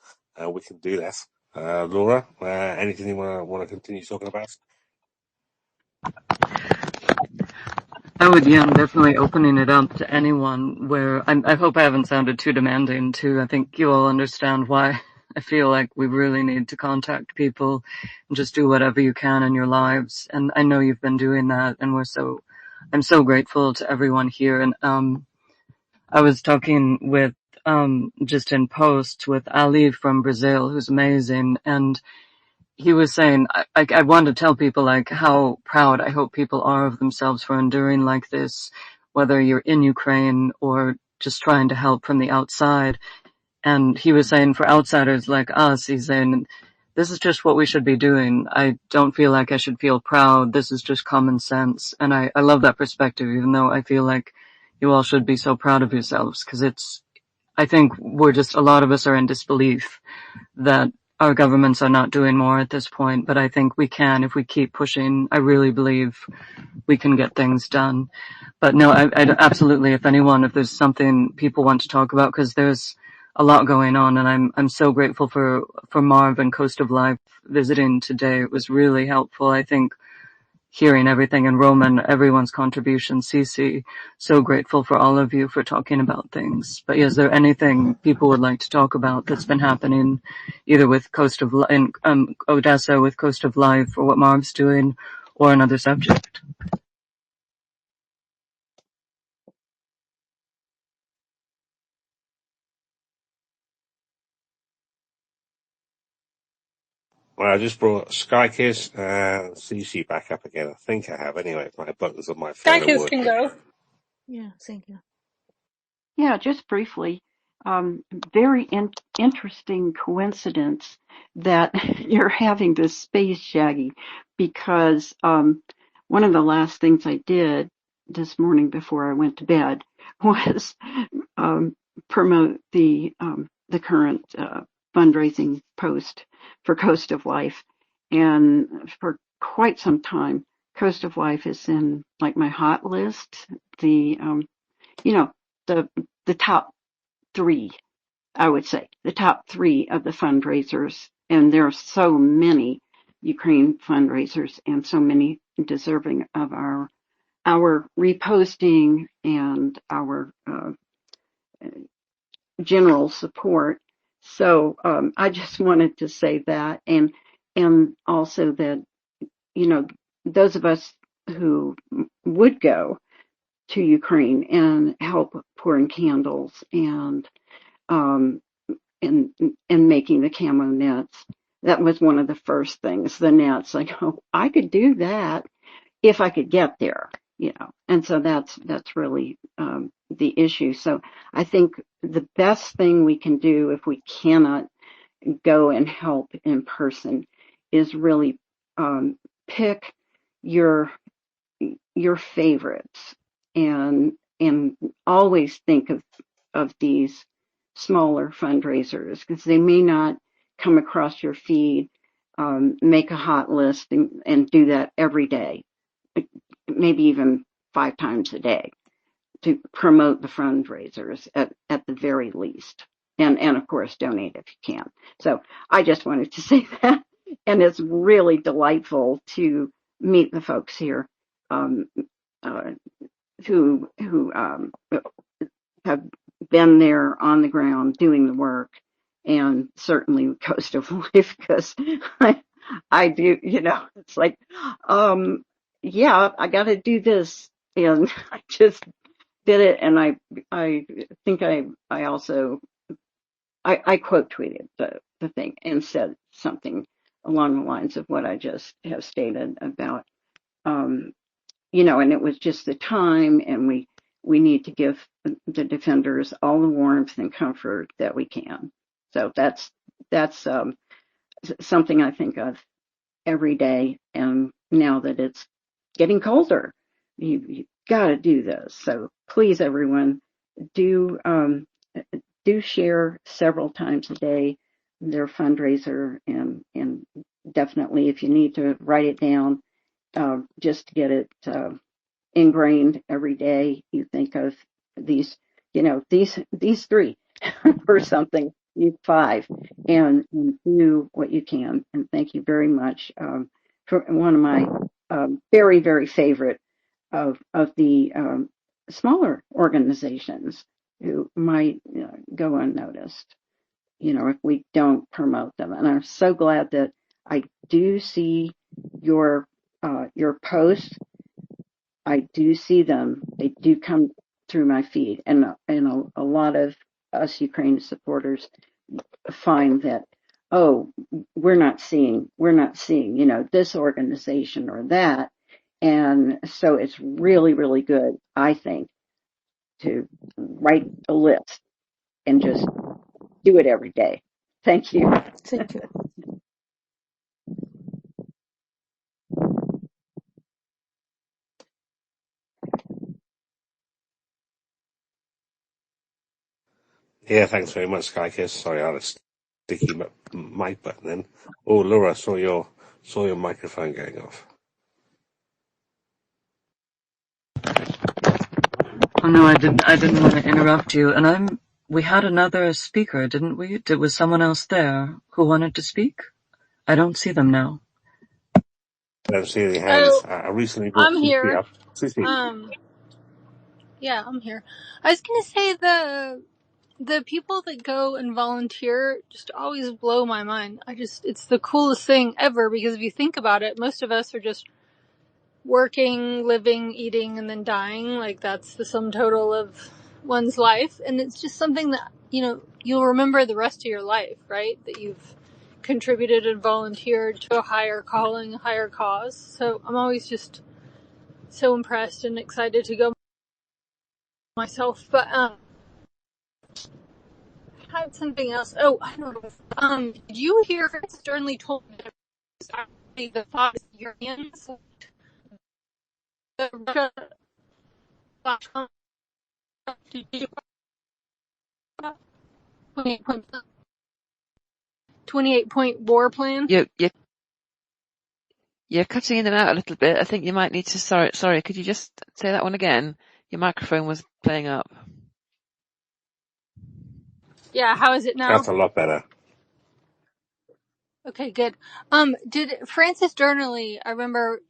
[SPEAKER 1] we can do that. Laura, anything you want to continue talking about?
[SPEAKER 2] I'm definitely opening it up to anyone. Where I hope I haven't sounded too demanding too. I think you all understand why I feel like we really need to contact people and just do whatever you can in your lives. And I know you've been doing that, and I'm so grateful to everyone here. And I was talking with just in post with Ali from Brazil, who's amazing, and he was saying, I want to tell people like how proud I hope people are of themselves for enduring like this whether you're in Ukraine or just trying to help from the outside. And he was saying for outsiders like us, he's saying, this is just what we should be doing. I don't feel like I should feel proud. This is just common sense. And I love that perspective, even though I feel like you all should be so proud of yourselves, because I think a lot of us are in disbelief that our governments are not doing more at this point. But I think we can, if we keep pushing. I really believe we can get things done. But no, I absolutely, if there's something people want to talk about, because there's a lot going on, and I'm so grateful for Marv and Coast of Life visiting today. It was really helpful. I think hearing everything, and Roman, everyone's contribution, Cece, so grateful for all of you for talking about things. But is there anything people would like to talk about that's been happening, either with Coast of Life, Odesa with Coast of Life, or what Marv's doing, or another subject?
[SPEAKER 1] Well, I just brought Skykiss and CC back up again. I think I have. Anyway, my buttons on my phone are
[SPEAKER 5] Skykiss can
[SPEAKER 1] working.
[SPEAKER 5] go.
[SPEAKER 6] Yeah, thank you.
[SPEAKER 7] Yeah, just briefly, very interesting coincidence that you're having this space, Shaggy, because one of the last things I did this morning before I went to bed was promote the current fundraising post for Coast of Life, and for quite some time, Coast of Life is in like my hot list. The you know the top three, I would say, the top three of the fundraisers. And there are so many Ukraine fundraisers and so many deserving of our reposting and our general support. So I just wanted to say that, and also that, those of us who would go to Ukraine and help pouring candles and um, and making the camo nets. That was one of the first things, the nets. Like, oh, I could do that if I could get there, And so that's really the issue. So I think the best thing we can do if we cannot go and help in person is really pick your favorites, and always think of these smaller fundraisers, because they may not come across your feed. Make a hot list and do that every day, maybe even 5 times a day, to promote the fundraisers at the very least. And of course, donate if you can. So I just wanted to say that. And it's really delightful to meet the folks here um, uh, who have been there on the ground doing the work, and certainly Coast of Life, because I do, it's like, yeah, I got to do this, and I just did it. And I think I also I quote tweeted the thing and said something along the lines of what I just have stated about, and it was just the time, and we need to give the defenders all the warmth and comfort that we can. So that's something I think of every day. And now that it's getting colder, you got to do this. So please, everyone, do share several times a day their fundraiser, and definitely, if you need to, write it down, just to get it ingrained every day. You think of these, these 3 or something, you 5, and do what you can. And thank you very much for one of my very, very favorite of the smaller organizations who might go unnoticed, if we don't promote them. And I'm so glad that I do see your posts. I do see them. They do come through my feed, and a lot of us Ukraine supporters find that, oh, we're not seeing, this organization or that. And so it's really, really good, I think, to write a list and just do it every day. Thank you.
[SPEAKER 6] Thank you.
[SPEAKER 1] Yeah, thanks very much, Skykiss. Sorry, I had a sticky mic button then. Oh, Laura, saw your microphone going off.
[SPEAKER 2] Oh no, I didn't want to interrupt you. And we had another speaker, didn't we? Was someone else there who wanted to speak? I don't see them now.
[SPEAKER 1] I don't see any hands.
[SPEAKER 5] Oh,
[SPEAKER 1] I recently brought
[SPEAKER 5] I'm
[SPEAKER 1] CC
[SPEAKER 5] here.
[SPEAKER 1] up. CC.
[SPEAKER 5] Yeah, I'm here. I was gonna say the people that go and volunteer just always blow my mind. It's the coolest thing ever, because if you think about it, most of us are just working, living, eating, and then dying. Like, that's the sum total of one's life. And it's just something that, you'll remember the rest of your life, right? That you've contributed and volunteered to a higher calling, a higher cause. So I'm always just so impressed and excited to go myself. But, I had something else. Oh, I don't know. Did you hear Francis Sternly told me that it was actually the 5 Europeans? Russia, did you 28-point war plan?
[SPEAKER 3] You're cutting in and out a little bit. I think you might need to, sorry, could you just say that one again? Your microphone was playing up.
[SPEAKER 5] Yeah, how is it now?
[SPEAKER 1] That's a lot better.
[SPEAKER 5] Okay, good. Did Francis Sternly, I remember,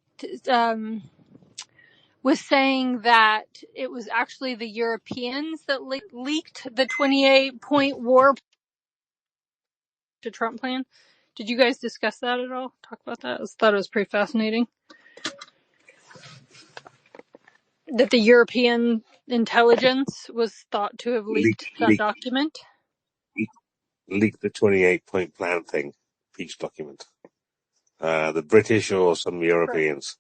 [SPEAKER 5] was saying that it was actually the Europeans that leaked the 28-point war to Trump plan. Did you guys discuss that at all? Talk about that? I thought it was pretty fascinating. That the European intelligence was thought to have leaked that document.
[SPEAKER 1] Leaked the 28-point plan thing, peace document. The British or some Europeans.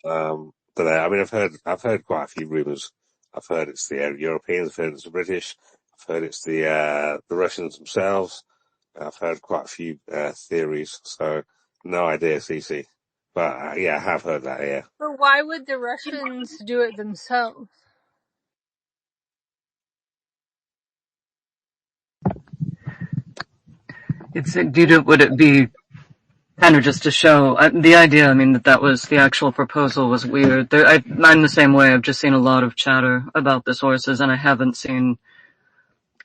[SPEAKER 1] Don't know. I mean, I've heard quite a few rumours. I've heard it's the Europeans. I've heard it's the British. I've heard it's the Russians themselves. I've heard quite a few theories. So no idea, CC. But yeah, I have heard that. Yeah.
[SPEAKER 5] But why would the Russians do it themselves?
[SPEAKER 2] Would it be kind of just to show the idea? I mean, that was the actual proposal was weird. I'm the same way. I've just seen a lot of chatter about the sources, and I haven't seen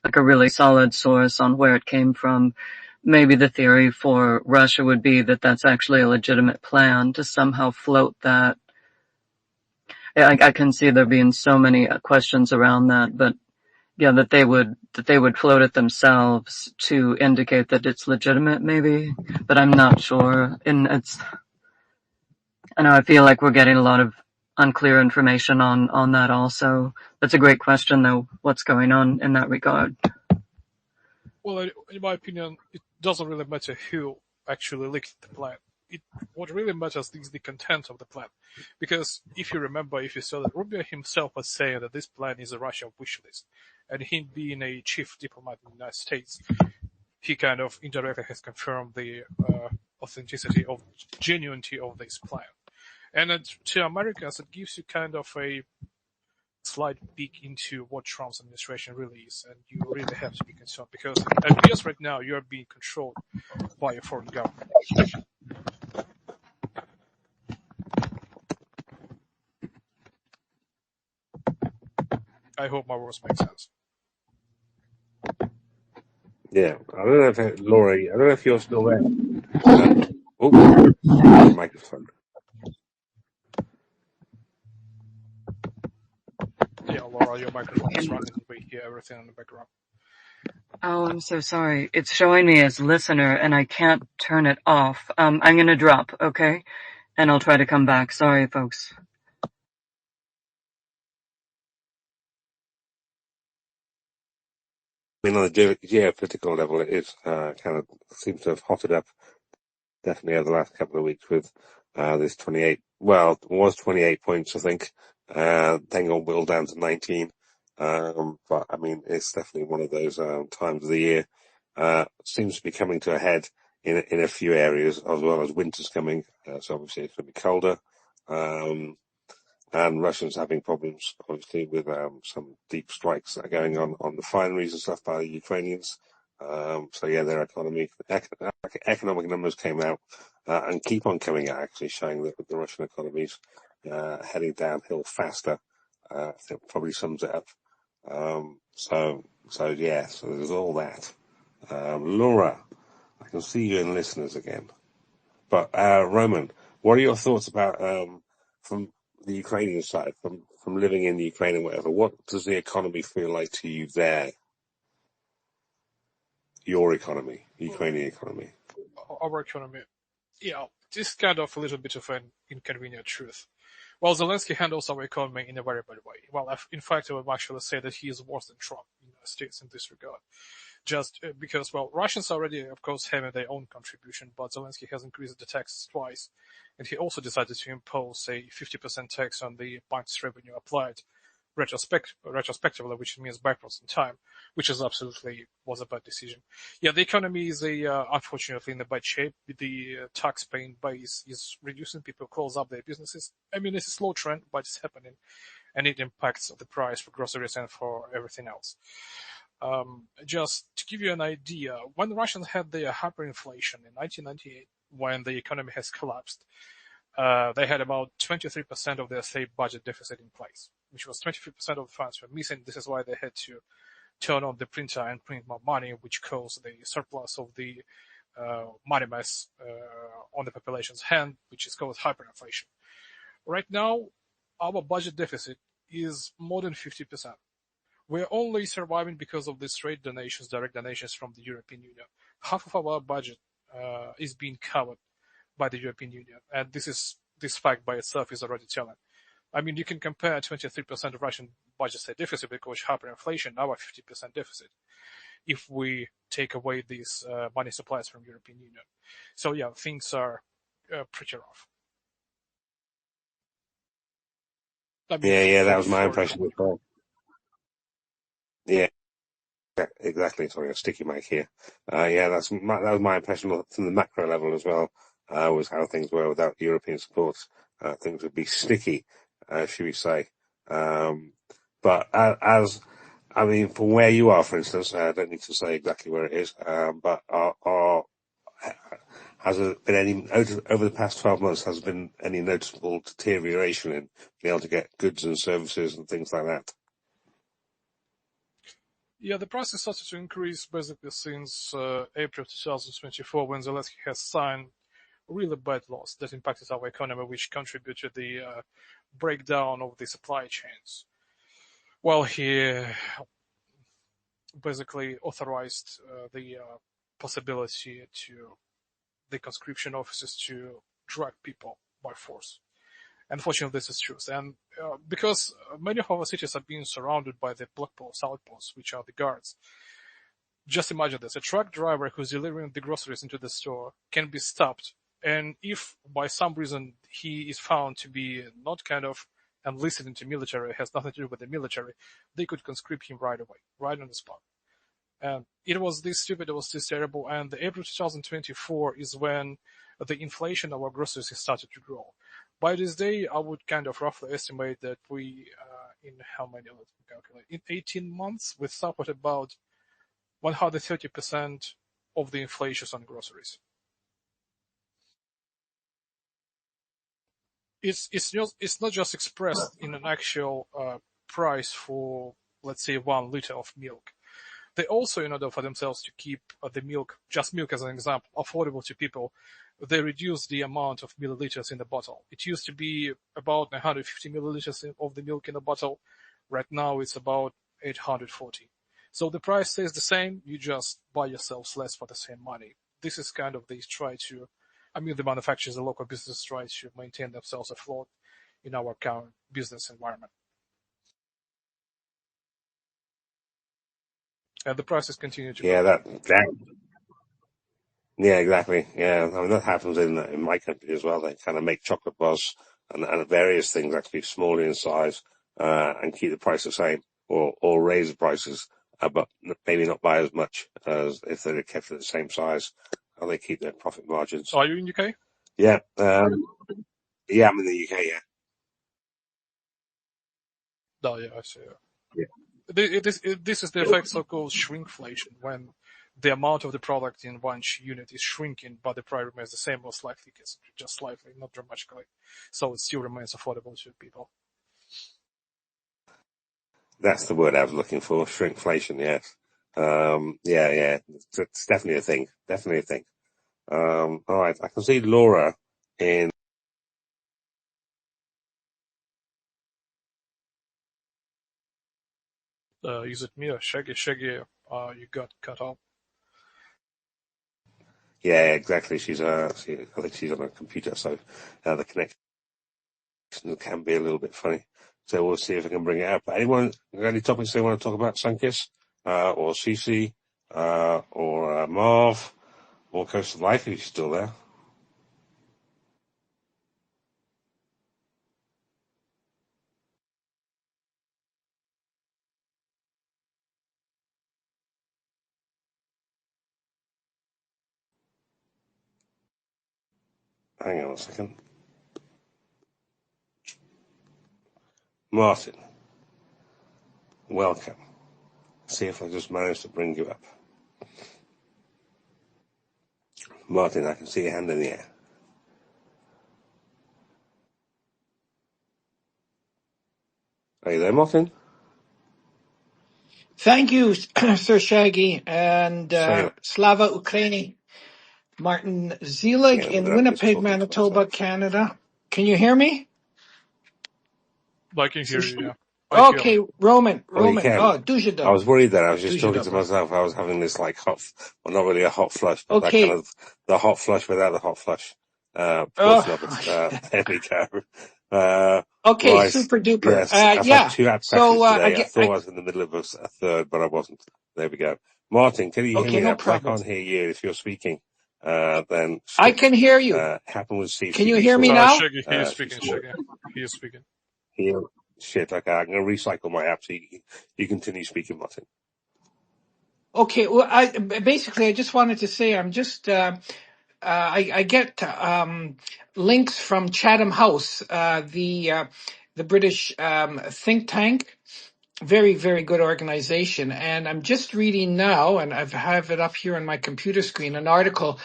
[SPEAKER 2] like a really solid source on where it came from. Maybe the theory for Russia would be that that's actually a legitimate plan to somehow float that. I can see there being so many questions around that, but yeah, that they would float it themselves to indicate that it's legitimate, maybe, but I'm not sure. And I know I feel like we're getting a lot of unclear information on that also. That's a great question though. What's going on in that regard?
[SPEAKER 4] Well, in my opinion, it doesn't really matter who actually leaked the plan. What really matters is the content of the plan. Because if you saw that Rubio himself was saying that this plan is a Russian wish list, and him being a chief diplomat in the United States, he kind of indirectly has confirmed the authenticity of genuinity of this plan. And to Americans, it gives you kind of a slight peek into what Trump's administration really is, and you really have to be concerned because at US right now you are being controlled by a foreign government. I hope my words make sense.
[SPEAKER 1] Yeah. I don't know if Laurie. I don't know if you're still there. Microphone.
[SPEAKER 4] Yeah, Laura, your microphone is running. We hear everything in the background.
[SPEAKER 2] Oh, I'm so sorry. It's showing me as listener and I can't turn it off. I'm gonna drop, okay? And I'll try to come back. Sorry, folks.
[SPEAKER 1] I mean, on the geopolitical level, it is kind of seems to have hotted up definitely over the last couple of weeks with this 28. Well, it was 28 points, I think. Then got whittled down to 19. But I mean, it's definitely one of those times of the year. Seems to be coming to a head in a few areas, as well as winter's coming. So obviously it's going to be colder. And Russians having problems, obviously, with some deep strikes that are going on the refineries and stuff by the Ukrainians. So yeah, their economic numbers came out and keep on coming out, actually showing that the Russian economy's heading downhill faster. I think probably sums it up. So yeah, so there's all that. Laura, I can see you in listeners again. But Roman, what are your thoughts about from the Ukrainian side, from living in the Ukraine and whatever? What does the economy feel like to you there? Your economy, Ukrainian economy.
[SPEAKER 4] Our economy. Yeah, this is kind of a little bit of an inconvenient truth. Well, Zelensky handles our economy in a very bad way. Well, in fact, I would actually say that he is worse than Trump in the United States in this regard. Just because, well, Russians already, of course, having their own contribution, but Zelensky has increased the taxes twice, and he also decided to impose a 50% tax on the bank's revenue applied retrospectively, which means backwards in time, which is absolutely was a bad decision. Yeah, the economy is unfortunately in a bad shape. The tax-paying base is reducing. People close up their businesses. I mean, it's a slow trend, but it's happening, and it impacts the price for groceries and for everything else. Just to give you an idea, when the Russians had their hyperinflation in 1998, when the economy has collapsed, they had about 23% of their state budget deficit in place, which was 23% of the funds were missing. This is why they had to turn on the printer and print more money, which caused the surplus of the money mass on the population's hand, which is called hyperinflation. Right now, our budget deficit is more than 50%. We're only surviving because of these trade donations, direct donations from the European Union. Half of our budget is being covered by the European Union, and this fact by itself is already telling. I mean, you can compare 23% of Russian budget state deficit because hyperinflation, our 50% deficit, if we take away these money supplies from European Union. So yeah, things are pretty rough. I mean,
[SPEAKER 1] Yeah, that was my impression as well. Yeah, exactly. Sorry, a sticky mic here. Yeah, that was my impression from the macro level as well. Was how things were without European support. Things would be sticky, should we say? But as I mean, from where you are, for instance, I don't need to say exactly where it is, but has there been any over the past 12 months? Has there been any noticeable deterioration in being able to get goods and services and things like that?
[SPEAKER 4] Yeah, the prices started to increase basically since April 2024, when Zelensky has signed really bad laws that impacted our economy, which contributed to the breakdown of the supply chains. Well, he basically authorized the possibility to the conscription officers to drag people by force. Unfortunately, this is true. And because many of our cities are being surrounded by the blockposts, outposts, which are the guards. Just imagine this. A truck driver who's delivering the groceries into the store can be stopped. And if by some reason he is found to be not kind of enlisted into military, has nothing to do with the military, they could conscript him right away, right on the spot. And it was this stupid, it was this terrible. And the April 2024 is when the inflation of our groceries has started to grow. By this day, I would kind of roughly estimate that we, in how many, let's calculate, in 18 months, we suffered about 130% of the inflation on groceries. It's not just expressed in an actual price for, let's say, 1 liter of milk. They also, in order for themselves to keep the milk, just milk as an example, affordable to people, they reduce the amount of milliliters in the bottle. It used to be about 150 milliliters of the milk in a bottle. Right now it's about 840. So the price stays the same, you just buy yourselves less for the same money. This is kind of, they try to, the manufacturers, the local businesses try to maintain themselves afloat in our current business environment. And the prices continue to
[SPEAKER 1] grow. Yeah, exactly. Yeah, I mean, that happens in my country as well. They kind of make chocolate bars and various things actually smaller in size and keep the price the same. or raise the prices, but maybe not by as much as if they'd kept it the same size. How they keep their profit margins.
[SPEAKER 4] Are you in UK?
[SPEAKER 1] Yeah, yeah, I'm in the UK. Yeah.
[SPEAKER 4] Oh, yeah, I see.
[SPEAKER 1] Yeah.
[SPEAKER 4] This is the effect so-called shrinkflation, when the amount of the product in one unit is shrinking, but the price remains the same or slightly, just slightly, not dramatically. So it still remains affordable to people.
[SPEAKER 1] That's the word I was looking for. Shrinkflation. Yes. Yeah. It's definitely a thing. Definitely a thing. All right. I can see Laura in.
[SPEAKER 4] Is it me or Shaggy? Shaggy, you got cut off.
[SPEAKER 1] Yeah, exactly. I think she's on a computer, so the connection can be a little bit funny. So we'll see if I can bring it up. Anyone got any topics they want to talk about? Sunkiss, or Cece, or Marv, or Coast of Life, if you're still there. Hang on a second. Martin, welcome. See if I just managed to bring you up. Martin, I can see your hand in the air. Are you there, Martin?
[SPEAKER 8] Thank you, Sir Shaggy, and
[SPEAKER 1] Say
[SPEAKER 8] Slava Ukraini. Martin Zelig
[SPEAKER 1] again
[SPEAKER 8] in
[SPEAKER 1] without just
[SPEAKER 8] Winnipeg,
[SPEAKER 1] talking to
[SPEAKER 8] Manitoba,
[SPEAKER 1] myself.
[SPEAKER 8] Canada. Can you hear me?
[SPEAKER 4] I can hear you, yeah. I hear
[SPEAKER 8] Okay,
[SPEAKER 4] you.
[SPEAKER 8] Roman.
[SPEAKER 1] Oh, you can.
[SPEAKER 8] Oh, дуже
[SPEAKER 1] I was
[SPEAKER 8] добре.
[SPEAKER 1] worried that I was just
[SPEAKER 8] Дуже
[SPEAKER 1] talking to
[SPEAKER 8] добре.
[SPEAKER 1] myself. I was having this like well, not really a hot flush, but that kind
[SPEAKER 8] Okay.
[SPEAKER 1] of the hot flush without the hot flush portion of it.
[SPEAKER 8] Oh,
[SPEAKER 1] There we go.
[SPEAKER 8] okay,
[SPEAKER 1] Right.
[SPEAKER 8] super duper.
[SPEAKER 1] Yes, I've had
[SPEAKER 8] Yeah.
[SPEAKER 1] 2 ad
[SPEAKER 8] So
[SPEAKER 1] questions today. I
[SPEAKER 8] I
[SPEAKER 1] thought I was in the middle of a third, but I wasn't. There we go. Martin, can you hear
[SPEAKER 8] okay,
[SPEAKER 1] me now?
[SPEAKER 8] no
[SPEAKER 1] Because I
[SPEAKER 8] problem.
[SPEAKER 1] can't hear you. If you're speaking, then
[SPEAKER 8] I
[SPEAKER 1] switch.
[SPEAKER 8] can hear you.
[SPEAKER 1] Happen with
[SPEAKER 8] Can you
[SPEAKER 1] CCB
[SPEAKER 8] hear me
[SPEAKER 1] sorted.
[SPEAKER 8] now?
[SPEAKER 4] Shaggy, he is speaking,
[SPEAKER 1] She's
[SPEAKER 4] Shaggy. He is speaking.
[SPEAKER 1] here. Shit, okay, I'm going to recycle my app so you continue speaking, Martin.
[SPEAKER 8] Okay. Well, I just wanted to say I'm just I get links from Chatham House, the British think tank. Very, very good organization. And I'm just reading now, and I have it up here on my computer screen, an article.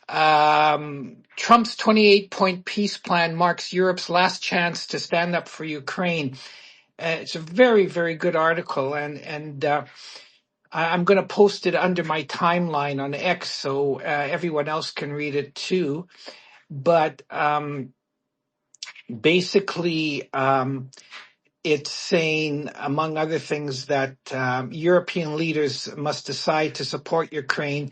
[SPEAKER 8] Trump's 28-point peace plan marks Europe's last chance to stand up for Ukraine. It's a very, very good article, and I'm going to post it under my timeline on X so everyone else can read it too. But basically, it's saying, among other things, that European leaders must decide to support Ukraine,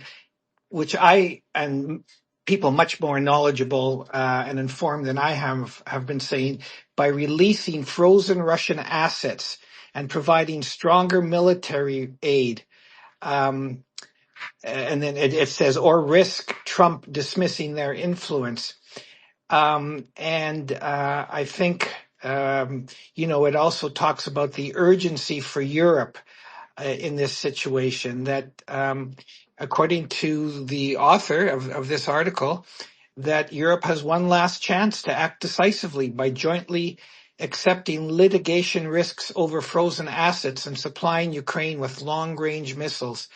[SPEAKER 8] which I and people much more knowledgeable and informed than I have been saying, by releasing frozen Russian assets and providing stronger military aid. And then it says, or risk Trump dismissing their influence. And I think, it also talks about the urgency for Europe in this situation, that according to the author of this article, that Europe has one last chance to act decisively by jointly accepting litigation risks over frozen assets and supplying Ukraine with long-range missiles.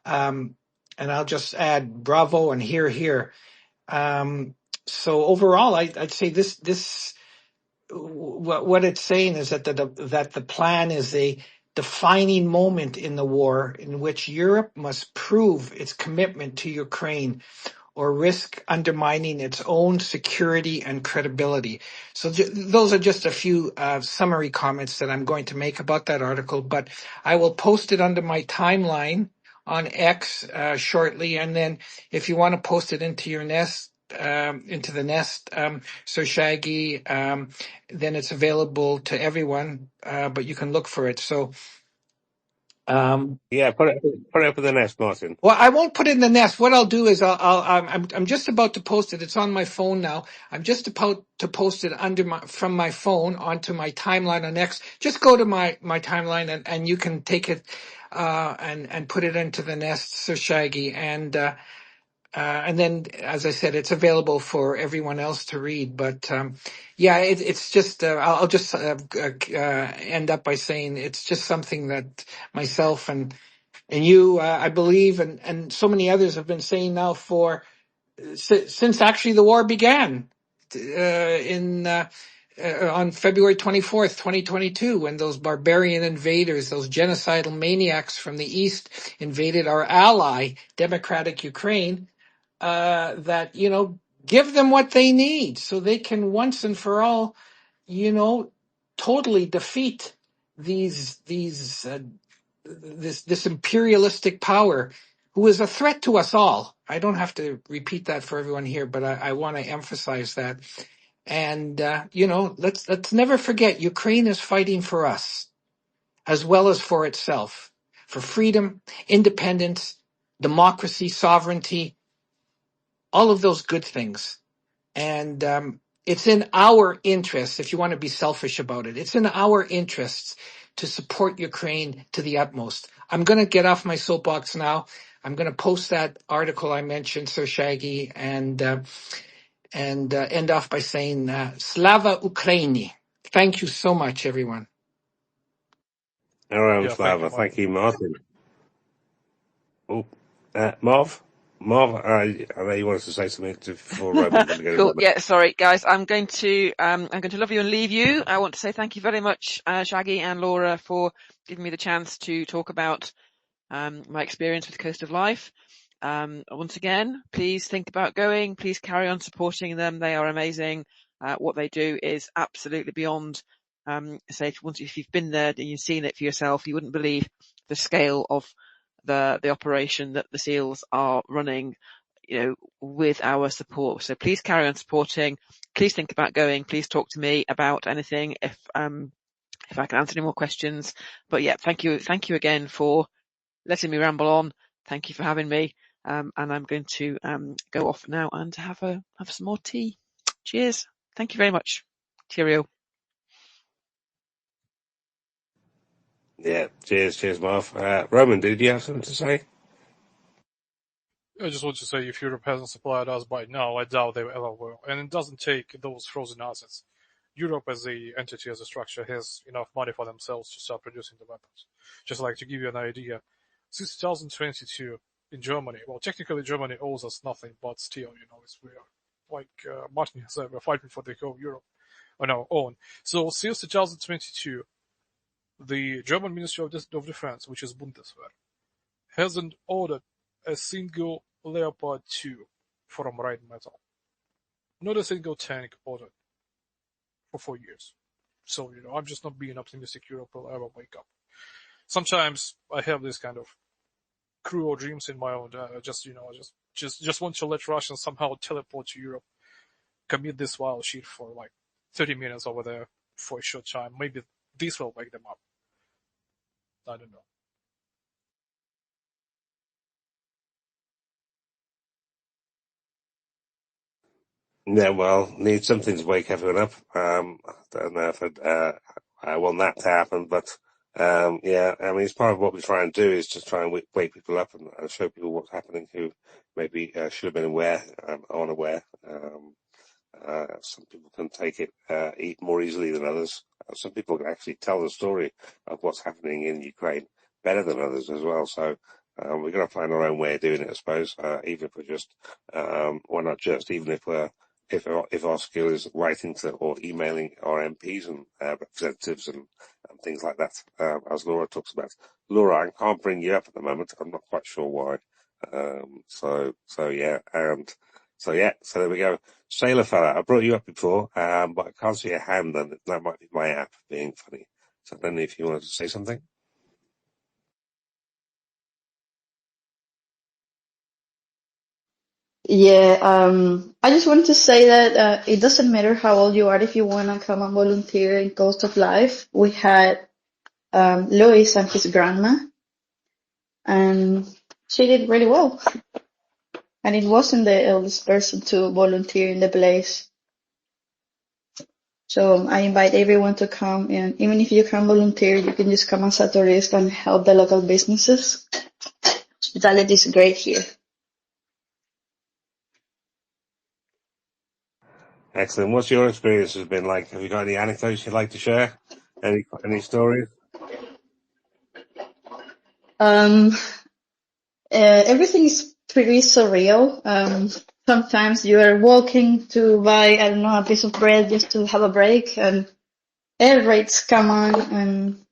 [SPEAKER 8] And I'll just add bravo and hear. So overall, I'd say this what it's saying is that the plan is a defining moment in the war in which Europe must prove its commitment to Ukraine or risk undermining its own security and credibility. So those are just a few summary comments that I'm going to make about that article, but I will post it under my timeline on X shortly, and then if you want to post it into your nest, into the nest, Sir Shaggy, then it's available to everyone, but you can look for it. So
[SPEAKER 1] Yeah, put it up in the nest, Martin.
[SPEAKER 8] Well, I won't put it in the nest. What I'll do is I'm just about to post it. It's on my phone now. I'm just about to post it from my phone onto my timeline on X. Just go to my timeline and you can take it and put it into the nest, Sir Shaggy. And then, as I said, it's available for everyone else to read. But yeah, it's just I'll just end up by saying it's just something that myself and you, I believe, and so many others have been saying now for since actually the war began on February 24th, 2022, when those barbarian invaders, those genocidal maniacs from the east invaded our ally, democratic Ukraine. That give them what they need so they can once and for all, totally defeat this imperialistic power who is a threat to us all. I don't have to repeat that for everyone here, but I want to emphasize that. And let's never forget, Ukraine is fighting for us as well as for itself, for freedom, independence, democracy, sovereignty, all of those good things. And it's in our interests, if you want to be selfish about it, it's in our interests to support Ukraine to the utmost. I'm going to get off my soapbox now. I'm going to post that article I mentioned, Sir Shaggy, and end off by saying Slava Ukraini. Thank you so much, everyone.
[SPEAKER 1] Our own
[SPEAKER 4] Yeah, thank you,
[SPEAKER 1] Slava.
[SPEAKER 4] Martin.
[SPEAKER 1] Thank you, Martin. Oh, Marv? Marv, I know you wanted to say something before Roman. Let me go to
[SPEAKER 3] Cool.
[SPEAKER 1] Roman.
[SPEAKER 3] Yeah, sorry guys. I'm going to love you and leave you. I want to say thank you very much, Shaggy and Laura, for giving me the chance to talk about my experience with Coast of Life. Once again, please think about going. Please carry on supporting them. They are amazing. What they do is absolutely beyond. If you've been there and you've seen it for yourself, you wouldn't believe the scale of the operation that the SEALs are running, with our support. So please carry on supporting. Please think about going. Please talk to me about anything if I can answer any more questions. But yeah, thank you again for letting me ramble on. Thank you for having me. And I'm going to go off now and have some more tea. Cheers. Thank you very much. Cheerio.
[SPEAKER 1] Yeah, cheers, Marv. Roman, did you have something to say?
[SPEAKER 4] I just want to say, if Europe hasn't supplied us by now, I doubt they ever will. And it doesn't take those frozen assets. Europe as a entity, as a structure, has enough money for themselves to start producing the weapons. Just like to give you an idea, since 2022 in Germany, well, technically Germany owes us nothing, but still, Martin said, we're fighting for the whole Europe on our own. So since 2022, the German Ministry of Defense, which is Bundeswehr, hasn't ordered a single Leopard 2 from Rheinmetall. Not a single tank ordered for 4 years. So, I'm just not being optimistic Europe will ever wake up. Sometimes I have this kind of cruel dreams in my own, just want to let Russians somehow teleport to Europe, commit this wild shit for like 30 minutes over there for a short time. Maybe this will wake them up. I don't know.
[SPEAKER 1] Yeah, well, need something to wake everyone up. I don't know if I want that to happen, but yeah, I mean, it's part of what we try and do is just try and wake people up and show people what's happening who maybe should have been aware, are unaware. Some people can take it eat more easily than others. Some people can actually tell the story of what's happening in Ukraine better than others as well. So we're going to find our own way of doing it, I suppose. Even if we're just, well, not just, even if we're if our skill is writing to or emailing our MPs and representatives and things like that, as Laura talks about. Laura, I can't bring you up at the moment. I'm not quite sure why. So there we go. Sailor fella, I brought you up before, but I can't see a hand, and that might be my app being funny. So I don't know if you wanted to say something.
[SPEAKER 9] Yeah, I just want to say that it doesn't matter how old you are if you want to come and volunteer in Coast of Life. We had Louis and his grandma. and she did really well. And it wasn't the eldest person to volunteer in the place. So I invite everyone to come, and even if you can't volunteer, you can just come as a tourist and help the local businesses. Hospitality is great here.
[SPEAKER 1] Excellent. What's your experience has been like? Have you got any anecdotes you'd like to share? Any stories?
[SPEAKER 9] Everything is pretty surreal. Sometimes you are walking to buy, I don't know, a piece of bread just to have a break, and air raids come on, and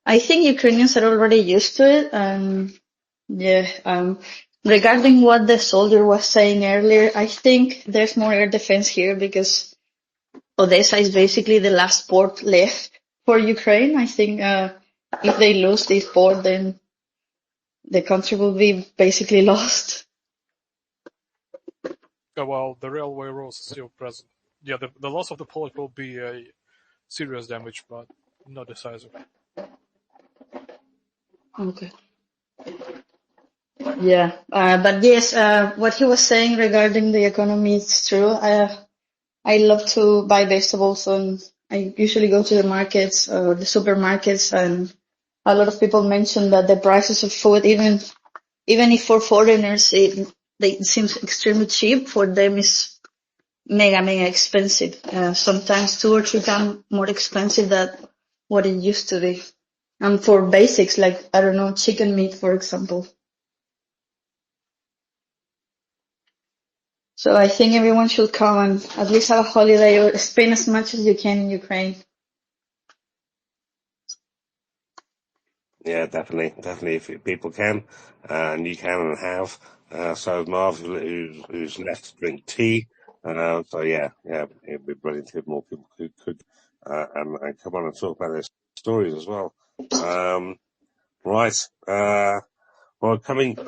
[SPEAKER 9] I think Ukrainians are already used to it. And yeah, regarding what the soldier was saying earlier, I think there's more air defense here because Odesa is basically the last port left for Ukraine. I think if they lose this port, then the country will be basically lost.
[SPEAKER 4] Well, the railway rules are still present. Yeah, the loss of the port will be a serious damage, but not decisive.
[SPEAKER 9] Okay. Yeah, but yes, what he was saying regarding the economy is true. I love to buy vegetables, and I usually go to the markets or the supermarkets, and a lot of people mention that the prices of food, even if for foreigners it seems extremely cheap, for them is mega expensive. Sometimes 2 or 3 times more expensive than what it used to be. And for basics like, I don't know, chicken meat, for example. So I think everyone should come and at least have a holiday or spend as much as you can in Ukraine.
[SPEAKER 1] Yeah, definitely. If people can, and you can and have. So Marv, who's left to drink tea. So yeah, it'd be brilliant to have more people who could and come on and talk about their stories as well. Right. Well, coming.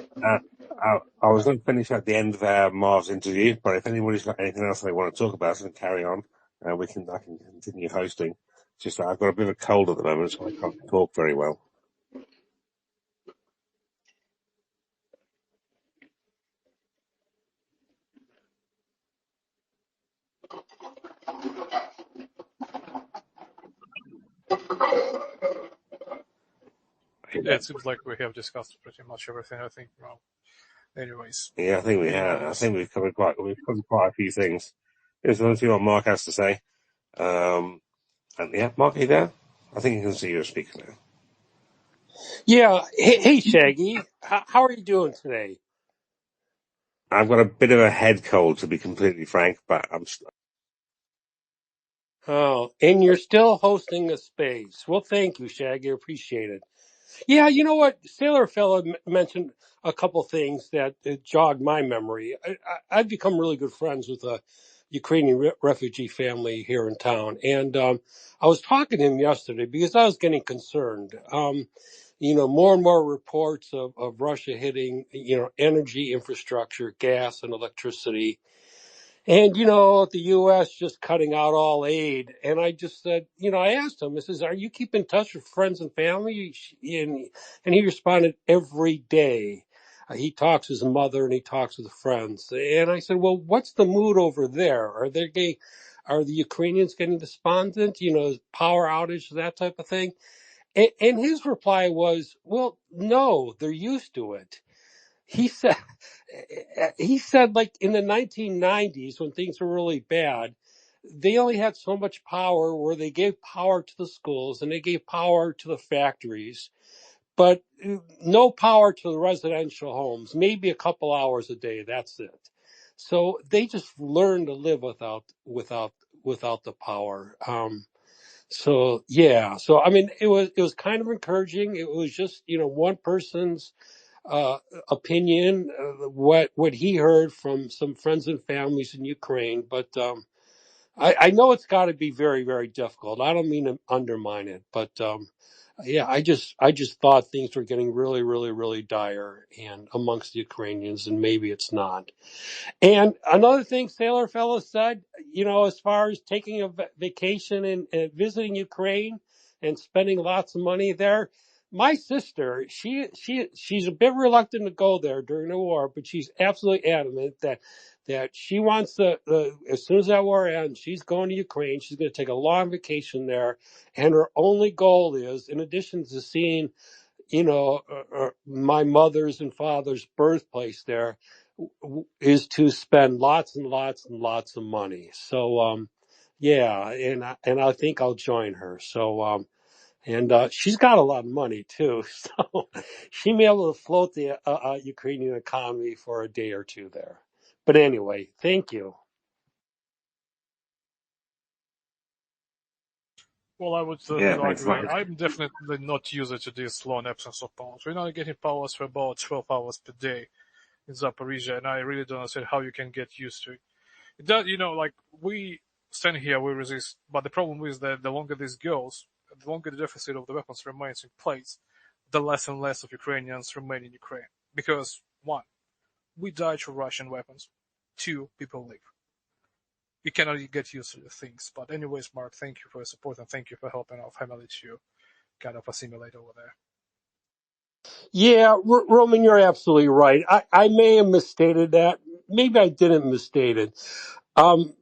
[SPEAKER 1] I was going to finish at the end of Marv's interview, but if anybody's got anything else they want to talk about and carry on, I can continue hosting. Just that I've got a bit of a cold at the moment, so I can't talk very well.
[SPEAKER 4] Yeah, it seems like we have discussed pretty much everything. I think. Well, anyways.
[SPEAKER 1] Yeah, I think we have. I think we've covered quite a few things. Let's see what Mark has to say. And yeah, Mark, are you there? I think you can see your speaker now.
[SPEAKER 10] Yeah. Hey, Shaggy. How are you doing today?
[SPEAKER 1] I've got a bit of a head cold, to be completely frank, but I'm.
[SPEAKER 10] Oh, and you're still hosting a space. Well, thank you, Shaggy. I appreciate it. Yeah, you know what? Sailor Fella mentioned a couple things that jogged my memory. I've become really good friends with a Ukrainian refugee family here in town. And I was talking to him yesterday because I was getting concerned. More and more reports of Russia hitting, energy infrastructure, gas and electricity. And, the U.S. just cutting out all aid. And I just said, I asked him, I says, are you keeping in touch with friends and family? And he responded every day. He talks to his mother and he talks with friends. And I said, well, what's the mood over there? Are the Ukrainians getting despondent? Power outage, that type of thing. And his reply was, well, no, they're used to it. He said like in the 1990s when things were really bad, they only had so much power where they gave power to the schools and they gave power to the factories, but no power to the residential homes, maybe a couple hours a day. That's it. So they just learned to live without the power. So yeah, so I mean, it was kind of encouraging. It was just, one person's opinion, what he heard from some friends and families in Ukraine. But I know it's got to be very, very difficult. I don't mean to undermine it, but yeah, I just thought things were getting really, really, really dire and amongst the Ukrainians, and maybe it's not. And another thing Sailor Fellow said, as far as taking a vacation and visiting Ukraine and spending lots of money there, my sister, she's a bit reluctant to go there during the war, but she's absolutely adamant that she wants as soon as that war ends, she's going to Ukraine. She's going to take a long vacation there, and her only goal is, in addition to seeing, my mother's and father's birthplace there, is to spend lots and lots and lots of money. So, yeah, and I think I'll join her. So, and she's got a lot of money too, so she may be able to float the Ukrainian economy for a day or two there. But anyway, thank you.
[SPEAKER 4] Well, I would
[SPEAKER 1] Yeah,
[SPEAKER 4] not
[SPEAKER 1] thanks,
[SPEAKER 4] agree.
[SPEAKER 1] Mark.
[SPEAKER 4] I'm definitely not used to this long absence of powers. We're not getting powers for about 12 hours per day in Zaporizhia, and I really don't understand how you can get used to it. It does, like we stand here, we resist, but the problem is that the longer this goes, the longer the deficit of the weapons remains in place, the less and less of Ukrainians remain in Ukraine. Because, one, we die to Russian weapons. Two, people leave. You cannot get used to the things. But anyways, Mark, thank you for your support and thank you for helping our family to kind of assimilate over there.
[SPEAKER 10] Yeah, Roman, you're absolutely right. I may have misstated that. Maybe I didn't misstate it. Um,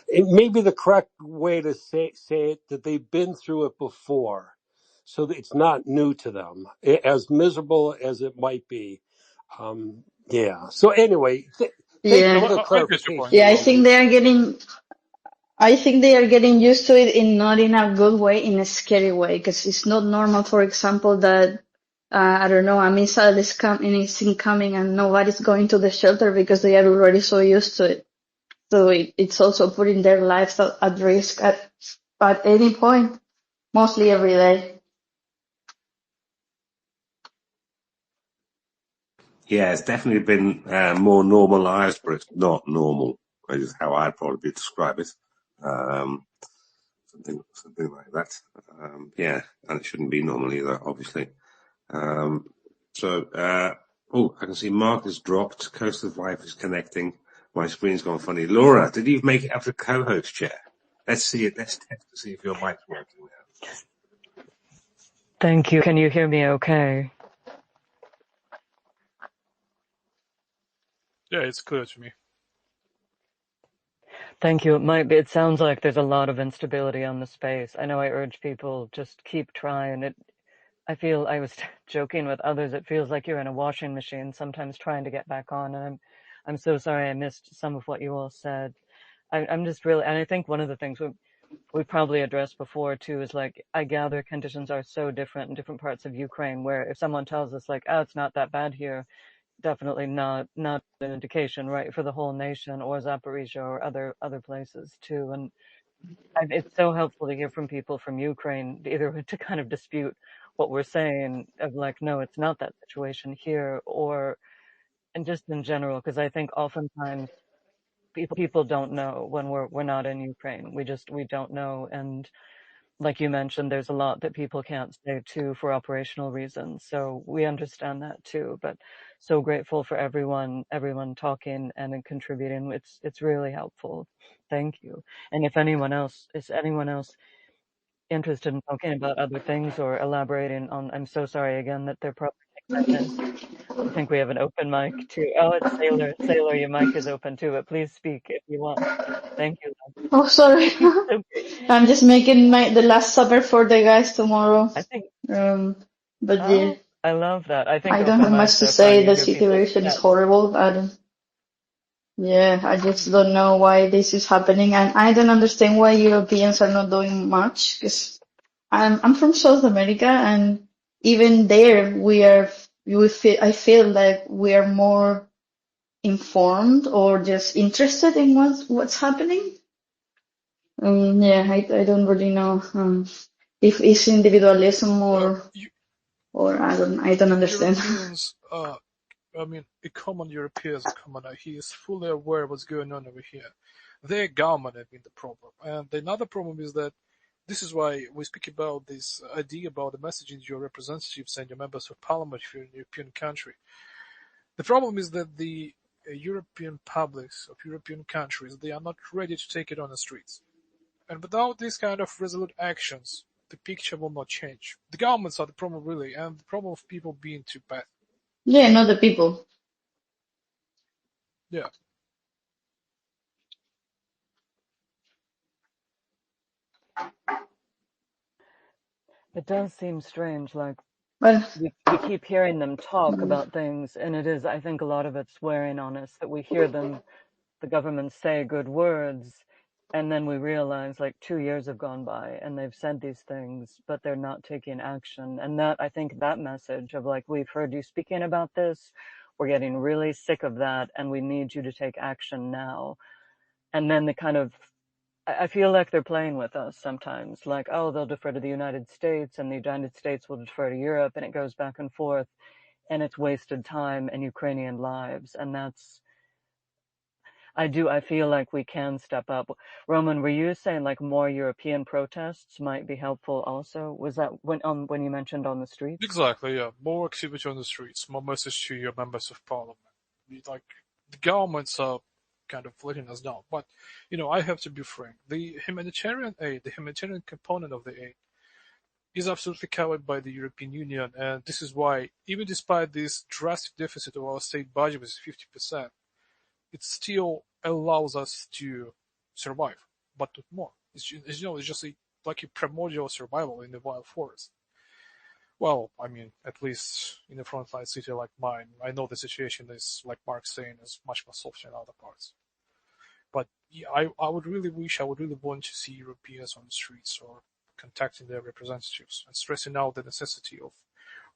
[SPEAKER 10] it may be the correct way to say it, that they've been through it before, so that it's not new to them, as miserable as it might be. Yeah. So anyway, thank you
[SPEAKER 9] Yeah.
[SPEAKER 10] for the
[SPEAKER 4] I get your point.
[SPEAKER 10] clarification,
[SPEAKER 9] Yeah,
[SPEAKER 10] Roman.
[SPEAKER 9] I think they are getting used to it in not in a good way, in a scary way, because it's not normal, for example, that, I don't know, a missile is incoming and nobody's going to the shelter because they are already so used to it. So it's also putting their lives at risk at any point, mostly every day.
[SPEAKER 1] Yeah, it's definitely been more normalised, but it's not normal, is how I'd probably describe it. Um, something like that. Yeah, and it shouldn't be normal either, obviously. I can see Mark has dropped. Coast of Life is connecting. My screen's gone funny. Laura, did you make it up to co-host chair? Let's see it. Let's test to see if your mic's working now.
[SPEAKER 2] Thank you. Can you hear me okay?
[SPEAKER 4] Yeah, it's clear to me.
[SPEAKER 2] Thank you. It sounds like there's a lot of instability on the space. I know I urge people just keep trying. I feel, I was joking with others, it feels like you're in a washing machine sometimes trying to get back on, and I'm so sorry I missed some of what you all said. I'm just really, and I think one of the things we've probably addressed before too is, like, I gather conditions are so different in different parts of Ukraine, where if someone tells us, like, oh, it's not that bad here, definitely not an indication, right, for the whole nation or Zaporizhia or other places too. And it's so helpful to hear from people from Ukraine, either to kind of dispute what we're saying of, like, no, it's not that situation here, and just in general, because I think oftentimes people don't know when we're not in Ukraine. We don't know. And like you mentioned, there's a lot that people can't say too for operational reasons. So we understand that too, but so grateful for everyone talking and contributing. It's really helpful. Thank you. And if anyone else interested in talking about other things or elaborating on, I'm so sorry again that they're probably I missed. I think we have an open mic too. Oh, it's Sailor. Sailor, your mic is open too, but please speak if you want. Thank you.
[SPEAKER 9] Oh, sorry. I'm just making the last supper for the guys tomorrow.
[SPEAKER 2] I think,
[SPEAKER 9] But yeah,
[SPEAKER 2] oh, I love that. I think
[SPEAKER 9] I don't
[SPEAKER 2] open
[SPEAKER 9] have much
[SPEAKER 2] mics
[SPEAKER 9] to
[SPEAKER 2] are fun.
[SPEAKER 9] say.
[SPEAKER 2] You
[SPEAKER 9] The
[SPEAKER 2] hear people's
[SPEAKER 9] situation is
[SPEAKER 2] chats.
[SPEAKER 9] horrible. I just don't know why this is happening, and I don't understand why Europeans are not doing much. Because I'm from South America, and even there I feel like we are more informed or just interested in what's happening. I don't really know if it's individualism or I don't understand.
[SPEAKER 4] Europeans, a common European, he is fully aware of what's going on over here. Their government have been the problem. And another problem is that this is why we speak about this idea about the messaging your representatives and your members of parliament if you're in a European country. The problem is that the European publics of European countries, they are not ready to take it on the streets. And without these kind of resolute actions, the picture will not change. The governments are the problem, really, and the problem of people being too bad.
[SPEAKER 9] Yeah, not the people.
[SPEAKER 4] Yeah.
[SPEAKER 2] It does seem strange, like
[SPEAKER 9] Well,
[SPEAKER 2] we keep hearing them talk about things, and it is, I think a lot of it's wearing on us that we hear them, the government say good words, and then we realize like 2 years have gone by and they've said these things, but they're not taking action. And that, I think that message of like, we've heard you speaking about this, we're getting really sick of that, and we need you to take action now. And then the kind of, I feel like they're playing with us sometimes, like, oh, they'll defer to the United States and the United States will defer to Europe, and it goes back and forth, and it's wasted time and Ukrainian lives. And that's, I feel like we can step up. Roman, were you saying like more European protests might be helpful also? Was that when you mentioned on the streets?
[SPEAKER 4] Exactly, yeah. More activity on the streets, more message to your members of parliament. Like, the governments are kind of letting us down. But, I have to be frank. The humanitarian aid, the humanitarian component of the aid, is absolutely covered by the European Union, and this is why, even despite this drastic deficit of our state budget with 50%, it still allows us to survive, but not more. It's just like a primordial survival in the wild forest. Well, I mean, at least in a frontline city like mine, I know the situation is, like Mark's saying, is much more softer in other parts. But yeah, I would really want to see Europeans on the streets or contacting their representatives and stressing out the necessity of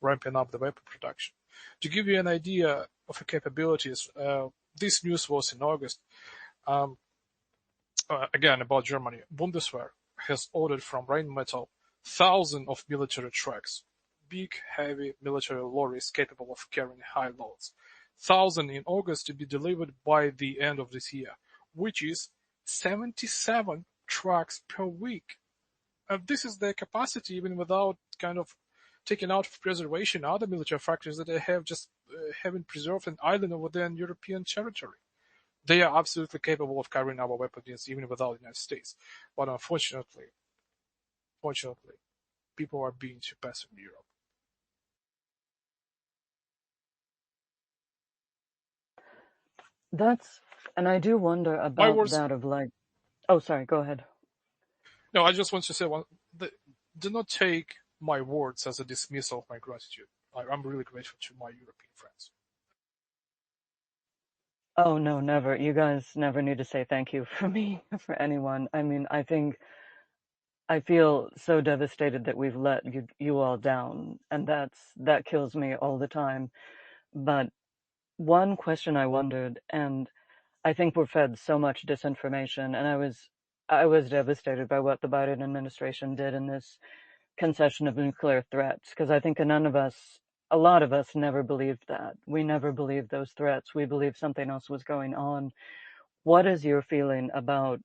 [SPEAKER 4] ramping up the weapon production. To give you an idea of the capabilities, this news was in August. Again, about Germany, Bundeswehr has ordered from Rheinmetall thousands of military trucks, big, heavy military lorries capable of carrying high loads. 1,000 in August to be delivered by the end of this year, which is 77 trucks per week. And this is their capacity, even without kind of taking out of preservation other military factories that they have just haven't preserved an island over there in European territory. They are absolutely capable of carrying our weapons even without the United States. But unfortunately, people are being too passive in Europe.
[SPEAKER 2] And I do wonder
[SPEAKER 4] My
[SPEAKER 2] about
[SPEAKER 4] words.
[SPEAKER 2] that of like, oh, sorry, go ahead.
[SPEAKER 4] No, I just want to say do not take my words as a dismissal of my gratitude. I'm really grateful to my European friends.
[SPEAKER 2] Oh, no, never. You guys never need to say thank you for me, for anyone. I mean, I feel so devastated that we've let you all down, and that kills me all the time. But one question I wondered, and I think we're fed so much disinformation, and I was devastated by what the Biden administration did in this concession of nuclear threats, because I think a lot of us never believed that. We never believed those threats. We believed something else was going on. What is your feeling about,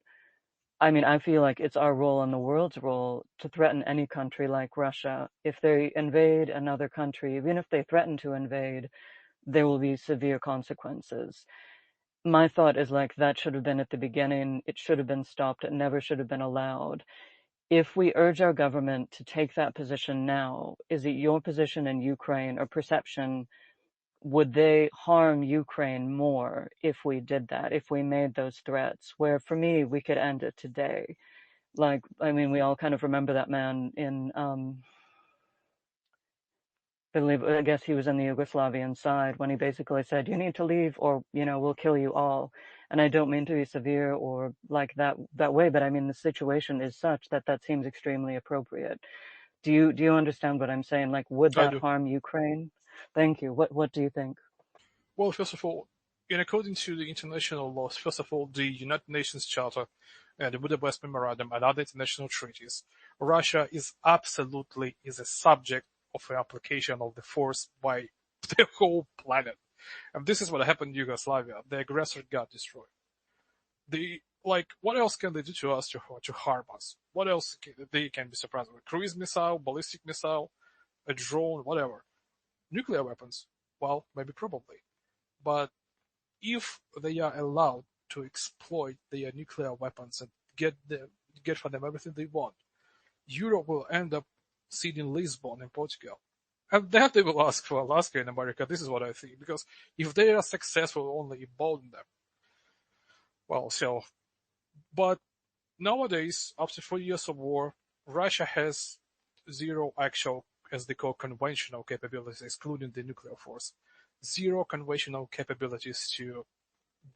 [SPEAKER 2] I mean, I feel like it's our role and the world's role to threaten any country like Russia. If they invade another country, even if they threaten to invade, there will be severe consequences. My thought is like that should have been at the beginning. It should have been stopped. It never should have been allowed. If we urge our government to take that position now, is it your position in Ukraine or perception? Would they harm Ukraine more if we did that, if we made those threats? Where for me, we could end it today. Like, I mean, we all kind of remember that man in, I guess he was in the Yugoslavian side when he basically said, you need to leave or, we'll kill you all. And I don't mean to be severe or like that way, but I mean, the situation is such that seems extremely appropriate. Do you understand what I'm saying? Like, would
[SPEAKER 4] I
[SPEAKER 2] that
[SPEAKER 4] do.
[SPEAKER 2] harm Ukraine? Thank you. What do you think?
[SPEAKER 4] Well, first of all, according to the international laws, first of all, the United Nations Charter, the Budapest Memorandum, and other international treaties, Russia is a subject of the application of the force by the whole planet. And this is what happened in Yugoslavia. The aggressor got destroyed. What else can they do to us to harm us? What else they can be surprised with? Cruise missile, ballistic missile, a drone, whatever. Nuclear weapons? Well, maybe probably. But if they are allowed to exploit their nuclear weapons and get for them everything they want, Europe will end up ceding Lisbon in Portugal. And then they will ask for Alaska in America. This is what I think. Because if they are successful, it will only embolden them. Well, so, but nowadays, after 4 years of war, Russia has zero actual, as they call, conventional capabilities, excluding the nuclear force. Zero conventional capabilities to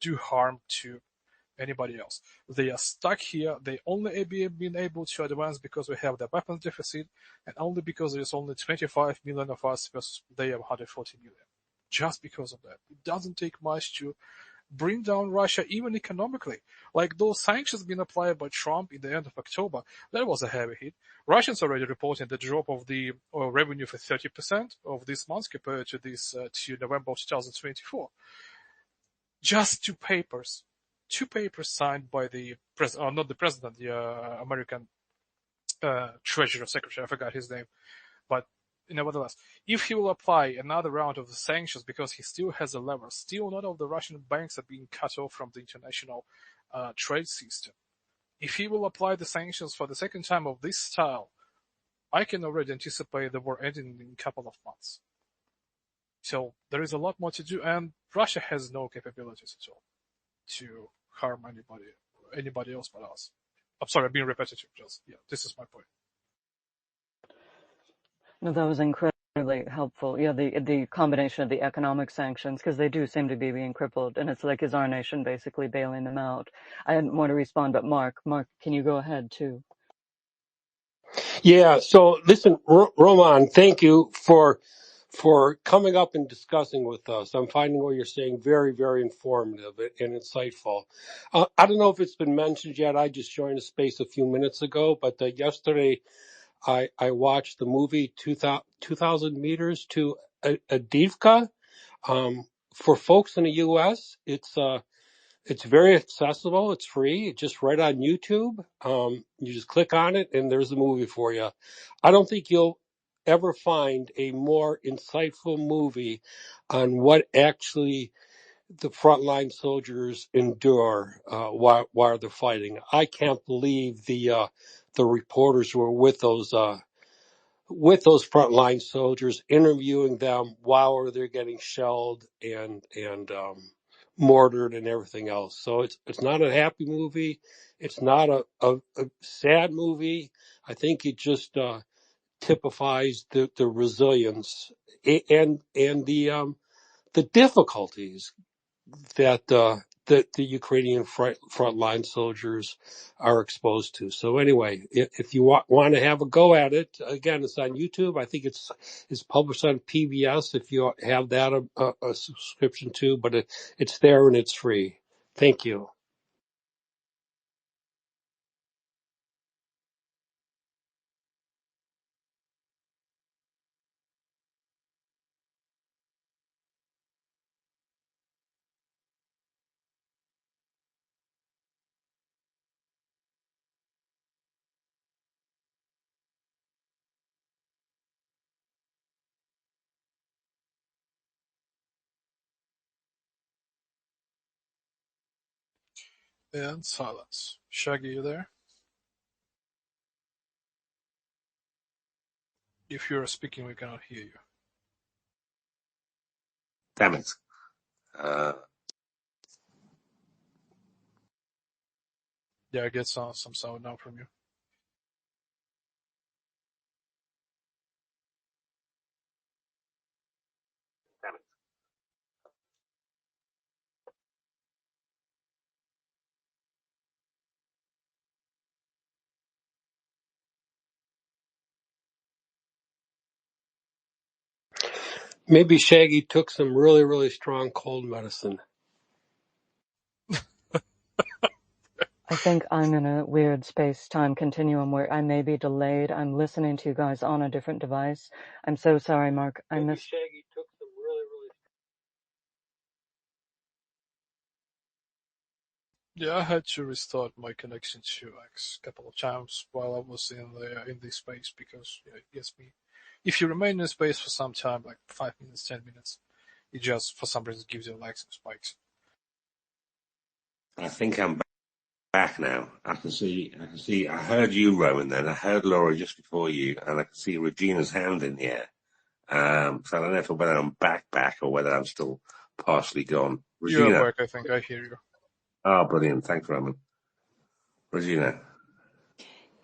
[SPEAKER 4] do harm to anybody else. They are stuck here. They only been able to advance because we have the weapons deficit, and only because there's only 25 million of us versus they have 140 million. Just because of that. It doesn't take much to bring down Russia, even economically. Like those sanctions being applied by Trump in the end of October, that was a heavy hit. Russians already reporting the drop of the revenue for 30% of this month compared to this to November of 2024. Just two papers signed by the president, not the president, the American Treasury Secretary, I forgot his name, but nevertheless, if he will apply another round of the sanctions because he still has a lever, still none of the Russian banks are being cut off from the international trade system. If he will apply the sanctions for the second time of this style, I can already anticipate the war ending in a couple of months. So there is a lot more to do, and Russia has no capabilities at all to harm anybody else but us. I'm sorry, I'm being repetitive. Just this is my point.
[SPEAKER 2] No, that was incredibly helpful. Yeah, the combination of the economic sanctions, because they do seem to be being crippled, and it's like, is our nation basically bailing them out? I didn't want to respond, but Mark, can you go ahead too?
[SPEAKER 10] Yeah. So listen, Roman, thank you for coming up and discussing with us. I'm finding what you're saying very, very informative and insightful. I don't know if it's been mentioned yet. I just joined the space a few minutes ago, but yesterday I watched the movie 2000 Meters to Adivka. For folks in the U.S., it's very accessible. It's free. It's just right on YouTube. You just click on it, and there's a movie for you. I don't think you'll ever find a more insightful movie on what actually the frontline soldiers endure while they're fighting. I can't believe the reporters who were with those frontline soldiers, interviewing them while they're getting shelled and mortared and everything else. So it's not a happy movie. It's not a sad movie. I think it just typifies the resilience and the difficulties that the Ukrainian frontline soldiers are exposed to. So anyway, if you want to have a go at it, again, it's on YouTube. I think it's published on PBS if you have that a subscription to, but it's there and it's free. Thank you.
[SPEAKER 4] And silence. Shaggy, you there? If you're speaking, we cannot hear you.
[SPEAKER 1] Damn it.
[SPEAKER 4] Yeah, I get some sound now from you.
[SPEAKER 1] Damn it.
[SPEAKER 10] Maybe Shaggy took some really, really strong cold medicine.
[SPEAKER 2] I think I'm in a weird space-time continuum where I may be delayed. I'm listening to you guys on a different device. I'm so sorry, Mark. I
[SPEAKER 10] Maybe
[SPEAKER 2] missed.
[SPEAKER 10] Shaggy took some really, really.
[SPEAKER 4] Yeah, I had to restart my connection to X a couple of times while I was in this space because it gets me. If you remain in space for some time, like 5 minutes, 10 minutes, it just for some reason gives you like some spikes.
[SPEAKER 1] I think I'm back. back now. I can see. I heard you, Rowan. Then I heard Laura just before you, and I can see Regina's hand in the air. So I don't know if whether I'm back or whether I'm still partially gone.
[SPEAKER 4] You're
[SPEAKER 1] Regina.
[SPEAKER 4] back, I think. I hear you.
[SPEAKER 1] Oh, brilliant. Thanks, Roman. Regina.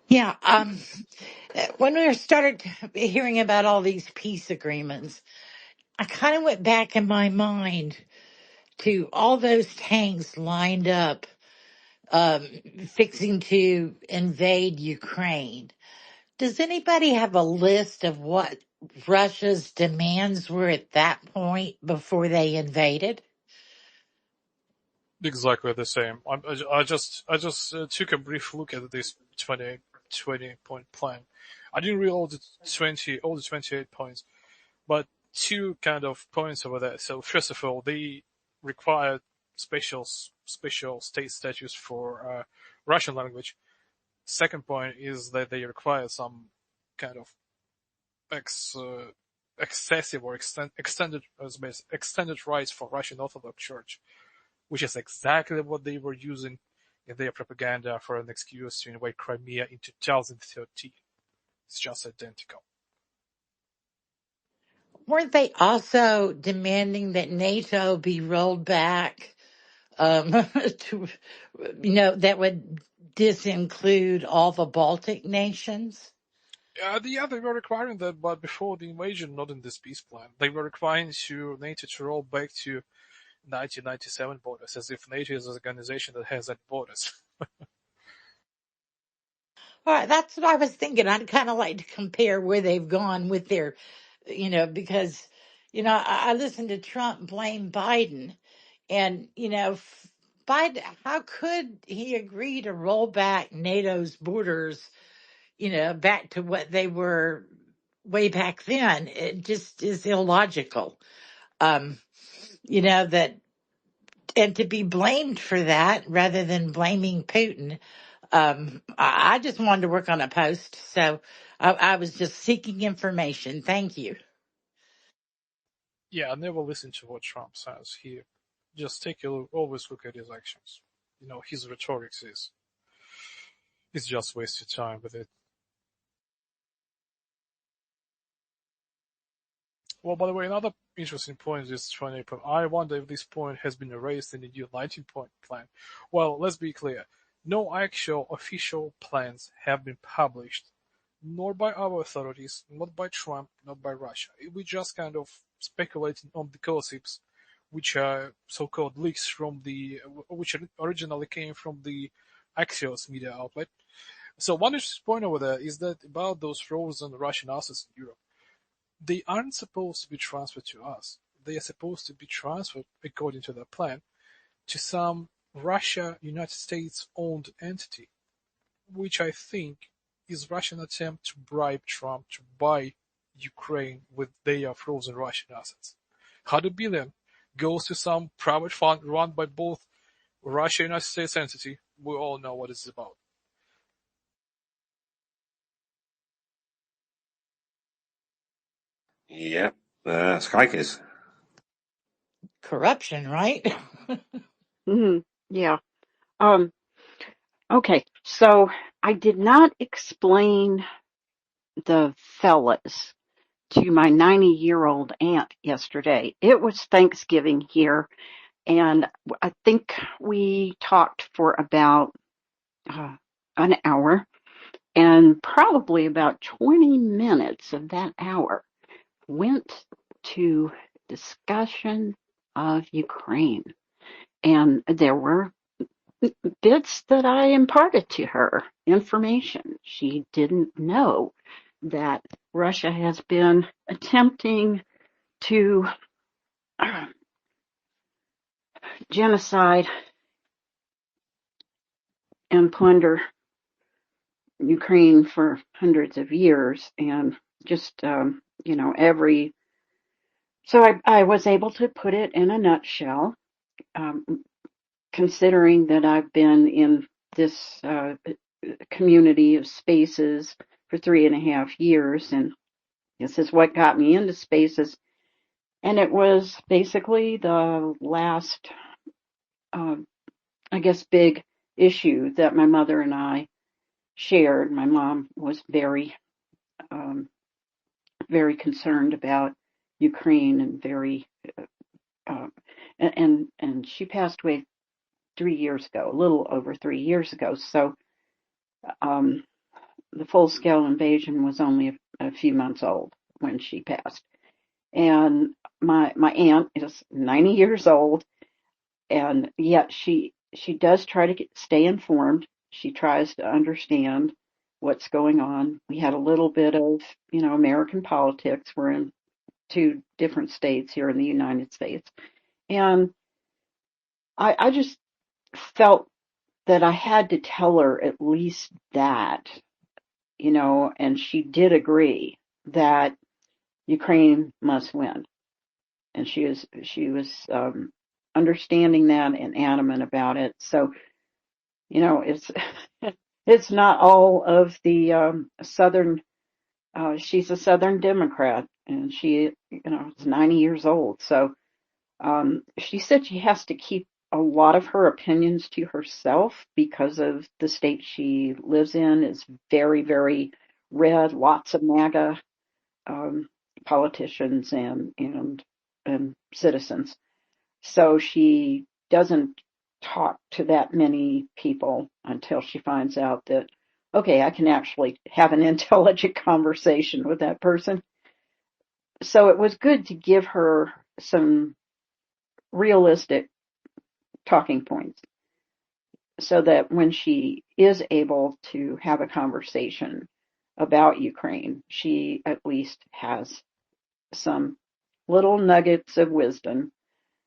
[SPEAKER 11] Yeah, when we started hearing about all these peace agreements, I kind of went back in my mind to all those tanks lined up, um, fixing to invade Ukraine. Does anybody have a list of what Russia's demands were at that point before they invaded?
[SPEAKER 4] Exactly the same. I just took a brief look at this 20 point plan. I didn't read all the 28 points, but two kind of points over there. So first of all, they required special state status for Russian language. Second point is that they require some kind of excessive or extended rights for Russian Orthodox Church, which is exactly what they were using in their propaganda for an excuse to invade Crimea in 2013. It's just identical.
[SPEAKER 11] Weren't they also demanding that NATO be rolled back? To, that would disinclude all the Baltic nations?
[SPEAKER 4] Yeah, they were requiring that, but before the invasion, not in this peace plan. They were requiring NATO to roll back to 1997 borders, as if NATO is an organization that has that borders.
[SPEAKER 11] All right, that's what I was thinking. I'd kind of like to compare where they've gone with their, because, I listened to Trump blame Biden, and, Biden, how could he agree to roll back NATO's borders, back to what they were way back then? It just is illogical. That, and to be blamed for that rather than blaming Putin. I just wanted to work on a post, so I was just seeking information. Thank you.
[SPEAKER 4] Yeah, I never listen to what Trump says. He just always look at his actions. His rhetoric is it's just wasted time with it. Well, by the way, another interesting point is 28 point. I wonder if this point has been erased in the new 19-point plan. Well, let's be clear. No actual official plans have been published, nor by our authorities, not by Trump, not by Russia. We just kind of speculating on the gossips, which are so-called leaks which originally came from the Axios media outlet. So one interesting point over there is that about those frozen Russian assets in Europe. They aren't supposed to be transferred to us. They are supposed to be transferred, according to their plan, to some Russia-United States-owned entity, which I think is Russian attempt to bribe Trump to buy Ukraine with their frozen Russian assets. $100 billion goes to some private fund run by both Russia and United States entity. We all know what it's about.
[SPEAKER 1] Yep. Skykers.
[SPEAKER 11] Corruption, right?
[SPEAKER 7] Yeah. Okay. So I did not explain the fellas to my 90-year-old aunt yesterday. It was Thanksgiving here, and I think we talked for about an hour, and probably about 20 minutes of that hour went to discussion of Ukraine. And there were bits that I imparted to her, information she didn't know, that Russia has been attempting to genocide and plunder Ukraine for hundreds of years, and just every. So I was able to put it in a nutshell, considering that I've been in this community of spaces for 3.5 years, and this is what got me into spaces. And it was basically the last, I guess, big issue that my mother and I shared. My mom was very, very concerned about Ukraine and very, uh, and she passed away 3 years ago, a little over 3 years ago. So, um, the full-scale invasion was only a few months old when she passed. And my aunt is 90 years old, and yet she does try to stay informed. She tries to understand what's going on. We had a little bit of, American politics. We're in two different states here in the United States. And I just felt that I had to tell her at least that, and she did agree that Ukraine must win. And she was understanding that and adamant about it. So, it's it's not all of the Southern. She's a Southern Democrat, and she, is 90 years old. So, she said she has to keep a lot of her opinions to herself because of the state she lives in is very, very red. Lots of MAGA um, politicians and citizens. So she doesn't talk to that many people until she finds out that, okay, I can actually have an intelligent conversation with that person. So it was good to give her some realistic talking points so that when she is able to have a conversation about Ukraine, she at least has some little nuggets of wisdom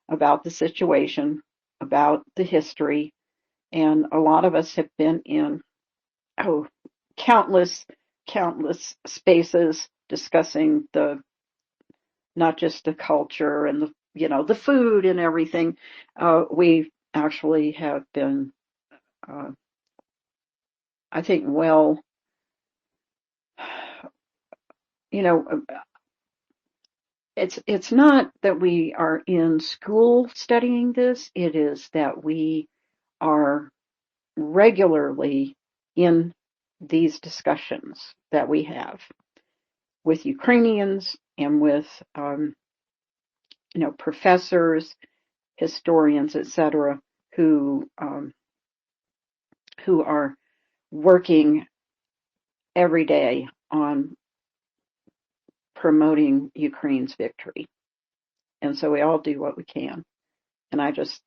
[SPEAKER 7] about the situation, about the history. And a lot of us have been in, oh, countless, countless spaces discussing not just the culture and the food and everything. We actually have been, uh, I think, well, you know, it's not that we are in school studying this. It is that we are regularly in these discussions that we have with Ukrainians and with professors, historians, etc., who are working every day on promoting Ukraine's victory. And so we all do what we can. And I just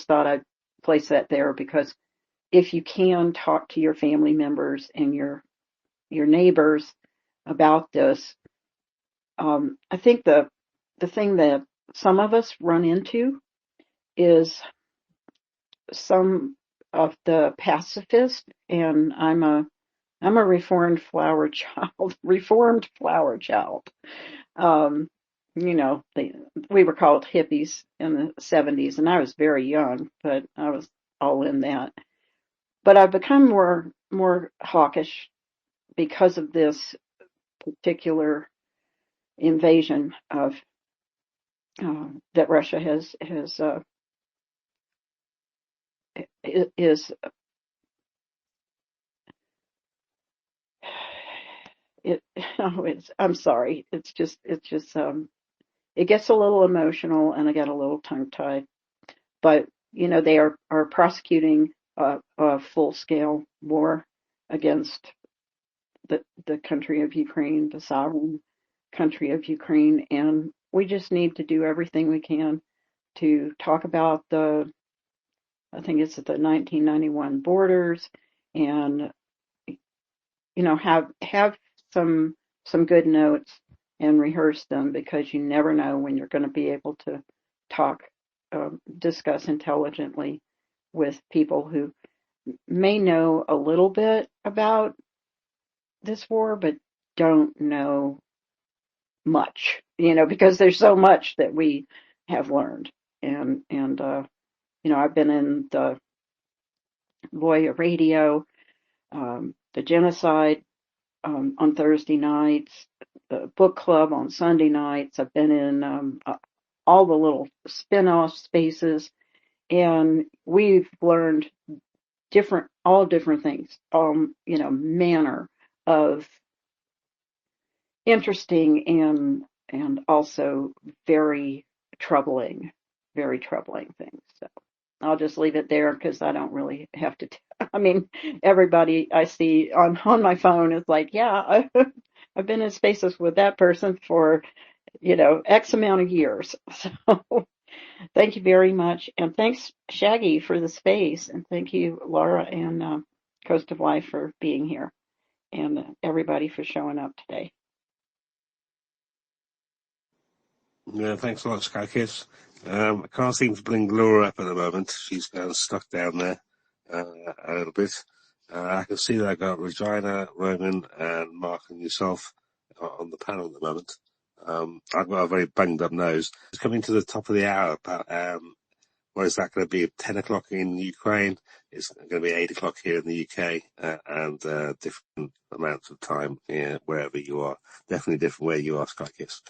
[SPEAKER 7] thought I'd place that there because if you can talk to your family members and your neighbors about this, I think the thing that some of us run into is some of the pacifists, and I'm a reformed flower child, reformed flower child. Um, we were called hippies in the 70s, and I was very young, but I was all in that. But I've become more hawkish because of this particular invasion of that Russia has is it. Oh, I'm sorry. It's just it gets a little emotional, and I get a little tongue tied. But they are prosecuting a full scale war against the country of Ukraine, the sovereign country of Ukraine, and we just need to do everything we can to talk about I think it's the 1991 borders, and have some good notes and rehearse them because you never know when you're going to be able to talk, discuss intelligently with people who may know a little bit about this war but don't know much, because there's so much that we have learned. And I've been in the Voya radio, the genocide on Thursday nights, the book club on Sunday nights. I've been in all the little spin-off spaces, and we've learned all different things, manner of interesting and also very troubling things. So I'll just leave it there because I don't really have to. I mean, everybody I see on my phone is like, yeah, I've been in spaces with that person for X amount of years. So thank you very much, and thanks Shaggy for the space, and thank you Laura and Coast of Life for being here, and everybody for showing up today.
[SPEAKER 1] Yeah, thanks a lot, Sky Kids. I can't seem to bring Laura up at the moment. She's stuck down there a little bit. I can see that I got Regina, Roman, and Mark and yourself on the panel at the moment. I've got a very bunged up nose. It's coming to the top of the hour, but what is that going to be? 10 o'clock in Ukraine. It's going to be 8 o'clock here in the UK, and different amounts of time wherever you are. Definitely different where you are, Sky Kiss.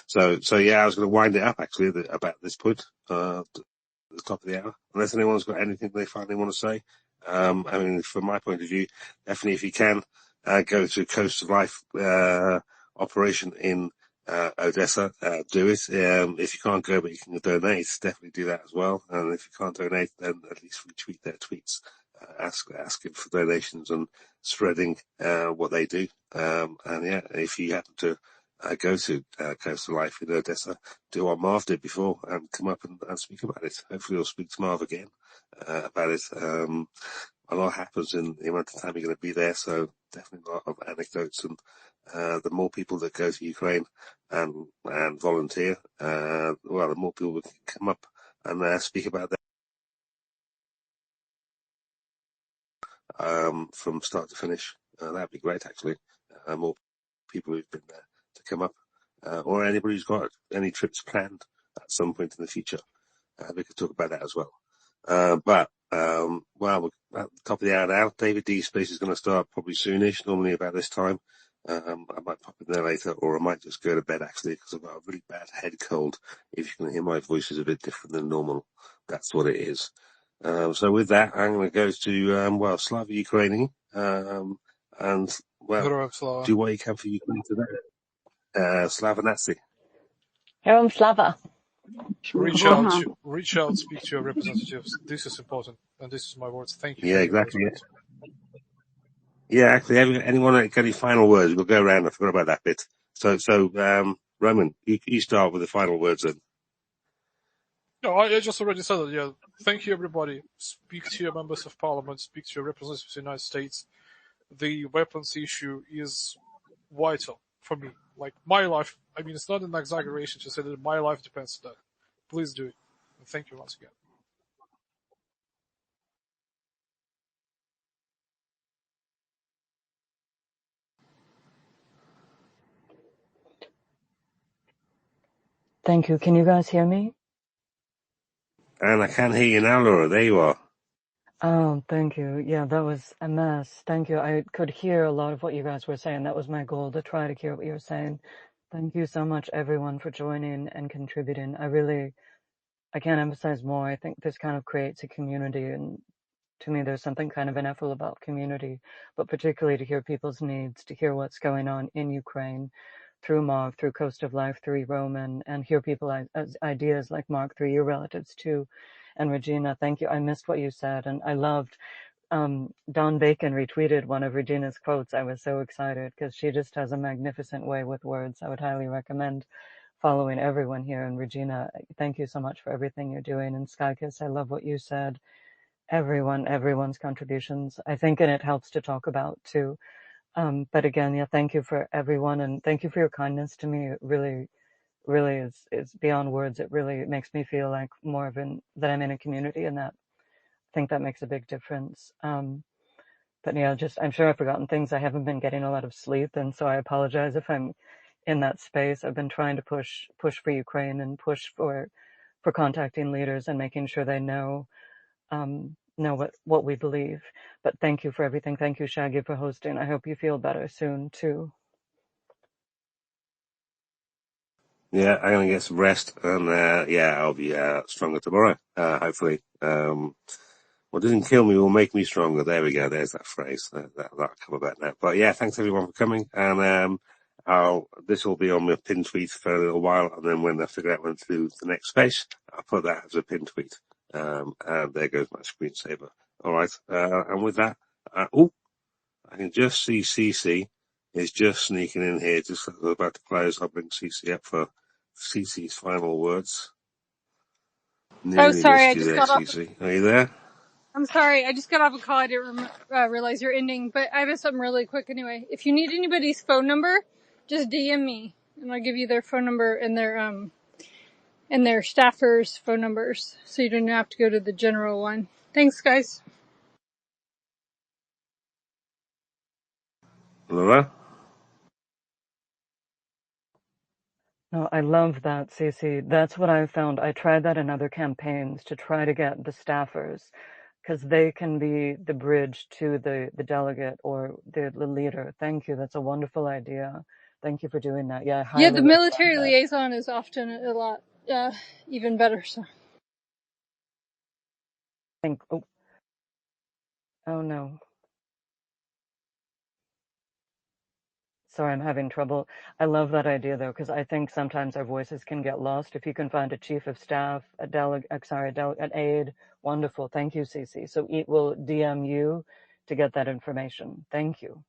[SPEAKER 1] So yeah, I was going to wind it up actually about this point, at the top of the hour. Unless anyone's got anything they finally want to say. I mean, from my point of view, definitely if you can, go to Coast of Life, operation in Odesa, do it. If you can't go but you can donate, definitely do that as well. And if you can't donate, then at least retweet their tweets, asking for donations and spreading what they do. And yeah, if you happen to go to Coast of Life in Odesa, do what Marv did before and come up and speak about it. Hopefully you'll speak to Marv again about it. A lot happens in the amount of time you're going to be there, so definitely a lot of anecdotes, and the more people that go to Ukraine and volunteer, well, the more people that can come up and speak about that from start to finish. That'd be great, actually. More people who've been there to come up, or anybody who's got any trips planned at some point in the future. We could talk about that as well. But well, we're at the top of the hour now. David D Space is going to start probably soonish, normally about this time. I might pop in there later, or I might just go to bed actually, because I've got a really bad head cold. If you can hear my voice is a bit different than normal, that's what it is. So with that, I'm going to go to, well, Slava Ukraini, and, well,
[SPEAKER 4] Heroic Slava.
[SPEAKER 1] do what you can for Ukraine today. Slava Nazi.
[SPEAKER 2] Herom Slava.
[SPEAKER 4] Reach out, speak to your representatives. This is important, and this is my words. Thank you.
[SPEAKER 1] Yeah, exactly. Yeah, actually, anyone got any final words? We'll go around. I forgot about that bit. So, Roman, you start with the final words then.
[SPEAKER 4] No, I just already said it. Yeah, thank you, everybody. Speak to your members of parliament. Speak to your representatives of the United States. The weapons issue is vital for me. Like my life. I mean, it's not an exaggeration to say that my life depends on that. Please do it. And thank you once again.
[SPEAKER 2] Thank you. Can you guys hear me?
[SPEAKER 1] And I can hear you now, Laura. There you are.
[SPEAKER 2] Oh, thank you. Yeah, that was a mess. Thank you. I could hear a lot of what you guys were saying. That was my goal, to try to hear what you were saying. Thank you so much, everyone, for joining and contributing. I can't emphasize more. I think this kind of creates a community, and to me, there's something kind of ineffable about community, but particularly to hear people's needs, to hear what's going on in Ukraine through Marv, through Coast of Life, through Roman, and hear people ideas like Mark, through your relatives too. And Regina, thank you. I missed what you said, and I loved Don Bacon retweeted one of Regina's quotes. I was so excited because she just has a magnificent way with words. I would highly recommend following everyone here. And Regina, thank you so much for everything you're doing. And Skykiss, I love what you said. Everyone's contributions, I think, and it helps to talk about too. But again, yeah, thank you for everyone, and thank you for your kindness to me. It really is beyond words. It really makes me feel like more of that I'm in a community, and that I think that makes a big difference. But yeah, I'm sure I've forgotten things. I haven't been getting a lot of sleep, and so I apologize if I'm in that space. I've been trying to push for Ukraine and push for contacting leaders and making sure they know what we believe. But thank you for everything. Thank you, Shaggy, for hosting. I hope you feel better soon too.
[SPEAKER 1] Yeah, I'm going to get some rest, and yeah, I'll be stronger tomorrow, hopefully. What doesn't kill me will make me stronger. There we go. There's that phrase. That'll cover that now. But yeah, thanks everyone for coming. And this will be on my pin tweet for a little while, and then when I figure out when to do the next space, I'll put that as a pin tweet. And there goes my screensaver. All right. And with that, I can just see CC is just sneaking in here. Just as we're about to close, I'll bring CC up for CC's final words.
[SPEAKER 5] Oh,
[SPEAKER 1] Nearly
[SPEAKER 5] sorry,
[SPEAKER 1] missed
[SPEAKER 5] I
[SPEAKER 1] you
[SPEAKER 5] just
[SPEAKER 1] there,
[SPEAKER 5] got off.
[SPEAKER 1] CC. Are you there?
[SPEAKER 5] I'm sorry, I just got off a call. I didn't realize you're ending, but I have something really quick anyway. If you need anybody's phone number, just DM me, and I'll give you their phone number and their staffers' phone numbers, so you don't have to go to the general one. Thanks, guys.
[SPEAKER 1] Laura?
[SPEAKER 2] No, I love that, Cece. That's what I've found. I tried that in other campaigns to try to get the staffers, because they can be the bridge to the delegate or the leader. Thank you. That's a wonderful idea. Thank you for doing that. Yeah, I
[SPEAKER 5] Yeah, the
[SPEAKER 2] highly recommend
[SPEAKER 5] military
[SPEAKER 2] that.
[SPEAKER 5] liaison is often a lot even better. So.
[SPEAKER 2] Oh no. Sorry, I'm having trouble. I love that idea though, because I think sometimes our voices can get lost. If you can find a chief of staff, an aide, wonderful. Thank you, Cece. So it will DM you to get that information. Thank you.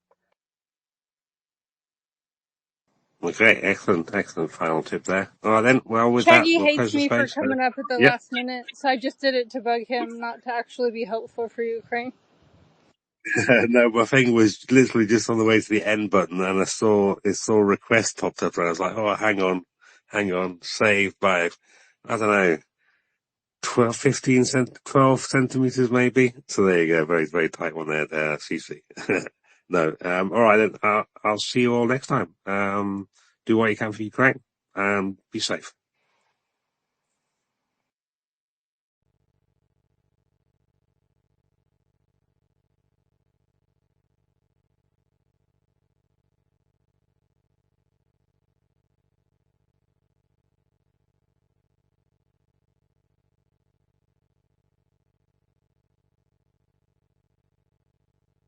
[SPEAKER 1] Okay, excellent final tip there. All right then, well with that,
[SPEAKER 5] Shaggy
[SPEAKER 1] we'll
[SPEAKER 5] hates
[SPEAKER 1] close the
[SPEAKER 5] me for
[SPEAKER 1] space.
[SPEAKER 5] coming up at the
[SPEAKER 1] Yep.
[SPEAKER 5] last minute, so I just did it to bug him, not to actually be helpful for Ukraine.
[SPEAKER 1] No, my thing was literally just on the way to the end button, and it saw request popped up, and I was like, oh, hang on, save by, I don't know, 12 centimeters maybe. So there you go, very, very tight one there, CC. No, all right then, I'll see you all next time. Do what you can for Ukraine, and be safe.